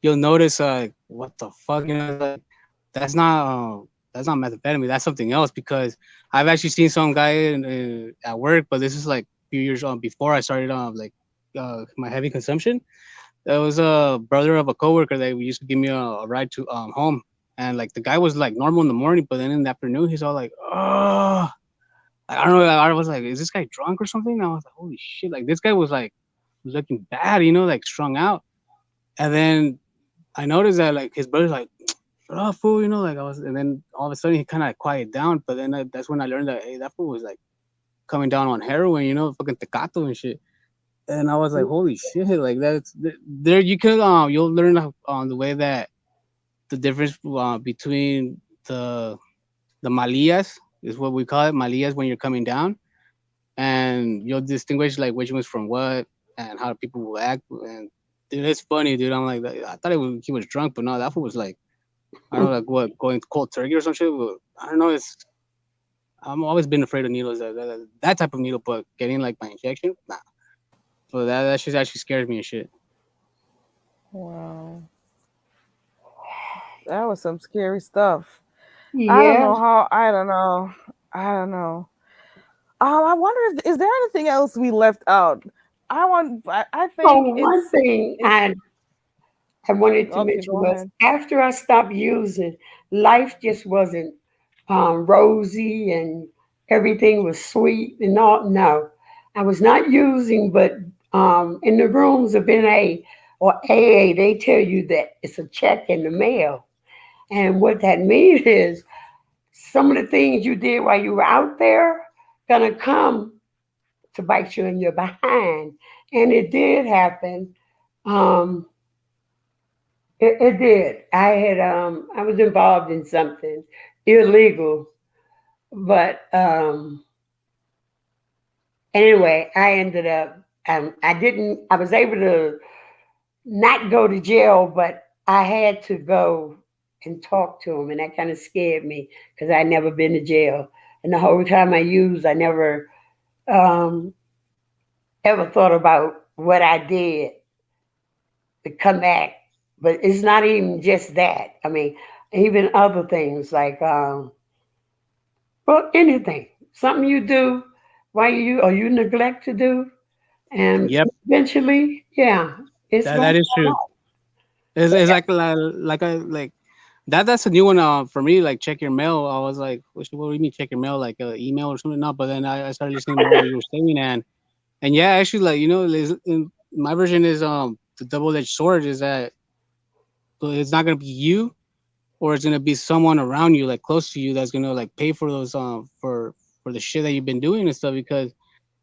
S4: you'll notice what the fuck, you know, it's like that's not methamphetamine, that's something else, because I've actually seen some guy at work, but this is like a few years before I started like my heavy consumption. There was a brother of a coworker that used to give me a ride to home, and like the guy was like normal in the morning, but then in the afternoon he's all like, oh, I don't know. I was like, is this guy drunk or something? And I was like, holy shit! Like this guy was like looking bad, you know, like strung out. And then I noticed that like his brother's like, shut up, fool, you know, like I was. And then all of a sudden he kind of like quieted down. But then that's when I learned that hey, that fool was like coming down on heroin, you know, fucking tecato and shit. And I was like, holy shit! Like that's there. You can you'll learn on the way that the difference between the malillas is what we call it, malillas when you're coming down, and you'll distinguish like which one's from what and how people will act. And dude, it's funny, dude. I'm like, I thought he was drunk, but no, that fool was like, I don't know, like what, going cold turkey or some shit. But I don't know. It's I'm always been afraid of needles. That type of needle, but getting like my injection, nah. So that shit actually scares me and shit.
S1: Wow, that was some scary stuff. I don't
S3: yeah.
S1: know how. I don't know. I don't know. I wonder if is there anything else we left out. I think
S3: Oh, one thing
S1: it's
S3: I wanted to
S1: okay.
S3: mention
S1: Go
S3: was
S1: ahead.
S3: after I stopped using, life just wasn't rosy and everything was sweet and all. No, I was not using, but in the rooms of NA or AA, they tell you that it's a check in the mail. And what that means is some of the things you did while you were out there gonna come to bite you in your behind. And it did happen. Um, it did. I was involved in something illegal. But anyway, I ended up. I didn't. I was able to not go to jail, but I had to go and talk to him, and that kind of scared me because I'd never been to jail. And the whole time I used, I never um, ever thought about what I did to come back. But it's not even just that. I mean, even other things like, well, anything, something you do, why you or you neglect to do, and
S4: Yep,
S3: eventually, yeah, it's
S4: that
S3: going
S4: that
S3: to
S4: is
S3: come
S4: true.
S3: out.
S4: It's like a like that's a new one for me. Like check your mail. I was like, what do you mean check your mail? Like email or something? No, but then I started listening more what you were saying, and yeah, actually, like my version is the double edged sword is that it's not gonna be you or it's gonna be someone around you, like close to you, that's gonna like pay for those for the shit that you've been doing and stuff because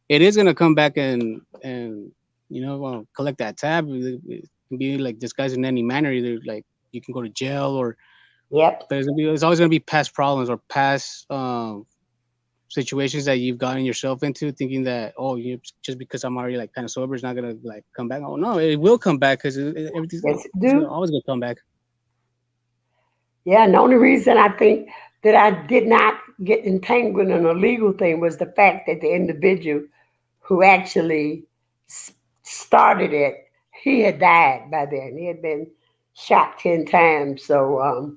S4: it is gonna come back and collect that tab. It can be like disguised in any manner. Either like you can go to jail or
S3: Yep,
S4: there's always gonna be past problems or past situations that you've gotten yourself into, thinking that just because I'm already like kind of sober, it's not gonna like come back. Oh no, it will come back because everything's
S3: yes, it
S4: it's gonna,
S3: do.
S4: always gonna come back.
S3: Yeah, and the only reason I think that I did not get entangled in a legal thing was the fact that the individual who actually s- started it, he had died by then. He had been shot 10 times. So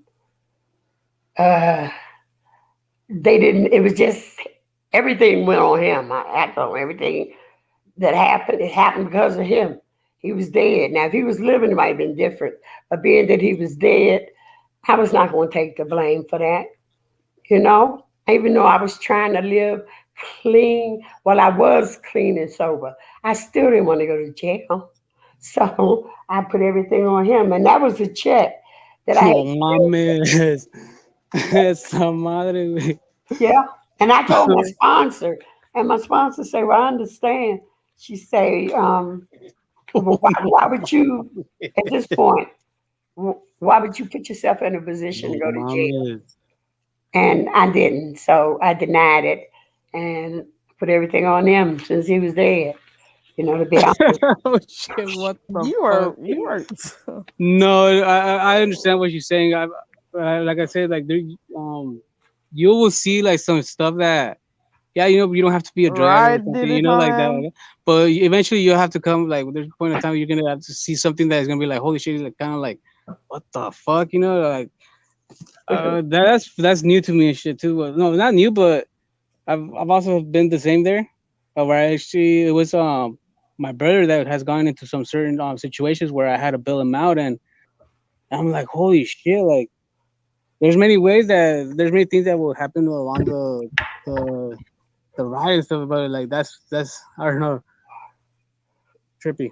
S3: uh, they didn't. It was just everything went on him. I told him everything that happened. It happened because of him. He was dead. Now, if he was living, it might have been different. But being that he was dead, I was not going to take the blame for that. You know, even though I was trying to live clean, well, I was clean and sober. I still didn't want to go to jail. So I put everything on him. And that was a check that I had.
S4: No mames, esa madre, güey.
S3: Yeah. And I told my sponsor, and my sponsor said, well, I understand. She say, well, why would you, at this point, why would you put yourself in a position
S4: No
S3: to go to jail?
S4: mames.
S3: And I didn't. So I denied it and put everything on him since he was dead, to be honest.
S4: Oh shit! What the
S1: You
S4: fuck?
S1: are you are
S4: No, I understand what you're saying. Like I said, like there, you will see like some stuff that yeah, you don't have to be a drug addict
S1: right.
S4: or something,
S1: Did it on
S4: like
S1: him.
S4: that. But eventually you'll have to come like there's a point in time you're gonna have to see something that is gonna be like holy shit, like kind of like what the fuck, like that's new to me and shit too. No, not new, but I've also been the same there, where I actually it was my brother that has gone into some certain situations where I had to bail him out, and I'm like holy shit, like there's many things that will happen along the the ride and stuff, but like that's I don't know, trippy.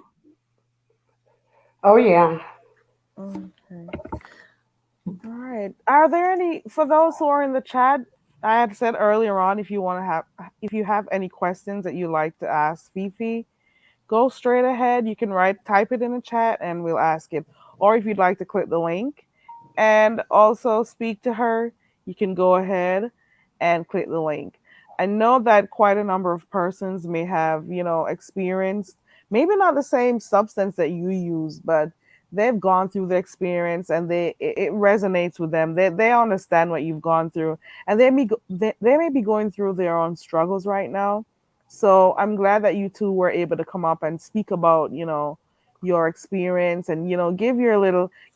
S3: Oh, yeah.
S1: Okay. All right. Are there any for those who are in the chat? I had said earlier on if you have any questions that you like to ask Fifi, go straight ahead. You can type it in the chat and we'll ask it. Or if you'd like to click the link and also speak to her, you can go ahead and click the link. I know that quite a number of persons may have, experienced maybe not the same substance that you use, but they've gone through the experience and it resonates with them. They understand what you've gone through and they may be going through their own struggles right now, so I'm glad that you two were able to come up and speak about, your experience and,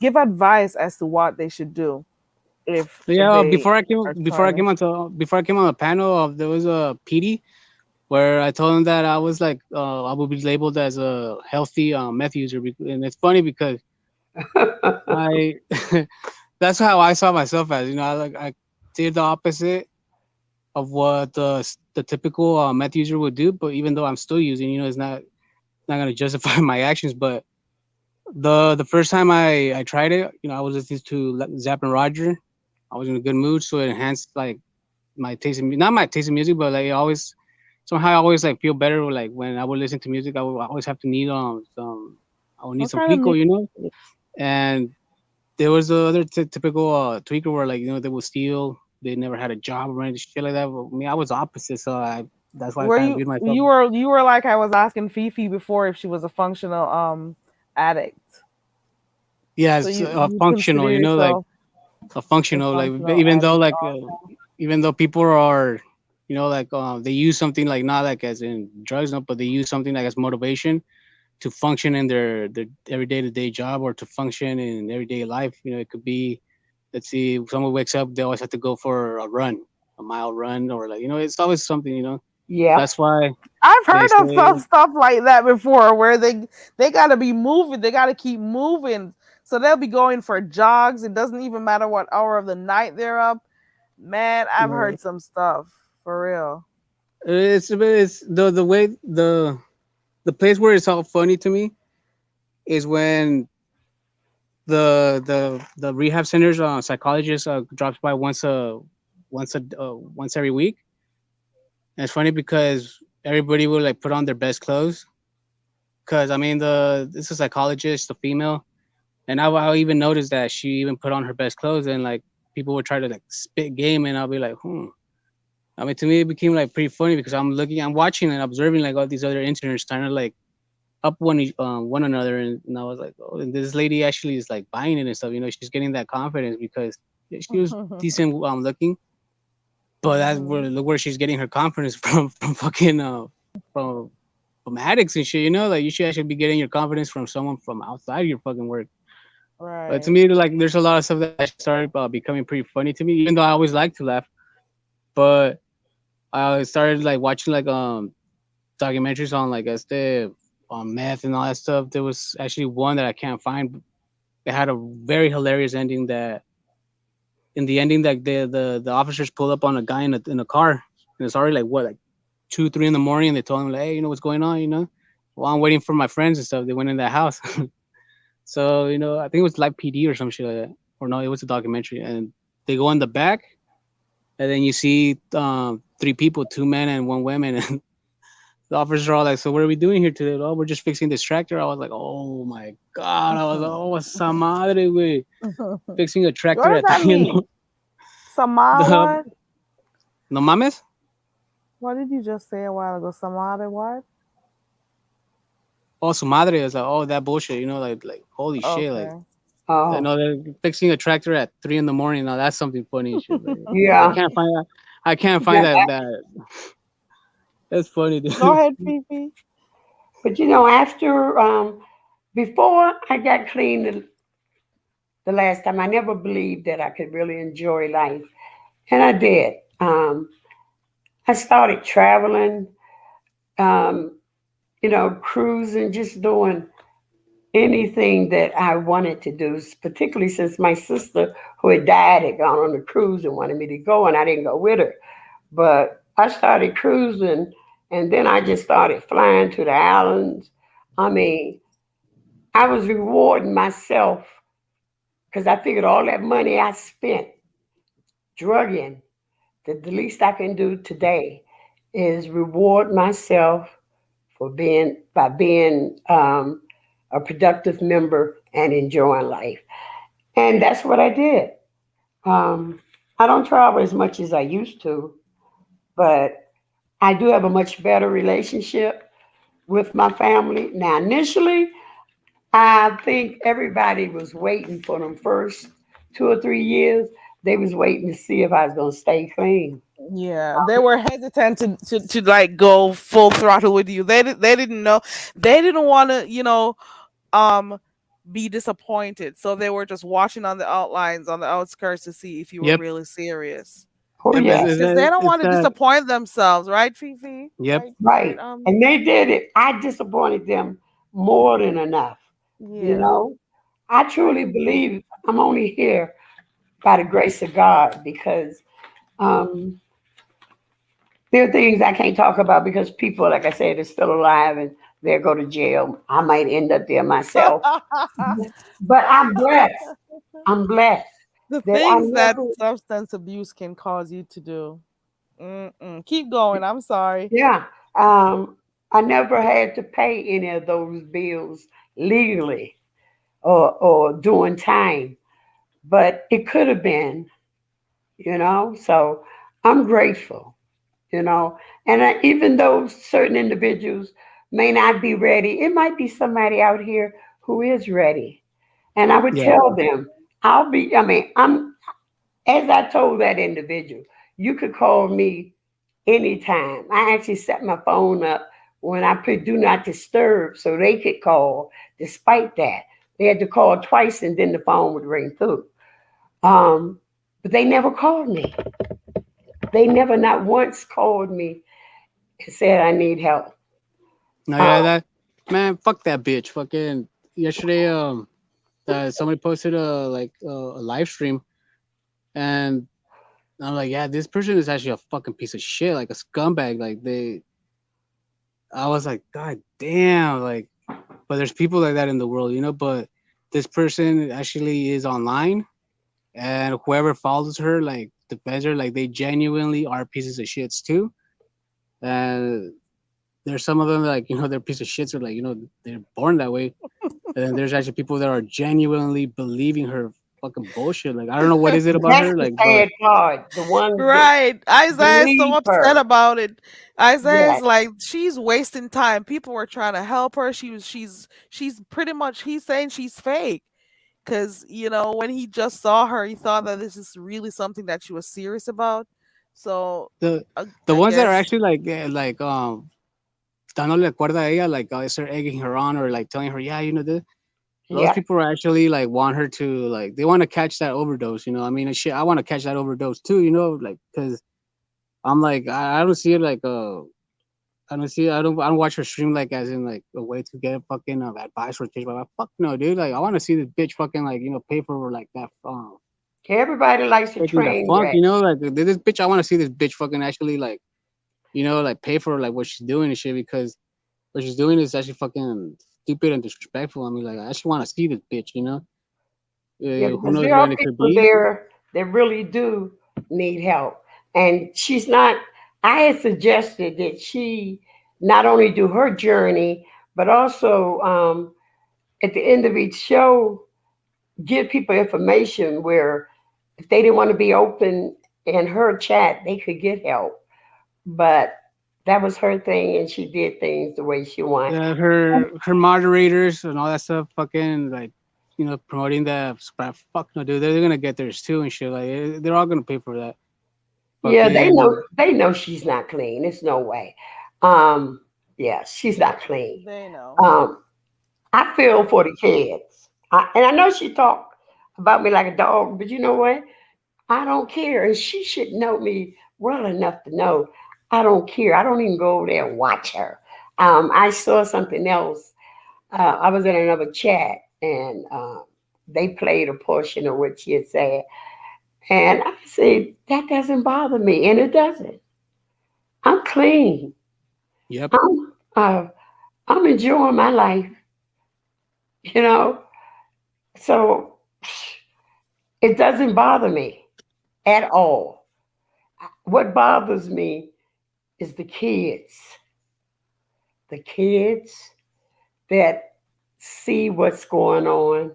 S1: give advice as to what they should do if
S4: Yeah,
S1: they are trying to.
S4: before I came on the panel, there was a PD where I told him that I was like I would be labeled as a healthy meth user, and it's funny because I that's how I saw myself as, I did the opposite of what the typical meth user would do, but even though I'm still using, it's not gonna justify my actions. But the first time I tried it, I was listening to Zapp and Roger. I was in a good mood, so it enhanced like my taste in not my taste in music, but like it always somehow I always like feel better. Like when I would listen to music, I would always have to need some I would need
S1: What
S4: some
S1: kind of
S4: plico,
S1: music?
S4: and there was the other typical tweaker where like they would steal. they never had a job or anything shit like that. But me, I was opposite, so I that's why I
S1: Were
S4: kind of
S1: you
S4: viewed myself.
S1: you were like I was asking Fifi before if she was a functional addict.
S4: Yeah,
S1: So
S4: it's
S1: you
S4: functional,
S1: consider
S4: you know, like
S1: yourself
S4: a
S1: a
S4: functional, like
S1: functional
S4: even though
S1: addict
S4: like
S1: also.
S4: even though people are, you know, like they use something like not like as in drugs, no, but they use something like as motivation to function in their every day to day job or to function in everyday life. You know, it could be, let's see, if someone wakes up, they always have to go for a run, a mile run, or like, you know, it's always something, you know.
S3: Yeah.
S4: That's why
S1: I've
S4: they
S1: heard of
S4: say
S1: stuff like that before where they got to be moving, they got to keep moving. So they'll be going for jogs. It doesn't even matter what hour of the night they're up. Man, I've
S4: uh,
S1: heard some stuff for real.
S4: it's the way the place where it's all funny to me is when the rehab centers psychologist drops by once every week. And it's funny because everybody will like put on their best clothes because I mean the this is a psychologist, a female, and I even noticed that she even put on her best clothes and like people would try to like spit game and I'll be like, I mean, to me, it became like pretty funny because I'm watching and observing like all these other interns trying to like up one another, and I was like, oh, and this lady actually is like buying it and stuff. You know, she's getting that confidence because she was decent looking, but that's where
S1: Mhm.
S4: look where she's getting her confidence from fucking from from addicts and shit. You know, like you should actually be getting your confidence from someone from outside your fucking work. But to
S1: Right.
S4: me, like, there's a lot of stuff that actually started becoming pretty funny to me, even though I always like to laugh. But I started like watching like documentaries on like este on meth and all that stuff. There was actually one that I can't find. It had a very hilarious ending. That in the ending, that the officers pulled up on a guy in a car, and it's already like what like 2 3 in the morning, and they told him like, hey, you know what's going on, you know. While I'm waiting for my friends and stuff, they went in that house. So you know, I think it was like PD or some shit like that, or no, it was a documentary, and they go in the back, and then you see three people, two men and one woman, and the officers are all like, "So what are we doing here today?" Oh, we're just fixing this tractor. I was like, "Oh my god!" I was like, "Oh, esa madre, güey!"
S1: What
S4: Fixing a tractor
S1: does
S4: at
S1: that mean? Sama
S4: the
S1: what?
S4: no mames.
S1: What did you just say a while ago? Samada what?
S4: Oh, su madre. I was like, "Oh, that bullshit." You know, like holy shit, like
S1: Okay.
S4: I
S3: Oh,
S4: know they're fixing a tractor at 3 in the morning. Now that's something funny and shit. Like, I
S3: yeah.
S4: can't find that. I can't find
S3: Yeah.
S4: that. That's funny,
S1: Go
S4: dude.
S1: ahead, Fifi.
S3: But after before I got clean the last time, I never believed that I could really enjoy life, and I did. I started traveling, um, cruising, just doing anything that I wanted to do, particularly since my sister, who had died, had gone on a cruise and wanted me to go, and I didn't go with her. But I started cruising, and then I just started flying to the islands. I mean, I was rewarding myself because I figured all that money I spent drugging, that the least I can do today is reward myself for being a productive member and enjoying life. And that's what I did. Um, I don't travel as much as I used to, but I do have a much better relationship with my family. Now, initially, I think everybody was waiting for them first 2 or 3 years. They was waiting to see if I was going to stay clean.
S1: Yeah, they were hesitant to like go full throttle with you. They didn't know, they didn't want to um be disappointed, so they were just watching on the outlines, on the outskirts, to see if you were
S4: Yep.
S1: really serious,
S3: Oh,
S4: Yep.
S3: yeah,
S4: Is
S1: because they
S4: that
S1: don't
S4: it's
S1: want to
S4: that?
S1: disappoint themselves, right, Fifi?
S4: Yep.
S1: Right.
S3: right. And they did it. I disappointed them more than enough. You
S1: Yeah.
S3: know, I truly believe I'm only here by the grace of God because um, there are things I can't talk about because people, like I said, are still alive and they'll go to jail. I might end up there myself. But I'm blessed. I'm blessed
S1: The
S3: that I
S1: things that
S3: never,
S1: substance abuse can cause you to do. Mm-mm. Keep going. I'm sorry.
S3: yeah, I never had to pay any of those bills legally or doing time. But it could have been. you know. So I'm grateful, you know. And even though certain individuals may not be ready, it might be somebody out here who is ready. And I would
S4: Yeah.
S3: tell them, I mean, as I told that individual, you could call me anytime. I actually set my phone up when I put do not disturb so they could call. Despite that, they had to call twice and then the phone would ring through. Um, but they never called me. They never not once called me and said I need help.
S4: No,
S3: Um,
S4: yeah, that man, fuck that bitch. Fucking yesterday, somebody posted a live stream, and I'm like, yeah, this person is actually a fucking piece of shit, like a scumbag. I was like, God damn, like, but there's people like that in the world, you know. But this person actually is online, and whoever follows her, like, defends her, like, they genuinely are pieces of shits too. And there's some of them like, they're piece of shits, or like, they're born that way. And then there's actually people that are genuinely believing her fucking bullshit. Like, I don't know what is it about
S3: that's
S4: her,
S3: the
S4: like, but
S3: sad part. The ones that
S1: Right. Isaiah is so
S3: believe
S1: upset
S3: her.
S1: about it. Isaiah is
S3: Yes.
S1: like, she's wasting time. People were trying to help her. She's pretty much, he's saying she's fake. Cause when he just saw her, he thought that this is really something that she was serious about. So
S4: the the
S1: I
S4: ones that are
S1: guess.
S4: actually like, dándole cuerda a ella, like, start egging her on, or like telling her, yeah, those
S3: Yeah.
S4: people are actually like want her to, like, they want to catch that overdose. I mean, shit, I want to catch that overdose too. Like, because I'm like, I don't see it like I don't watch her stream like as in like a way to get fucking advice or change my life. Fuck no, dude. Like, I want to see this bitch fucking, like, pay for like that
S3: Everybody likes a
S4: taking the
S3: train
S4: funk.
S3: wreck.
S4: Like, this bitch. I want to see this bitch fucking actually, like, like, pay for like what she's doing and shit, because what she's doing is actually fucking stupid and disrespectful. I mean, like, I actually want to see this bitch.
S3: Yeah,
S4: Who
S3: because
S4: knows
S3: there are
S4: when it could
S3: people
S4: be?
S3: there that really do need help. And she's not, I had suggested that she not only do her journey, but also at the end of each show, give people information where if they didn't want to be open in her chat, they could get help. But that was her thing, and she did things the way she wanted.
S4: Her moderators and all that stuff, fucking, like, promoting the spread. Fuck no, dude. They're gonna get theirs too and shit. Like, they're all gonna pay for that.
S3: Yeah,
S4: Fucking
S3: they know she's not clean. It's no way. Um, yeah, she's not clean.
S1: They know.
S3: Um, I feel for the kids. And I know she talk about me like a dog, but you know what? I don't care. And she should know me well enough to know I don't care. I don't even go over there and watch her. I saw something else. I was in another chat and they played a portion of what she had said. And I said, that doesn't bother me. And it doesn't. I'm clean.
S4: yep.
S3: I'm, uh, I'm enjoying my life, you know? So it doesn't bother me at all. What bothers me is the kids that see what's going on,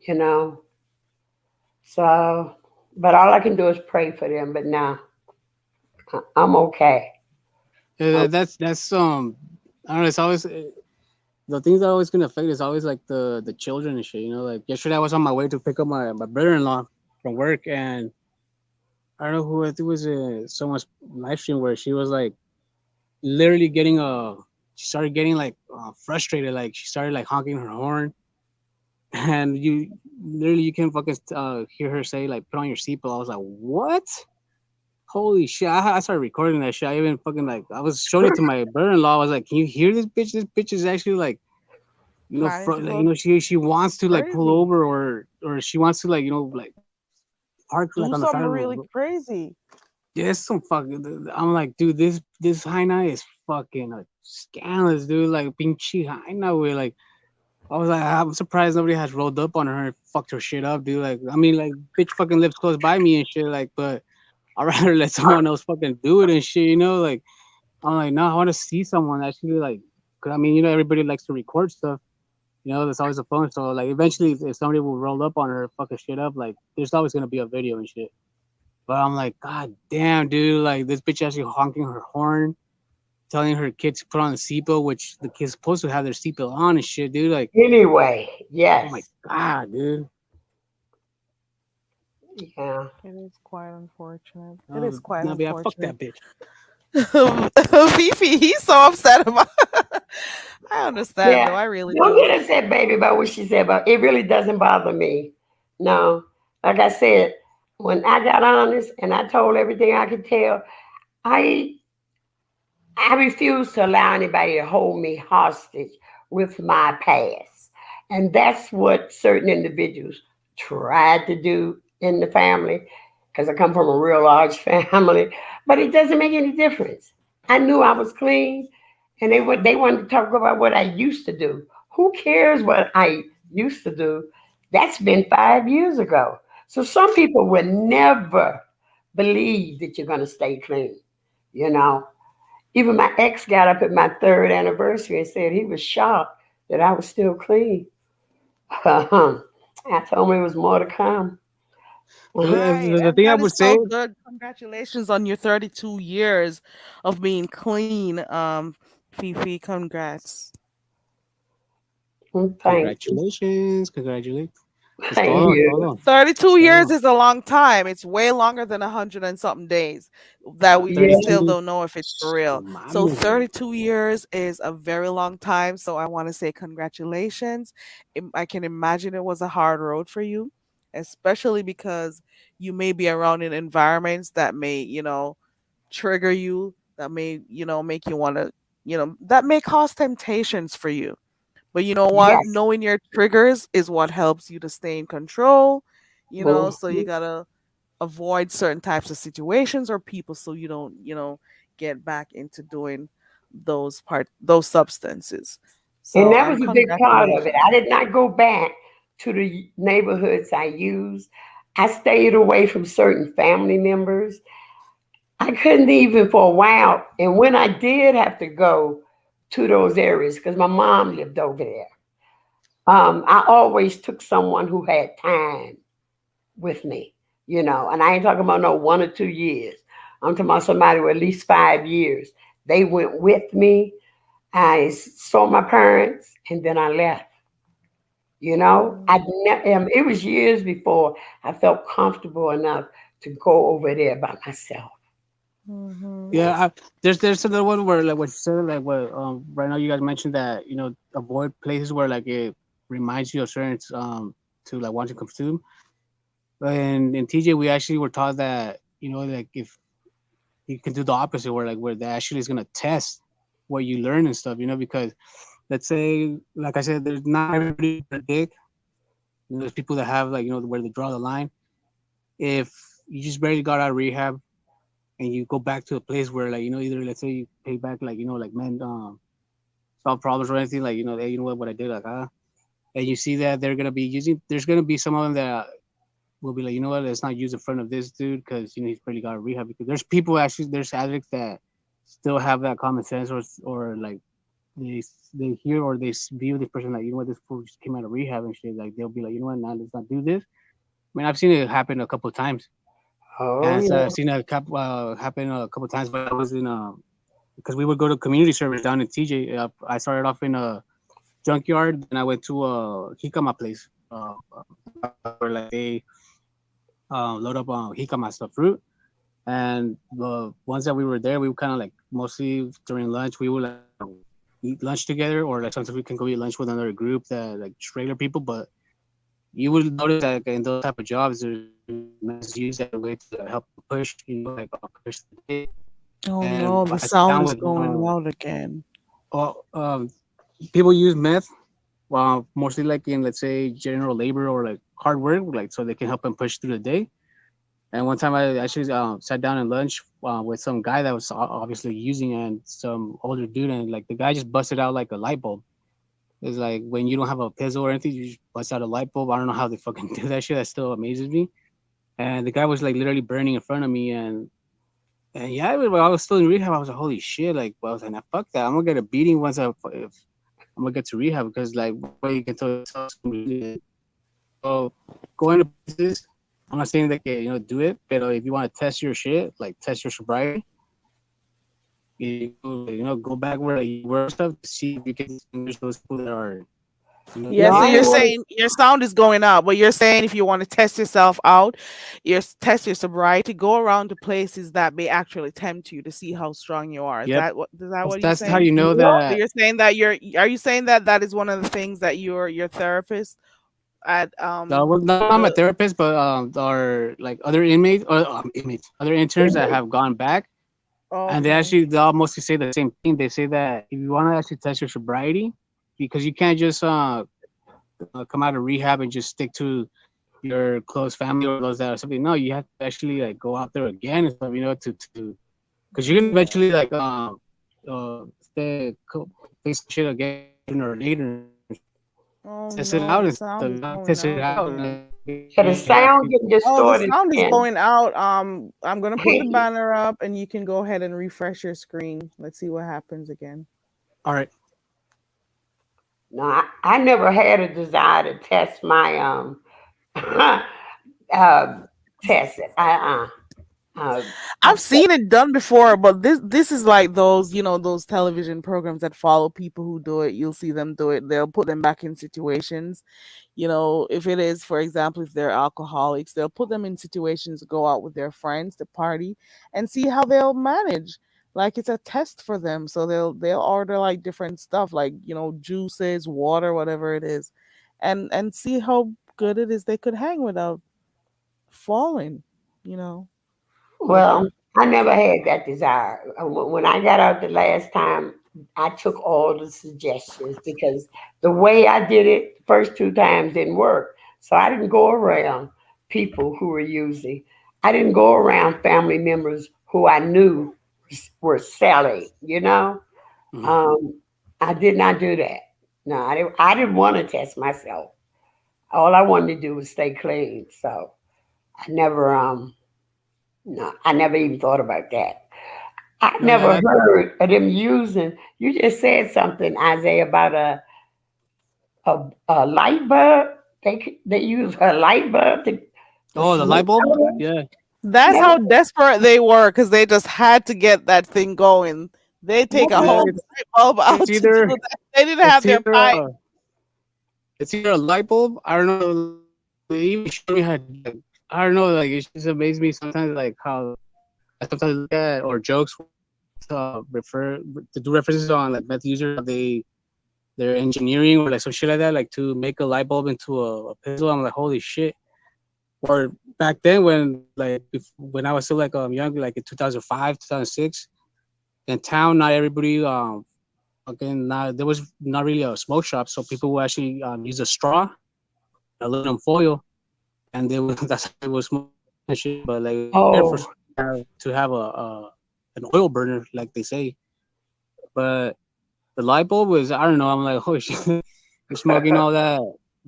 S3: you know. So, but all I can do is pray for them. But now I'm okay.
S4: Yeah, that's I don't know. It's always the things that are always gonna affect is always like the children and shit. Like, yesterday I was on my way to pick up my brother-in-law from work, and I don't know who, I think it was someone's live stream where she was like literally getting she started getting like frustrated, like she started like honking her horn, and you can fucking hear her say like, put on your seatbelt. I was like, what? Holy shit! I started recording that shit. I even fucking, like, I was showing it to my brother-in-law. I was like, can you hear this bitch? This bitch is actually like,
S1: Planning to
S4: like,
S1: go
S4: she wants to like pull
S1: crazy.
S4: over, or she wants to, like, like park like
S1: Do
S4: on the side
S1: something
S4: of the
S1: really
S4: road.
S1: crazy.
S4: Yeah, it's some fucking. I'm like, dude, this Haina is fucking scandalous, dude. Like, pinche Haina, way. Like, I was like, I'm surprised nobody has rolled up on her and fucked her shit up, dude. Like, I mean, like, bitch fucking lives close by me and shit. Like, but I'd rather let someone else fucking do it and shit. Like, I'm like, no, I want to see someone actually, like, 'cause I mean, everybody likes to record stuff. There's always a phone. So like eventually, if somebody will roll up on her, fuck her shit up, like there's always gonna be a video and shit. But I'm like, God damn, dude, like this bitch actually honking her horn, telling her kids to put on the seatbelt, which the kid's supposed to have their seatbelt on and shit, dude. Like,
S3: Anyway,
S4: oh my
S3: yes.
S4: God, dude.
S3: Yeah.
S1: It is quite unfortunate. It is quite
S4: Nah, yeah, fuck
S1: unfortunate.
S4: that bitch.
S1: Fifi, he's so upset about. I understand though.
S3: Yeah.
S1: I really
S3: Don't
S1: do.
S3: get upset, baby, about what she said about it really doesn't bother me. No. Like I said, when I got honest and I told everything I could tell, I I refuse to allow anybody to hold me hostage with my past. And that's what certain individuals tried to do in the family because I come from a real large family, but it doesn't make any difference. I knew I was clean and they wanted to talk about what I used to do. Who cares what I used to do? That's been 5 years ago. So some people will never believe that you're going to stay clean, you know. Even my ex got up at my third anniversary and said he was shocked that I was still clean. I told him it was more to come. Uh-huh.
S1: Right.
S4: The
S1: And
S4: thing I
S1: that
S4: would
S1: is
S4: say,
S1: so good. Congratulations on your 32 years of being clean. Fifi, congrats.
S3: Thank you.
S4: congratulations. Let's go
S3: Thank
S4: on,
S3: you.
S4: hold on,
S1: 32
S4: hold
S1: years
S4: on.
S1: is a long time. It's way longer than 100 and something days that we
S3: Yeah.
S1: still
S4: 32.
S1: don't know if it's for real.
S4: No
S1: So
S4: mames, güey.
S1: 32 years is a very long time. So I want to say congratulations. I can imagine it was a hard road for you, especially because you may be around in environments that may, trigger you, that may, make you want to, that may cause temptations for you. But you know what?
S3: Yes.
S1: Knowing your triggers is what helps you to stay in control,
S3: Mhm.
S1: so you gotta avoid certain types of situations or people so you don't, get back into doing those substances.
S3: And
S1: So
S3: that was a big part of it.
S1: congratulations.
S3: I did not go back to the neighborhoods I used. I stayed away from certain family members. I couldn't even for a while. And when I did have to go to those areas, because my mom lived over there, I always took someone who had time with me, and I ain't talking about no 1 or 2 years. I'm talking about somebody with at least 5 years. They went with me. I saw my parents and then I left. It was years before I felt comfortable enough to go over there by myself.
S1: Mm-hmm.
S3: Yeah.
S4: Yeah, there's another one where like what you said like what right now you guys mentioned that avoid places where like it reminds you of certain to like want to consume. And in TJ we actually were taught that like if you can do the opposite where that actually is gonna test what you learn and stuff because let's say like I said there's not everybody's a dick. There's people that have like where they draw the line. If you just barely got out of rehab and you go back to a place where like either let's say you pay back like like men solve problems or anything like hey, what I did like and you see that they're gonna be using there's gonna be some of them that will be like what let's not use in front of this dude because he's pretty got a rehab because there's people actually there's addicts that still have that common sense or like they they hear or they view this person like what this fool just came out of rehab and shit like they'll be like what now let's not do this. I mean I've seen it happen a couple of times
S3: Oh,
S4: and so
S3: yeah.
S4: I've seen it happen a couple of times when I was in because we would go to community service down in TJ. I started off in a junkyard, then I went to a jicama place, where like they load up jicama stuff, fruit. And the ones that we were there, we would kind of like mostly during lunch, we would like eat lunch together, or like sometimes we can go eat lunch with another group that like just regular people. But you would notice that like, in those type of jobs, there's men used as a way to help push, push the day.
S1: Oh
S4: And
S1: no, the
S4: I sat
S1: sound
S4: down
S1: is
S4: with
S1: going out again.
S4: well, people use meth, mostly like in let's say general labor or like hard work, like so they can help them push through the day. And one time I actually sat down at lunch with some guy that was obviously using and some older dude, and like the guy just busted out like a light bulb. It's like when you don't have a pistol or anything, you just bust out a light bulb. I don't know how they fucking do that shit. That still amazes me. And the guy was like literally burning in front of me, and yeah, when I was still in rehab, I was like, holy shit, like, well, I was like, nah, fuck that. I'm gonna get a beating once I'm gonna get to rehab because like one way you can tell someone really like so going to places. I'm not saying that do it, but if you want to test your shit, like test your sobriety, you go go back where like, you were and stuff to see if you can distinguish those people that are
S1: Yeah,
S3: No,
S1: so
S3: I
S1: you're
S3: didn't
S4: using.
S3: want
S1: saying your sound is going out, but you're saying if you want to test yourself out, test your sobriety, go around to places that may actually tempt you to see how strong you are.
S4: Yep,
S1: Is that what you're
S4: that's how
S1: saying?
S4: you know
S3: to.
S1: So
S4: that.
S1: you're saying that are you saying that that is one of the things that your therapist at
S4: Well, not my
S1: the
S4: therapist, but or like other inmates or other interns that
S3: Yep.
S4: have gone back, and
S1: okay.
S4: they all mostly say the same thing. They say that if you want to actually test your sobriety, because you can't just come out of rehab and just stick to your close family or those that are something. No, you have to actually like go out there again and stuff. To because you're gonna
S1: Yeah.
S4: eventually like face some shit again sooner or later and stuff.
S1: Oh
S4: Test it
S1: no,
S4: out
S1: the
S4: and stuff.
S1: sound
S4: You
S1: is
S4: have to
S1: going
S4: test it
S1: out
S4: out and
S1: again.
S3: Yeah, the
S4: you have
S3: sound
S4: to.
S3: getting
S1: Oh, the
S3: distorted
S1: sound is
S3: again.
S1: going out. I'm gonna put the banner up and you can go ahead and refresh your screen. Let's see what happens again.
S4: All right.
S3: No, I never had a desire to test my uh test it. I
S1: I've seen it done before, but this is like those, those television programs that follow people who do it. You'll see them do it. They'll put them back in situations. If it is, for example, if they're alcoholics, they'll put them in situations to go out with their friends to party and see how they'll manage. Like it's a test for them. So they'll order like different stuff, like, juices, water, whatever it is, and see how good it is they could hang without falling, you know, with
S3: Well, I never had that desire. When I got out the last time, I took all the suggestions because the way I did it the first two times didn't work. So I didn't go around people who were using. I didn't go around family members who I knew were selling, you know?
S4: Mhm.
S3: Um, I did not do that. No, I didn't want to test myself. All I wanted to do was stay clean. So I never no, I never even thought about that. I
S4: No, yeah,
S3: never
S4: that.
S3: heard of them using. You just said something, Isaiah, about a light bulb. They use a light bulb to
S4: Oh, the light
S3: smoke
S4: bulb.
S3: out of.
S4: Yeah,
S1: That's
S3: Never,
S1: how desperate they were because they just had to get that thing going. They take a
S4: yeah.
S3: never.
S1: whole light bulb
S4: It's
S1: out to do
S4: either
S1: that. They didn't
S4: it's
S1: have their
S4: either
S1: pipe.
S4: uh it's either a light bulb. I don't know. Like they even showed me how. Like, I don't know. Like it just amazes me sometimes. Like how I sometimes look at or jokes where they refer to do references on like meth users. How they're engineering or like some shit like that. Like to make a light bulb into a pistol. I'm like holy shit. Or back then when I was still like young, like in 2005, 2006, in town, not everybody again not there was not really a smoke shop, so people would actually use a straw, aluminum foil, and they would that's how they would smoke and shit. But like it was rare for
S3: Oh,
S4: someone to have a an oil burner, like they say. But the light bulb was I don't know. I'm like, oh shit, you're smoking all that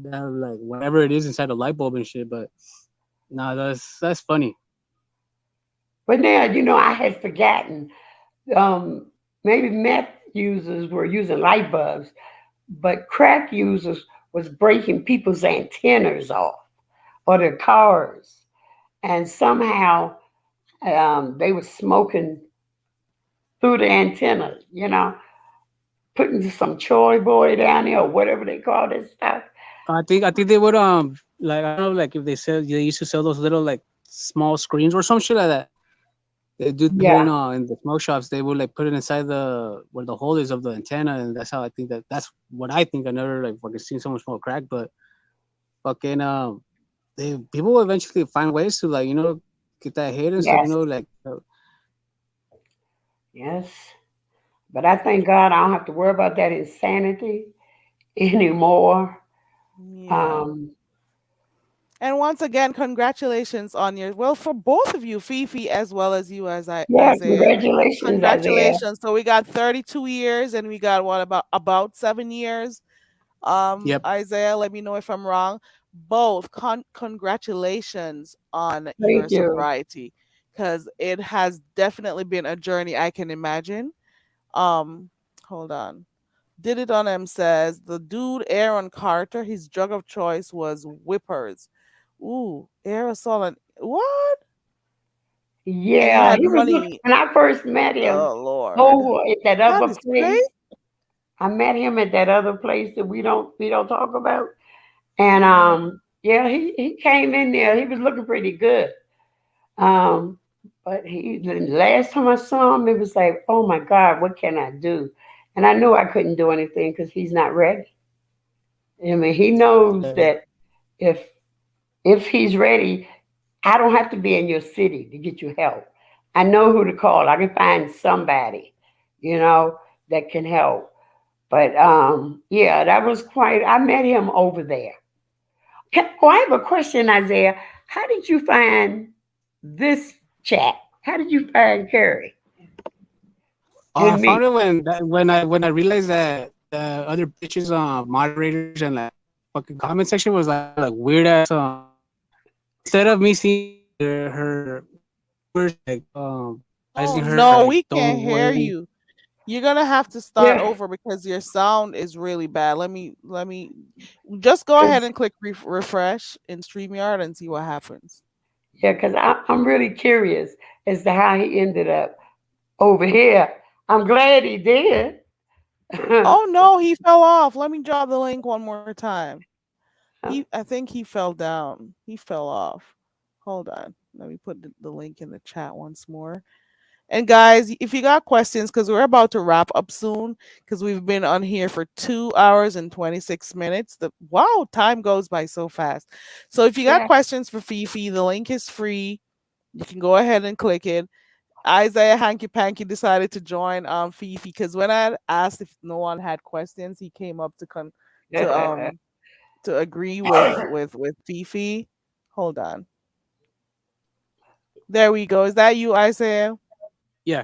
S4: like whatever it is inside the light bulb and shit. But no, that's funny.
S3: but now I had forgotten. Um, Maybe meth users were using light bulbs, but crack users was breaking people's antennas off or their cars, and somehow they were smoking through the antenna. Putting some choy boy down there or whatever they call this stuff.
S4: I think they would like I don't know like if they used to sell those little like small screens or some shit like that. They do that here
S3: Yeah.
S4: in the smoke shops. They would like put it inside the where the hole is of the antenna, and that's how I think that's what I think. I never like fucking seen someone smoke crack, but fucking they people will eventually find ways to like get that hit and stuff.
S3: Yes.
S4: Like
S3: Yes. But I thank God I don't have to worry about that insanity anymore.
S1: Yeah.
S3: Um,
S1: And once again, congratulations on well, for both of you, Fifi as well as you, as
S3: yeah,
S1: Isaiah.
S3: congratulations, Isaiah.
S1: Congratulations. So we got 32 years and we got what about 7 years.
S4: yep,
S1: Isaiah, let me know if I'm wrong. Both congratulations on your
S3: Thank you.
S1: sobriety because it has definitely been a journey I can imagine. Um, Hold on. Did it on M says the dude Aaron Carter, his drug of choice was whippers. Ooh, aerosol and what? And he
S3: Yeah,
S1: had
S3: he was looking
S1: money.
S3: when I first met him
S1: Oh Lord.
S3: over at that
S1: That
S3: other
S1: is
S3: place.
S1: crazy.
S3: I met him at that other place that we don't talk about. And
S1: Hmm.
S3: yeah, he came in there. He was looking pretty good. Um, but the last time I saw him, it was like, oh my God, what can I do? And I knew I couldn't do anything because he's not ready. I mean, he knows
S4: Yeah.
S3: that if if he's ready, I don't have to be in your city to get you help. I know who to call. I can find somebody, you know, that can help. But yeah, that was quite. I met him over there. Oh, I have a question, Isaiah. How did you find this chat? How did you find Carrie
S4: I
S3: and me?
S4: found it when I realized that the other bitches moderators and like fucking comment section was like had like weird ass instead of me seeing like her viewers like
S1: Oh
S4: advising her
S1: no,
S4: like
S1: we can't
S4: don't
S1: hear
S4: worry.
S1: you. You're gonna have to start
S3: Yeah,
S1: over because your sound is really bad. Let me just go ahead
S3: cause
S1: and click refresh in StreamYard and see what happens.
S3: yeah, cause I'm really curious as to how he ended up over here. I'm glad he did.
S1: Oh no, he fell off. Let me drop the link one more time. I think he fell down. He fell off. Hold on. Let me put the link in the chat once more. And guys, if you got questions, because we're about to wrap up soon, because we've been on here for 2 hours and 26 minutes. The wow, time goes by so fast. So if you got
S3: Yeah,
S1: questions for Fifi, the link is free. You can go ahead and click it. Isaiah Hanky Panky decided to join Fifi because when I asked if no one had questions, he came up to to agree with Fifi. Hold on. There we go. Is that you, Isaiah?
S4: Yeah,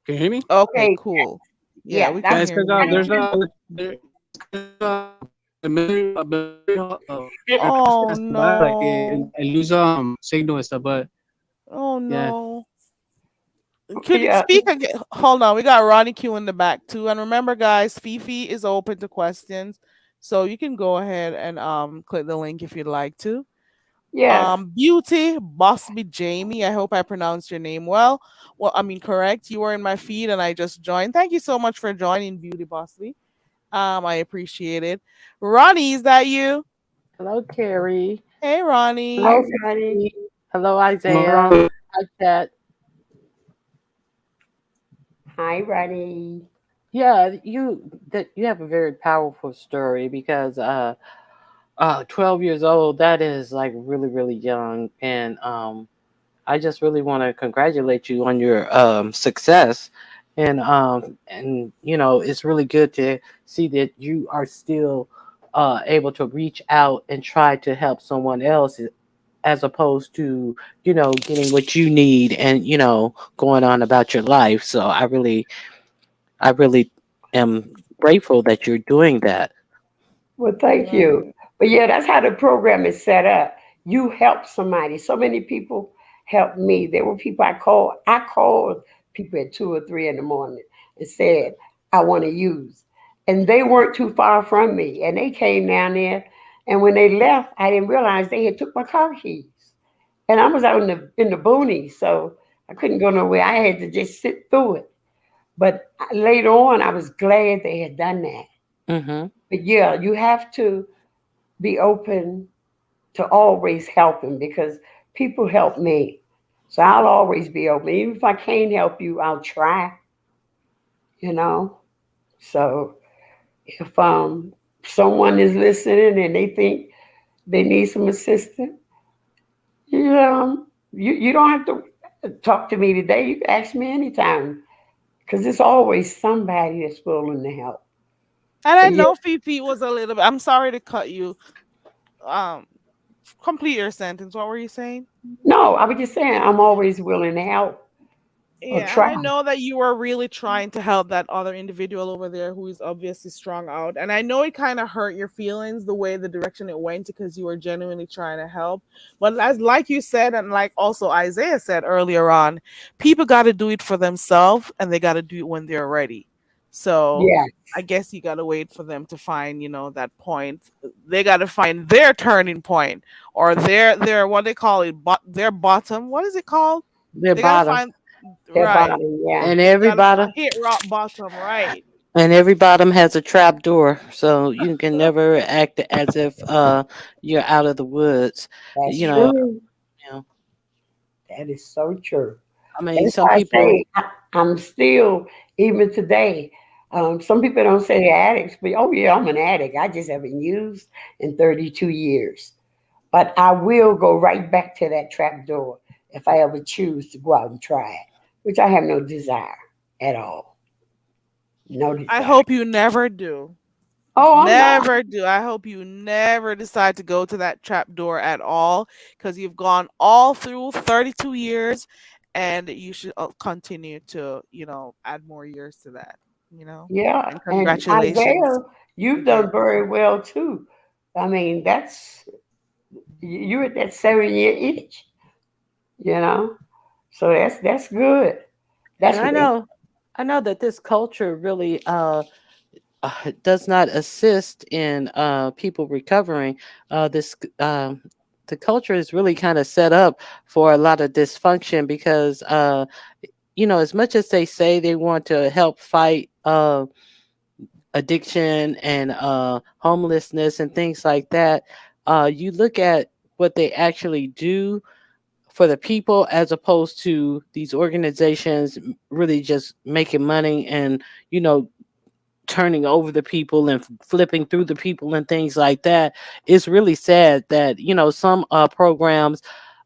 S4: can you hear me?
S1: Okay,
S3: okay,
S1: cool. Yeah,
S3: yeah,
S1: we
S4: Yeah,
S1: can
S3: that's
S4: it's
S1: hear
S4: because
S1: you
S4: there's
S1: now.
S4: a military
S1: Oh
S4: passing by like
S1: no.
S4: and lose signal and stuff. But
S1: Oh
S4: yeah,
S1: no. Could you
S3: yeah,
S1: speak again? Hold on. We got Ronnie Q in the back too. And remember, guys, Fifi is open to questions. So you can go ahead and click the link if you'd like to.
S3: yes,
S1: Beauty Bossby Jamie. I hope I pronounced your name well. Well, I mean correct. You were in my feed and I just joined. Thank you so much for joining, Beauty Bossby. I appreciate it. Ronnie, is that you?
S5: Hello, Carrie.
S1: Hey,
S5: Hi,
S3: hello,
S1: Ronnie.
S3: Patty.
S5: Cindy. Hello, Isaiah.
S4: Alright.
S5: Hi, Chat.
S3: Hi, Roddy.
S5: Yeah, you have a very powerful story because 12 years old, that is like really, really young. And I just really want to congratulate you on your success. And it's really good to see that you are still able to reach out and try to help someone else as opposed to getting what you need and going on about your life. So I really am grateful that you're doing that.
S3: Well, thank you.
S1: Right.
S3: But yeah, that's how the program is set up. You help somebody. So many people helped me. There were people I called. I called people at 2 or 3 in the morning and said, I want to use. And they weren't too far from me. And they came down there. And when they left, I didn't realize they had took my car keys. And I was out in the boonies, so I couldn't go nowhere. I had to just sit through it. But later on, I was glad they had done that.
S5: Mhm.
S3: But yeah, you have to be open to always helping because people help me. So I'll always be open. Even if I can't help you, I'll try, you know. So if someone is listening and they think they need some assistance, you don't have to talk to me today. You can ask me anytime because there's always somebody that's willing to help.
S1: And I
S3: But yeah,
S1: know Fifi was a little bit. I'm sorry to cut you. Um, Complete your sentence. What were you saying?
S3: no, I was just saying I'm always willing to help or
S1: Yeah, and
S3: try.
S1: I know that you are really trying to help that other individual over there who is obviously strung out. And I know it kind of hurt your feelings the way the direction it went because you were genuinely trying to help. But as like you said, and like also Isaiah said earlier on, people got to do it for themselves and they got to do it when they're ready. So
S3: Yes,
S1: I guess you gotta wait for them to find, that point. They gotta find their turning point, or their what they call it, their bottom. What is it called?
S5: Their
S1: They gotta
S5: bottom.
S1: find
S3: their
S1: right.
S3: body. Yeah.
S5: And every
S1: Gotta
S5: bottom
S1: hit rock bottom, right?
S5: and every bottom has a trap door. So you can never act as if you're out of the woods.
S3: That's
S5: You know,
S3: true.
S5: you know.
S3: That is so true.
S5: I mean
S3: That's
S5: some
S3: why I
S5: people
S3: say I'm still, even today. Some people don't say they're addicts, but oh yeah, I'm an addict. I just haven't used in 32 years. But I will go right back to that trap door if I ever choose to go out and try it, which I have no desire at all. No
S1: I
S3: desire.
S1: hope you never do.
S3: Oh, I'm not.
S1: Never do. I hope you never decide to go to that trap door at all, because you've gone all through 32 years, and you should continue to, add more years to that,
S3: Yeah,
S1: and
S3: and
S1: congratulations
S3: Isaiah, you've done
S1: again.
S3: very well too. I mean, you're at that 7 year itch, you know. So that's good.
S5: and
S3: That's what they.
S5: I know that this culture really does not assist in people recovering. This the culture is really kind of set up for a lot of dysfunction because as much as they say they want to help fight addiction and homelessness and things like that, you look at what they actually do for the people as opposed to these organizations really just making money and you know turning over the people and flipping through the people and things like that. It's really sad that some programs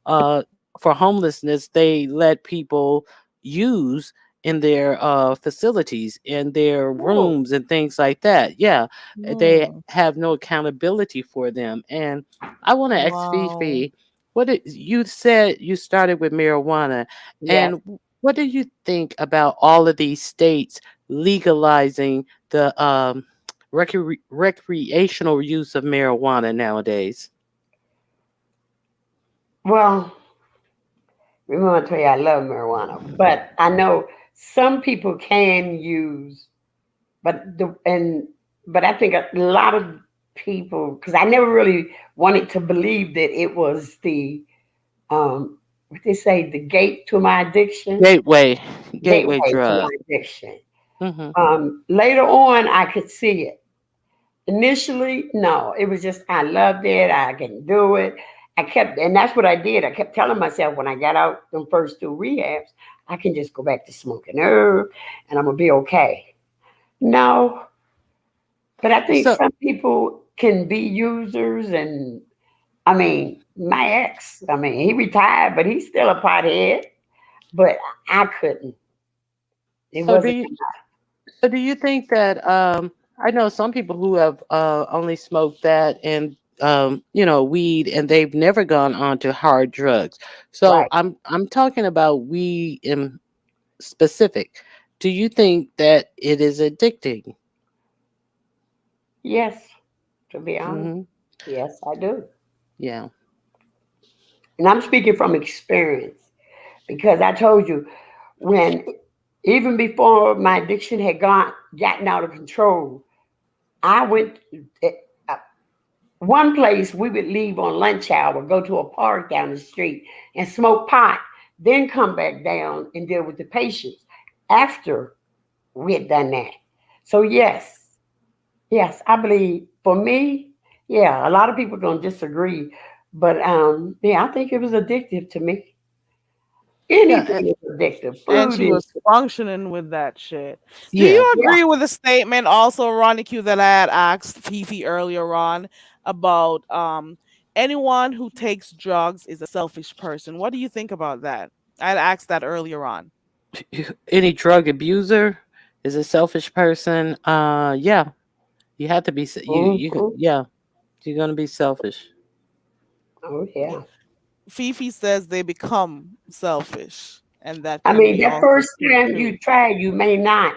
S5: uh, for homelessness they let people use in their facilities, in their
S1: Oh,
S5: rooms and things like that. Yeah, they
S1: mm,
S5: have no accountability for them. And I want to ask
S1: wow.
S5: Fifi, you said you started with marijuana,
S3: Yes.
S5: and what do you think about all of these states legalizing the recreational use of marijuana nowadays?
S3: Well, remember I tell you I love marijuana, but I know some people can use, but I think a lot of people, because I never really wanted to believe that it was the what they say, the gate to my addiction,
S5: Gateway, gateway
S3: gateway to
S5: drug.
S3: my addiction.
S5: Hmm.
S3: Later on, I could see it. Initially, no, it was just I loved it. I can do it. And that's what I did. I kept telling myself when I got out the first two rehabs, I can just go back to smoking herb, and I'm gonna be okay. No, but I think
S5: So,
S3: some people can be users, and I mean, my ex, I mean, he retired, but he's still a pothead. But I couldn't. It
S5: so do
S3: wasn't.
S5: you? So do you think that I know some people who have only smoked that and weed and they've never gone on to hard drugs. So
S3: Right.
S5: I'm talking about weed in specific. Do you think that it is addicting?
S3: Yes, to be honest.
S5: Hmm.
S3: Yes, I do.
S5: Yeah.
S3: And I'm speaking from experience because I told you when, even before my addiction had gotten out of control, I went uh, one place we would leave on lunch hour, go to a park down the street and smoke pot, then come back down and deal with the patients after we had done that. So yes, I believe for me, yeah, a lot of people don't disagree, but yeah, I think it was addictive to me.
S5: Yeah.
S3: Anything is addictive.
S1: And
S3: Food
S1: she was
S3: is,
S1: functioning with that shit. Do
S5: Yeah.
S1: you
S3: yeah.
S1: agree with the statement also, Ronnie Q, that I had asked Fifi earlier on about anyone who takes drugs is a selfish person? What do you think about that? I had asked that earlier on.
S5: Any drug abuser is a selfish person. Yeah. You have to be
S3: Mhm.
S5: yeah, you're going to be selfish.
S3: Oh
S1: Yeah.
S3: yeah.
S1: Fifi says they become selfish, and that
S3: I
S1: can
S3: mean,
S1: be
S3: that
S1: also
S3: first
S1: true
S3: time
S1: too.
S3: you try, you may not.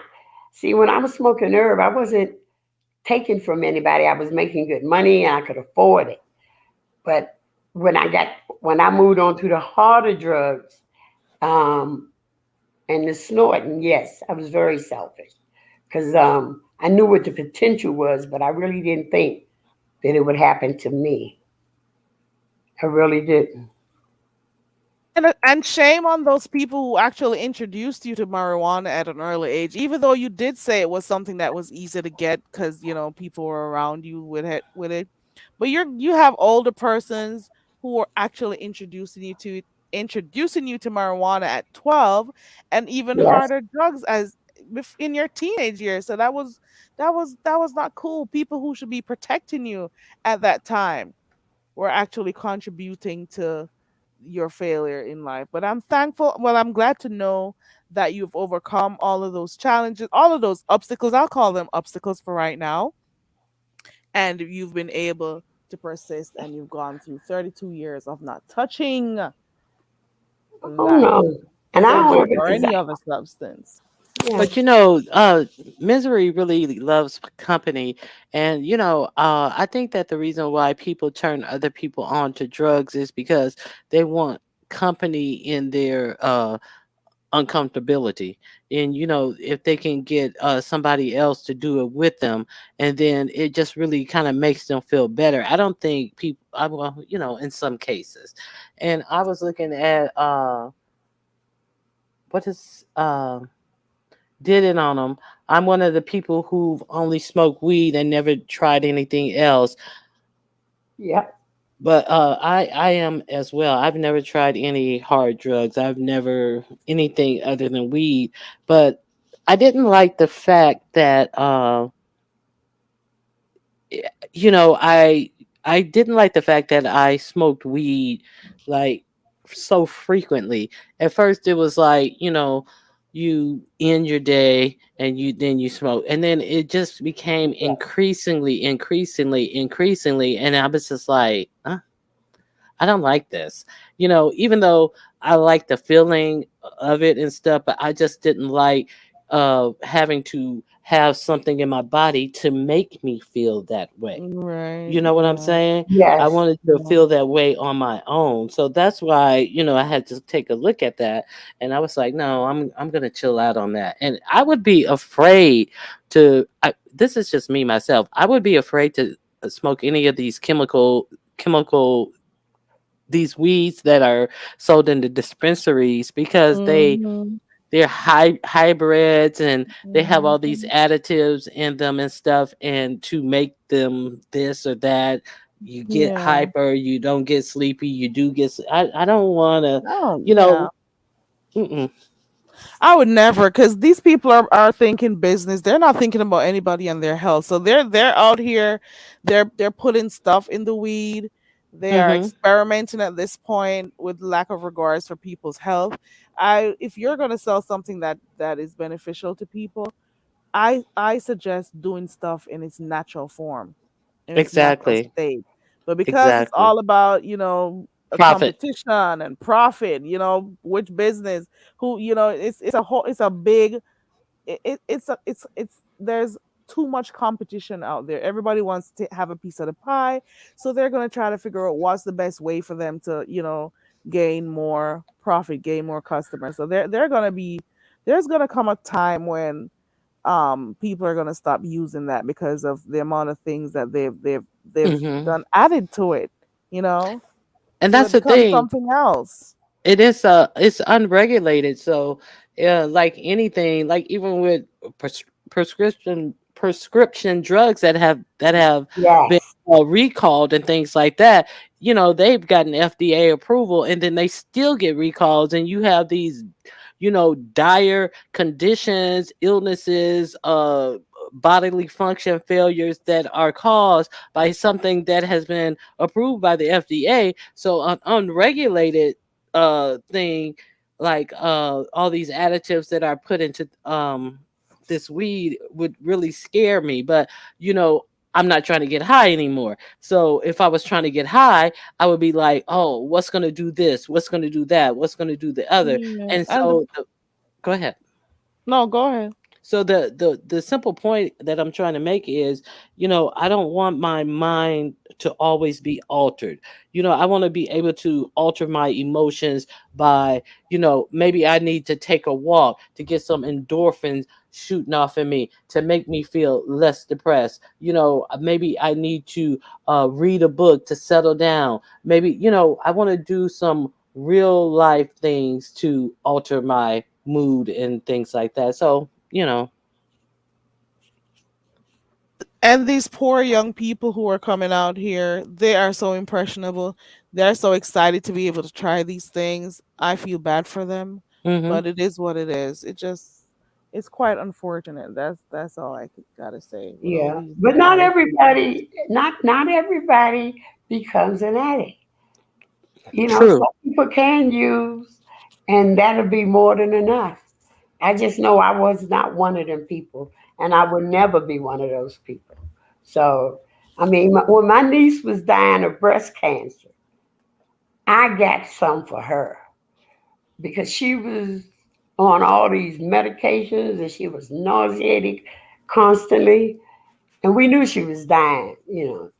S3: See, when I was smoking herb, I wasn't taking from anybody. I was making good money and I could afford it. But when when I moved on to the harder drugs, um, and the snorting, yes, I was very selfish. because I knew what the potential was, but I really didn't think that it would happen to me. I really didn't.
S1: And shame on those people who actually introduced you to marijuana at an early age, even though you did say it was something that was easy to get because people were around you with it. But you have older persons who are actually introducing you to marijuana at 12, and even
S3: Yes.
S1: harder drugs in your teenage years. So that was not cool. People who should be protecting you at that time were actually contributing to your failure in life. But I'm thankful. Well, I'm glad to know that you've overcome all of those challenges, all of those obstacles. I'll call them obstacles for right now. And you've been able to persist, and you've gone through 32 years of not touching
S3: Oh
S1: that
S3: no. And I don't
S1: subject
S3: ever
S1: or any
S3: desire.
S1: other substance.
S3: Yeah.
S5: But misery really loves company, and I think that the reason why people turn other people on to drugs is because they want company in their uncomfortability. And if they can get somebody else to do it with them, and then it just really kind of makes them feel better. I don't think people, well, in some cases. And I was looking at what is did it on them. I'm one of the people who've only smoked weed and never tried anything else.
S3: Yep.
S5: But I am as well. I've never tried any hard drugs. I've never anything other than weed. But I didn't like the fact that you know, I didn't like the fact that I smoked weed like so frequently. At first it was like, you end your day and you smoke. And then it just became increasingly, and I was just like, I don't like this. Even though I like the feeling of it and stuff, but I just didn't like having to have something in my body to make me feel that way.
S1: Right.
S5: You know what I'm
S1: Yeah.
S5: saying? I
S3: Yes.
S5: wanted to
S1: Yeah.
S5: feel that way on my own. So that's why, I had to take a look at that, and I was like, no, I'm going to chill out on that. And I would be afraid this is just me myself. I would be afraid to smoke any of these chemical these weeds that are sold in the dispensaries, because
S1: Mhm.
S5: they're hybrids, and they have all these
S1: Mhm.
S5: additives in them and stuff, and to make them this or that, you get
S1: Yeah.
S5: hyper, you don't get sleepy, you do get I don't want to,
S1: Oh,
S5: you
S1: yeah.
S5: know mm-mm.
S1: I would never, because these people are thinking business. They're not thinking about anybody and their health. So they're out here, they're putting stuff in the weed. They are
S5: Mm-hmm.
S1: experimenting at this point with lack of regards for people's health. If you're gonna sell something that is beneficial to people, I suggest doing stuff in its natural form, in its natural
S5: Exactly.
S1: state. But because it's
S5: Exactly.
S1: all about, a
S5: Profit.
S1: competition and profit, which business, who, it's a big, it's there's too much competition out there. Everybody wants to have a piece of the pie, so they're going to try to figure out what's the best way for them to, gain more profit, gain more customers. So they're going to be there's going to come a time when people are going to stop using that because of the amount of things that they've
S5: Mm-hmm.
S1: done added to it, you know
S5: And
S1: so
S5: that's
S1: it
S5: the
S1: becomes
S5: thing.
S1: something else.
S5: It's unregulated. So like anything, like even with prescription drugs that have been
S3: Yes.
S5: recalled and things like that, they've gotten FDA approval, and then they still get recalls, and you have these dire conditions, illnesses, bodily function failures that are caused by something that has been approved by the FDA. So an unregulated thing, like all these additives that are put into this weed, would really scare me. But I'm not trying to get high anymore. So if I was trying to get high, I would be like, oh, what's going to do this? What's going to do that? What's going to do the other?
S1: Yeah,
S5: And
S1: and
S5: so go ahead.
S1: no, go ahead.
S5: So the simple point that I'm trying to make is, I don't want my mind to always be altered. I want to be able to alter my emotions by, maybe I need to take a walk to get some endorphins shooting off in me to make me feel less depressed. Maybe I need to read a book to settle down. Maybe, I want to do some real life things to alter my mood and things like that. So,
S1: And these poor young people who are coming out here, they are so impressionable. They're so excited to be able to try these things. I feel bad for them,
S5: hmm
S1: but it is what it is. It's quite unfortunate. That's all I gotta say with all
S3: Yeah,
S1: these
S3: but not
S1: college students.
S3: everybody, not everybody becomes an addict.
S5: true.
S3: Some people can use, and that'll be more than enough. I just know I was not one of them people, and I would never be one of those people. So, I mean, when my niece was dying of breast cancer, I got some for her because she was on all these medications and she was nauseated constantly. And we knew she was dying,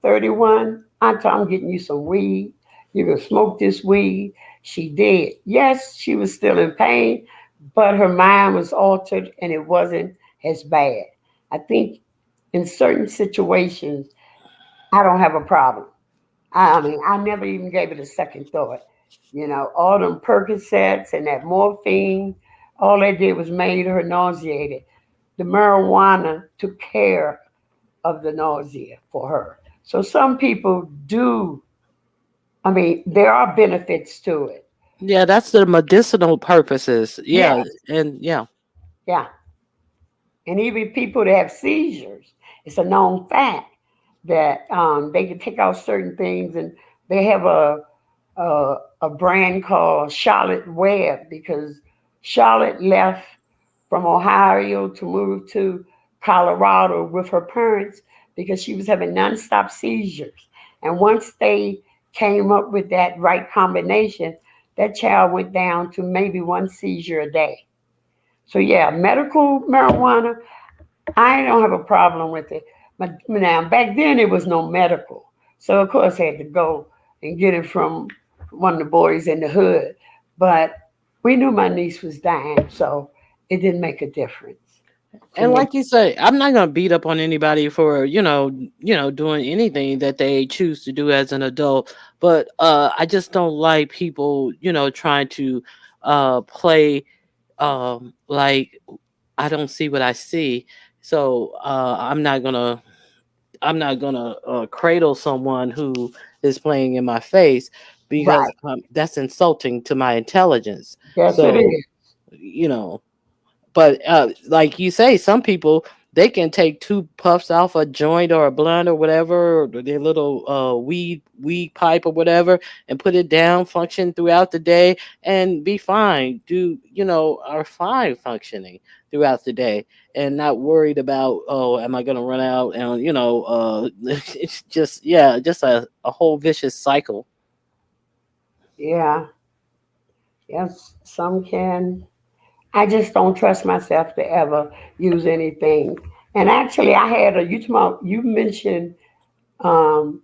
S3: 31. I told her, I'm getting you some weed. You can smoke this weed. She did. Yes, she was still in pain, but her mind was altered and it wasn't as bad. I think in certain situations, I don't have a problem. I mean, I never even gave it a second thought. All them Percocets and that morphine, all they did was made her nauseated. The marijuana took care of the nausea for her. So some people do, I mean, there are benefits to it.
S5: Yeah, that's the medicinal purposes.
S3: Yeah,
S5: Yeah, and yeah.
S3: yeah. And even people that have seizures, it's a known fact that they can take out certain things, and they have a brand called Charlotte Webb because Charlotte left from Ohio to move to Colorado with her parents because she was having nonstop seizures. And once they came up with that right combination, that child went down to maybe one seizure a day. So yeah, medical marijuana, I don't have a problem with it. But now back then it was no medical. So of course I had to go and get it from one of the boys in the hood. But we knew my niece was dying, so it didn't make a difference to
S5: And
S3: me.
S5: like you say, I'm not gonna beat up on anybody for doing anything that they choose to do as an adult. But I just don't like people trying to play like I don't see what I see. So I'm not gonna cradle someone who is playing in my face because
S3: Right.
S5: that's insulting to my intelligence.
S3: Yes, it
S5: So
S3: is.
S5: you know but like you say, some people they can take two puffs off a joint or a blunt or whatever, or their little weed pipe or whatever, and put it down, function throughout the day, and be fine. Are fine functioning throughout the day, and not worried about, oh, am I gonna run out? And it's just, yeah, just a whole vicious cycle.
S3: Yeah. Yes, some can. I just don't trust myself to ever use anything. And actually, I had you mentioned um,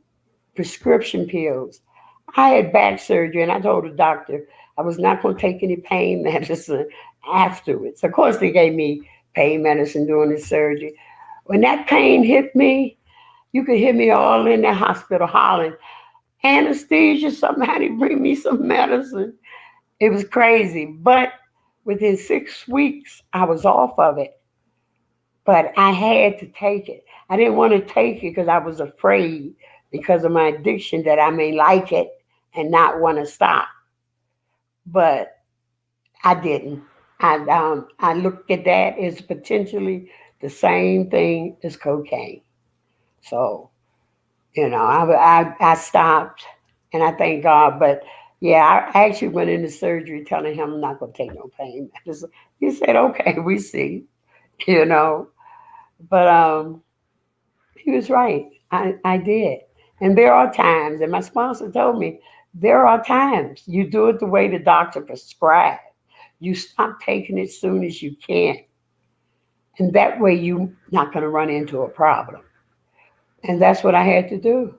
S3: prescription pills. I had back surgery, and I told the doctor I was not going to take any pain medicine afterwards. Of course, they gave me pain medicine during the surgery. When that pain hit me, you could hear me all in the hospital hollering, anesthesia, somebody bring me some medicine. It was crazy. But within 6 weeks, I was off of it. But I had to take it. I didn't want to take it because I was afraid because of my addiction that I may like it and not want to stop. But I didn't. I looked at that as potentially the same thing as cocaine. So I stopped, and I thank God. But yeah, I actually went into surgery telling him I'm not going to take no pain medicine. He said, "Okay, we see," you know. But he was right. I did, and there are times, and my sponsor told me there are times you do it the way the doctor prescribed. You stop taking it soon as you can, and that way you're not going to run into a problem. And that's what I had to do.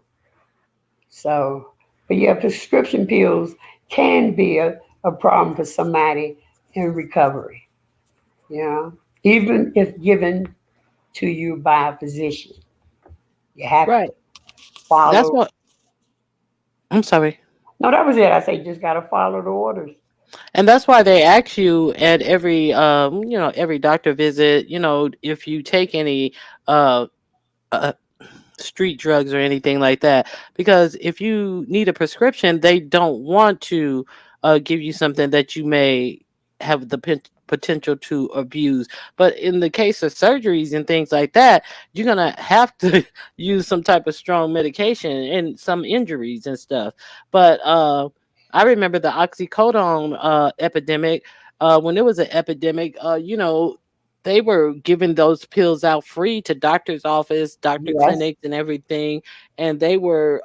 S3: So, but yeah, prescription pills can be a problem for somebody in recovery. Yeah. even if given to you by a physician. You have to
S5: Right. That's
S3: follow.
S5: what I'm sorry.
S3: No, that was it. I say just got to follow the orders.
S5: And that's why they ask you at every every doctor visit, if you take any uh, uh street drugs or anything like that, because if you need a prescription they don't want to give you something that you may have the potential to abuse. But in the case of surgeries and things like that, you're gonna have to use some type of strong medication and some injuries and stuff. But I remember the oxycodone epidemic. When there was an epidemic, they were giving those pills out free to doctor's office, doctor
S3: Yes.
S5: clinics, and everything, and they were,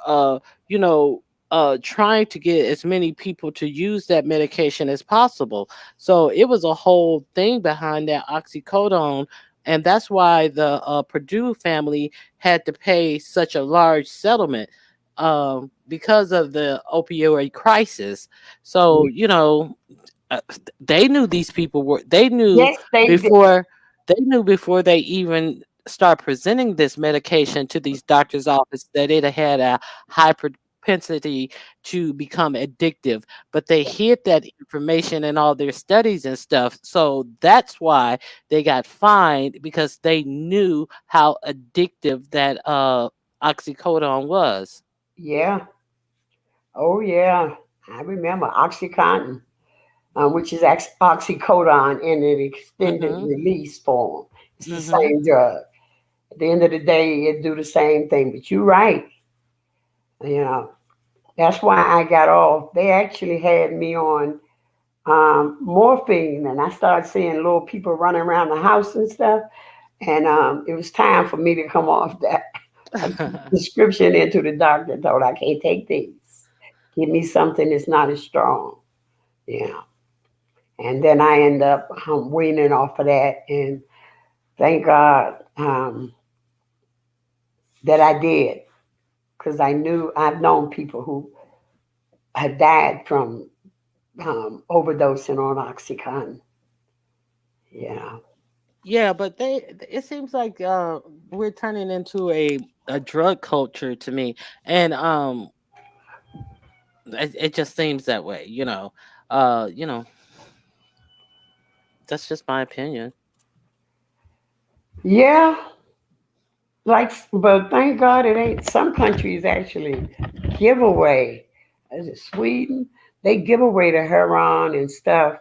S5: trying to get as many people to use that medication as possible. So it was a whole thing behind that oxycodone, and that's why the Purdue family had to pay such a large settlement because of the opioid crisis. So they knew these people were they knew
S3: Yes, they did.
S5: before before they even start presenting this medication to these doctors office that it had a high propensity to become addictive, but they hid that information in all their studies and stuff. So that's why they got fined, because they knew how addictive that oxycodone was.
S3: Yeah. Oh, yeah. I remember OxyContin, which is oxycodone in an extended
S5: Mhm.
S3: release form. It's the
S5: Mhm.
S3: same drug. At the end of the day, it do the same thing. But you're right. You know, that's why I got off. They actually had me on morphine, and I started seeing little people running around the house and stuff. And it was time for me to come off that. I took a prescription into the doctor, told I can't take these. Give me something that's not as strong. Yeah. And then I end up weaning off of that. And thank God that I did, because I knew I've known people who had died from overdosing on Oxycontin. Yeah.
S5: Yeah, but it seems like we're turning into a drug culture to me. And it just seems that way, uh you know that's just my opinion.
S3: Yeah. Like, but thank God it ain't. Some countries actually give away. Is it Sweden? They give away the heroin and stuff.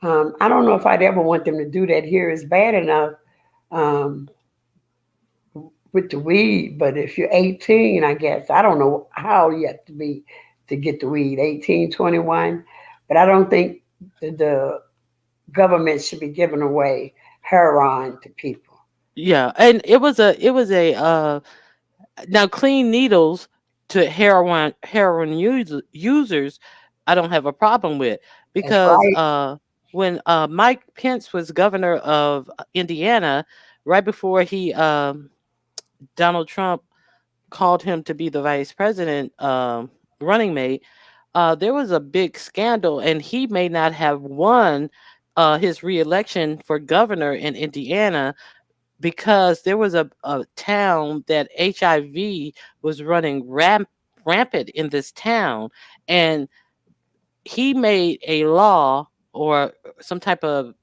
S3: I don't know if I'd ever want them to do that here. It's bad enough um, with the weed, but if you're 18, I guess I don't know how you have to be to get the weed. 18, 21. But I don't think the government should be giving away heroin to people.
S5: Yeah, and it was a now clean needles to heroin users I don't have a problem with,
S3: That's
S5: because
S3: right.
S5: when Mike Pence was governor of Indiana, right before he Donald Trump called him to be the vice president running mate, there was a big scandal, and he may not have won his reelection for governor in Indiana, because there was a town that HIV was running rampant in this town, and he made a law or some type of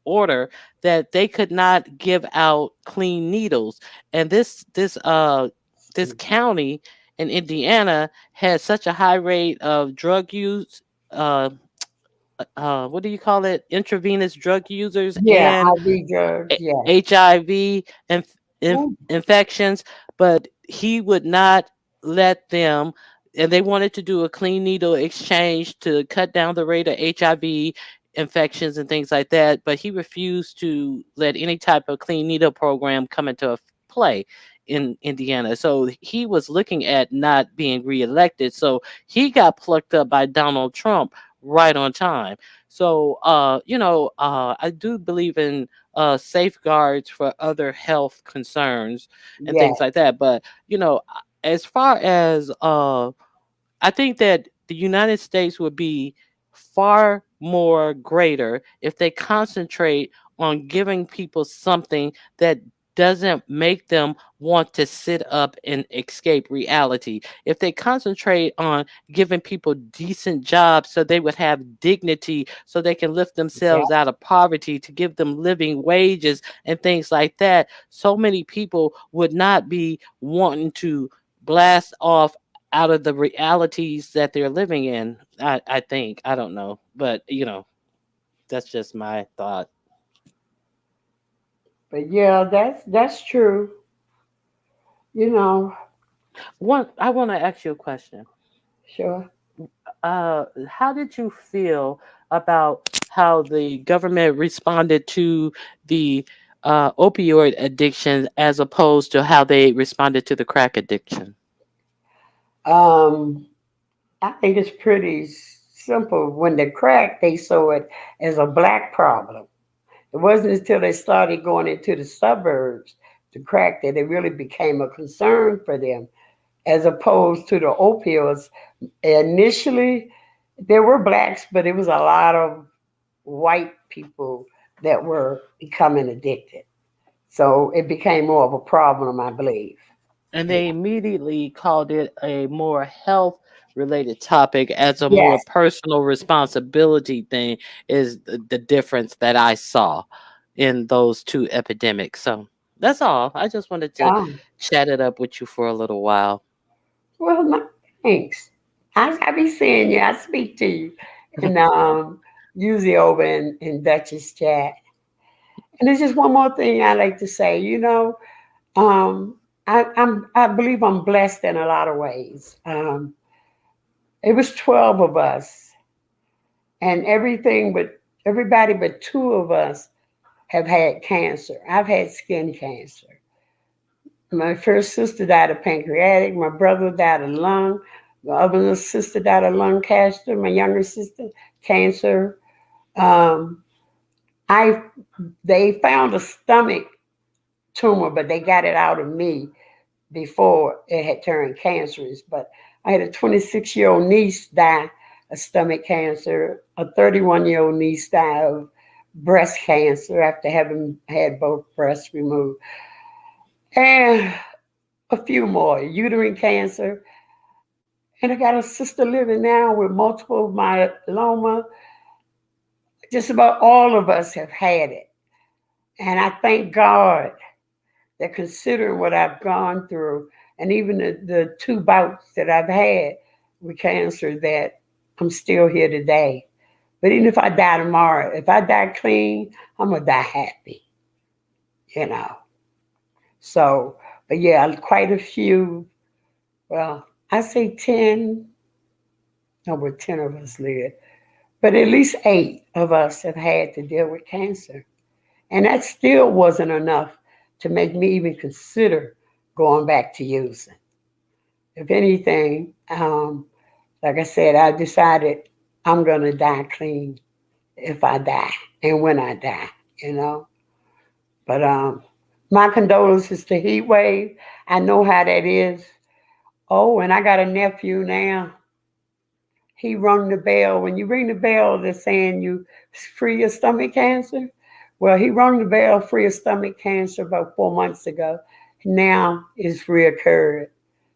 S5: order that they could not give out clean needles. And this county in Indiana had such a high rate of drug use, uh what do you call it, intravenous drug users,
S3: Yeah,
S5: and
S3: IV drugs. Yes.
S5: HIV
S3: Ooh,
S5: infections, but he would not let them. And they wanted to do a clean needle exchange to cut down the rate of HIV infections and things like that. But he refused to let any type of clean needle program come into play in Indiana. So he was looking at not being reelected. So he got plucked up by Donald Trump right on time. So, I do believe in safeguards for other health concerns and
S3: yes.
S5: things like that. But as far as I think that the United States would be far more greater if they concentrate on giving people something that doesn't make them want to sit up and escape reality. If they concentrate on giving people decent jobs so they would have dignity, so they can lift
S3: Yeah.
S5: themselves out of poverty, to give them living wages and things like that, so many people would not be wanting to blast off out of the realities that they're living in. I think. I don't know. But, that's just my thought.
S3: But yeah, that's true. You know,
S5: I want to ask you a question.
S3: sure.
S5: How did you feel about how the government responded to the opioid addiction as opposed to how they responded to the crack addiction?
S3: Um, I think it's pretty simple. When they cracked, they saw it as a black problem. It wasn't until they started going into the suburbs to crack that it really became a concern for them, as opposed to the opioids. Initially, there were blacks, but it was a lot of white people that were becoming addicted. So it became more of a problem, I believe.
S5: And
S3: Yeah.
S5: they immediately called it a more health related topic, as a more
S3: Yes.
S5: personal responsibility thing is the difference that I saw in those two epidemics. So that's all. I just wanted to
S3: Um,
S5: chat it up with you for a little while.
S3: well, no, thanks. I be seeing you. I speak to you, and usually over in Dutch's chat. And there's just one more thing I like to say. Um, I believe I'm blessed in a lot of ways. It was 12 of us, and everybody but two of us have had cancer. I've had skin cancer. My first sister died of pancreatic. My brother died of lung. My other sister died of lung cancer. My younger sister, cancer. Um, I They found a stomach tumor, but they got it out of me before it had turned cancerous. But I had a 26-year-old niece die of stomach cancer. A 31-year-old niece died of breast cancer after having had both breasts removed, and a few more uterine cancer. And I got a sister living now with multiple myeloma. Just about all of us have had it. And I thank God that, considering what I've gone through, and even the two bouts that I've had with cancer, that I'm still here today. But even if I die tomorrow, if I die clean, I'm going to die happy, you know. So, but yeah, quite a few. Well, I say 10, no, but 10 of us live. But at least 8 of us have had to deal with cancer. And that still wasn't enough to make me even consider going back to using. If anything, like I said, I decided I'm going to die clean if I die and when I die, you know. But my condolences to Heat Wave. I know how that is. Oh, and I got a nephew now. He rung the bell. When you ring the bell, they're saying you free of stomach cancer. Well, he rung the bell free of stomach cancer about 4 months ago. Now it's reoccurred,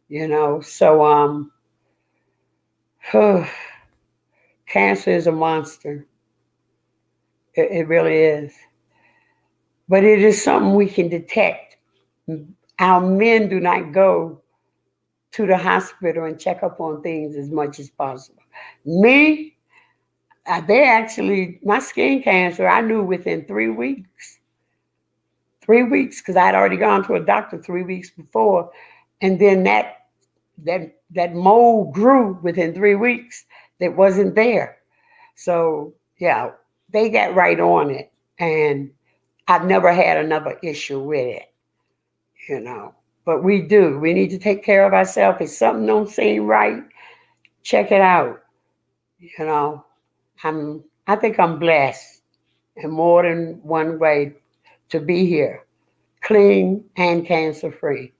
S3: you know. So cancer is a monster. It really is. But it is something we can detect. Our men do not go to the hospital and check up on things as much as possible. Me, they actually, my skin cancer, I knew within 3 weeks. 3 weeks, because I'd already gone to a doctor 3 weeks before. And then that mold grew within 3 weeks that wasn't there. So yeah, they got right on it. And I've never had another issue with it, you know. But we do. We need to take care of ourselves. If something don't seem right, check it out. You know, I think I'm blessed in more than one way to be here, clean and cancer free.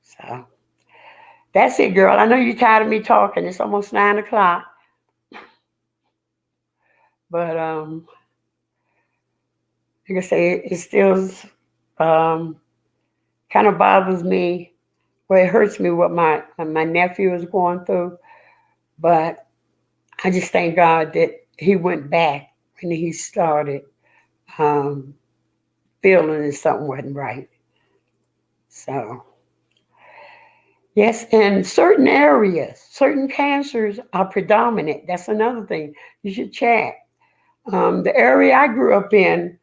S3: So that's it, girl. I know you're tired of me talking. It's almost 9 o'clock, but like I say, it still um, kind of bothers me. Well, it hurts me what my nephew is going through, but I just thank God that he went back when he started um, feeling that something wasn't right. So yes, in certain areas, certain cancers are predominant. That's another thing you should check. The area I grew up in,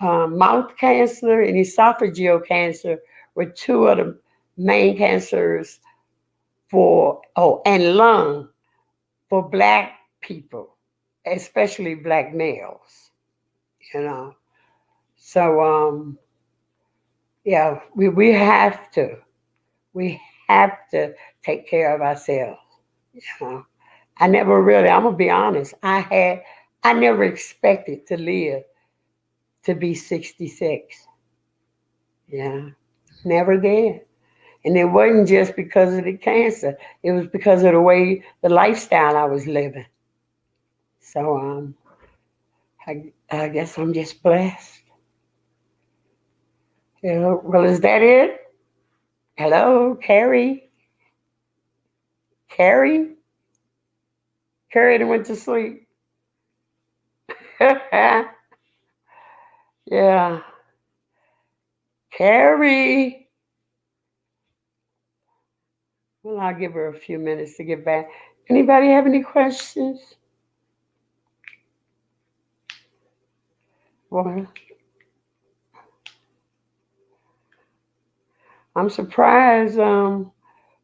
S3: mouth cancer and esophageal cancer were two of the main cancers for, oh, and lung for black people, especially black males, you know. So, yeah, we have to take care of ourselves. You know? I never really, I'm gonna be honest, I never expected to live to be 66. Yeah, never did. And it wasn't just because of the cancer. It was because of the way, the lifestyle I was living. So I guess I'm just blessed. You know, well, is that it? Hello, Carrie. Carrie. Carrie that went to sleep. Yeah, Carrie. Well, I'll give her a few minutes to get back. Anybody have any questions? Well, I'm surprised no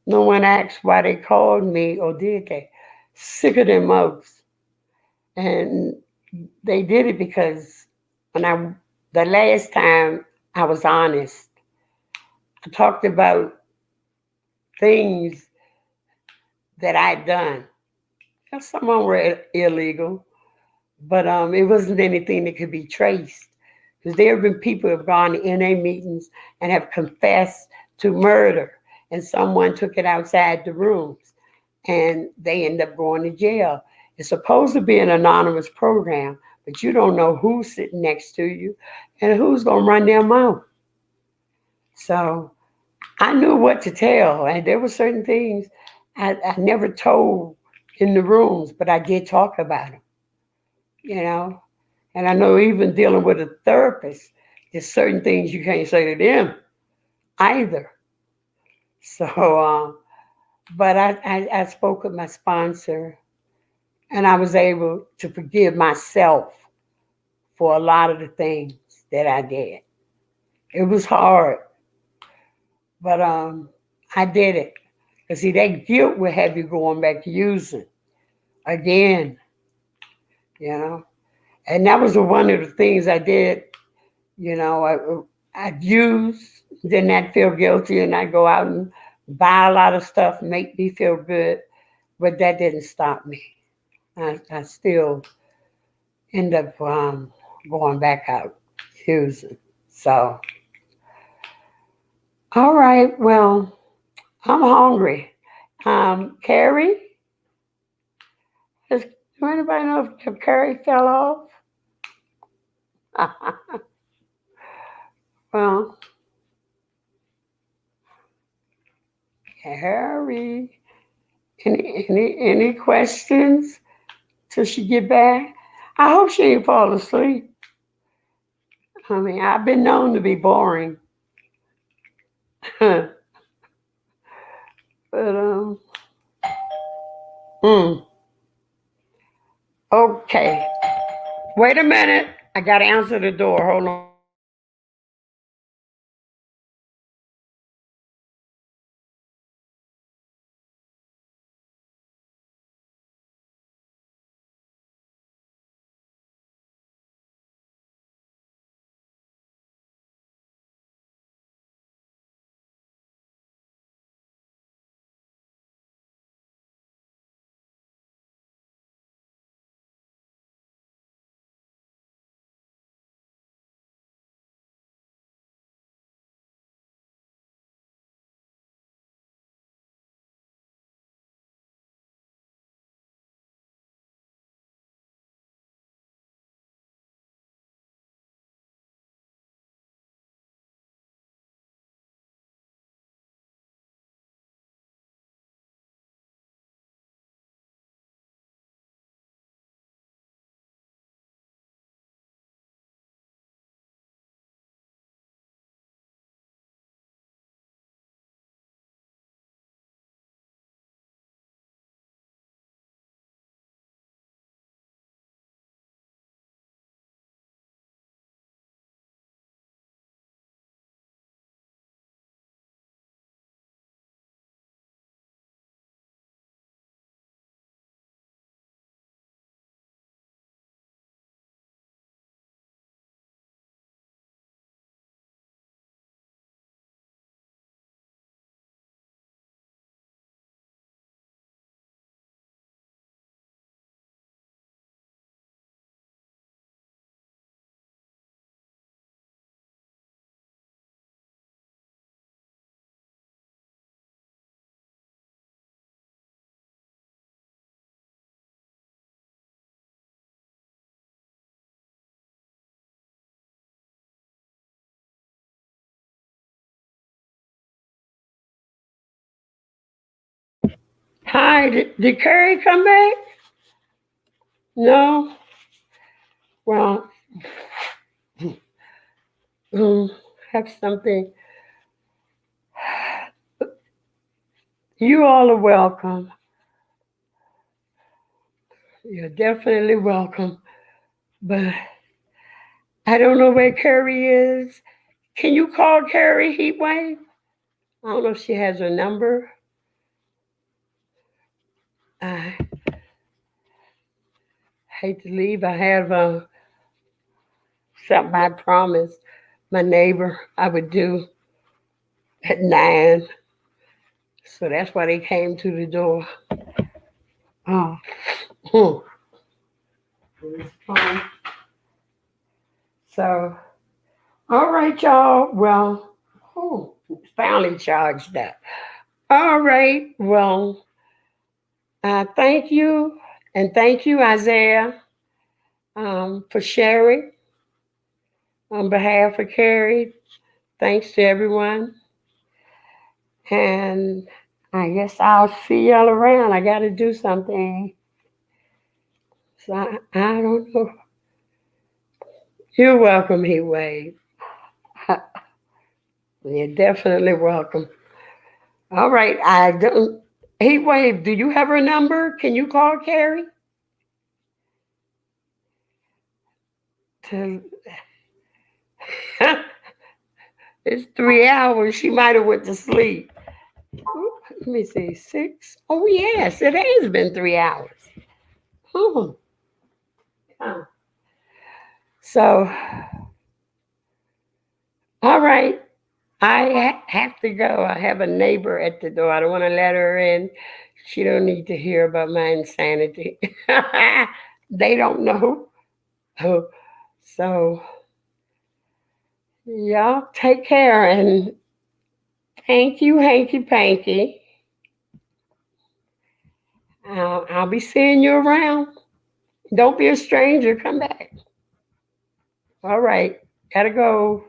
S3: one asked why they called me, or did they? Sicker than most. And they did it because when the last time I was honest, I talked about things that I'd done. Some of them were illegal, but it wasn't anything that could be traced. Because there have been people who have gone to NA meetings and have confessed to murder, and someone took it outside the rooms, and they end up going to jail. It's supposed to be an anonymous program, but you don't know who's sitting next to you and who's going to run their mouth. So I knew what to tell, and there were certain things I never told in the rooms, but I did talk about them, you know. And I know even dealing with a therapist, there's certain things you can't say to them either. So, but I spoke with my sponsor, and I was able to forgive myself for a lot of the things that I did. It was hard, but I did it. Because see, that guilt will have you going back to using again, you know. And that was one of the things I did, you know. I'd use, then I'd feel guilty, and I'd go out and buy a lot of stuff, make me feel good. But that didn't stop me. I still end up going back out using. So, all right, well, I'm hungry. Carrie, does do anybody know if Carrie fell off? Well, Carrie, any questions till she get back? I hope she ain't fall asleep. I mean, I've been known to be boring, but mm, okay. Wait a minute. I gotta answer the door. Hold on. Hi, did Carrie come back? No? Well, um, have something. You all are welcome. You're definitely welcome. But I don't know where Carrie is. Can you call Carrie Heatwave? I don't know if she has her number. I hate to leave. I have something I promised my neighbor I would do at 9. So that's why they came to the door. Oh. Hmm. So, all right, y'all. Well, oh, finally charged that. All right. Well, thank you. And thank you, Isaiah, for sharing on behalf of Carrie. Thanks to everyone. And I guess I'll see y'all around. I got to do something. So I don't know. You're welcome, Heatwave. You're definitely welcome. All right. I don't. Heatwave, do you have her number? Can you call Carrie? To, it's 3 hours. She might have went to sleep. Let me see. 6. Oh yes, it has been 3 hours. Oh. So, all right. I have to go. I have a neighbor at the door. I don't want to let her in. She don't need to hear about my insanity. They don't know. Oh, so y'all take care and thank you, hanky panky. I'll be seeing you around. Don't be a stranger. Come back. All right. Gotta go.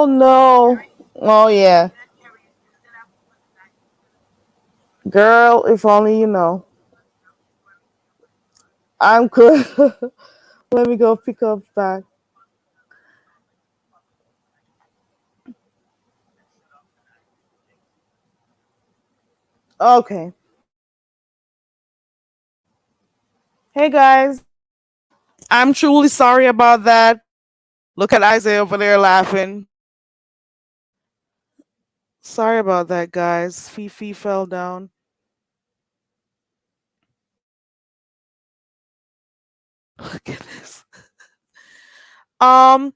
S1: Oh no. Oh yeah. Girl, if only you know. I'm good. Let me go pick up back. Okay. Hey guys. I'm truly sorry about that. Look at Isaiah over there laughing. Sorry about that, guys. Fifi fell down. Look at this. Um,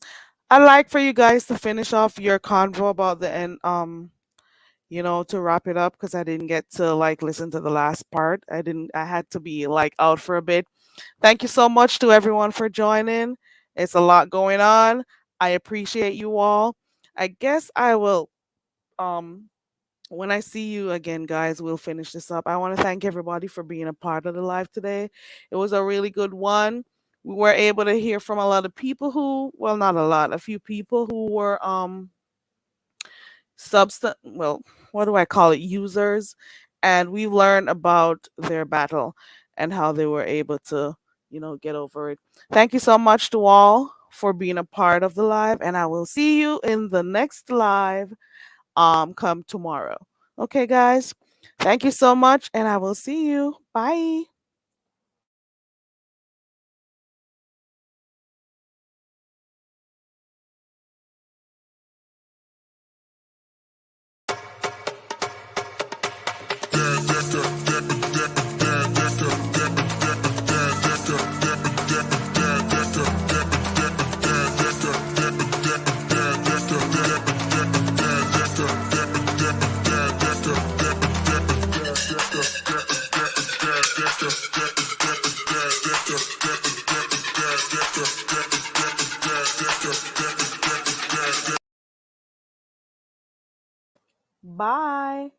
S1: I'd like for you guys to finish off your convo about the end. To wrap it up because I didn't get to like listen to the last part. I didn't. I had to be like out for a bit. Thank you so much to everyone for joining. It's a lot going on. I appreciate you all. I guess I will. Um, when I see you again, guys, we'll finish this up. I want to thank everybody for being a part of the live today. It was a really good one. We were able to hear from a lot of people who, well, not a lot, a few people who were substance, well, what do I call it, users, and we learned about their battle and how they were able to, get over it. Thank you so much to all for being a part of the live, and I will see you in the next live come tomorrow. Okay, guys. Thank you so much, and I will see you. Bye. Bye.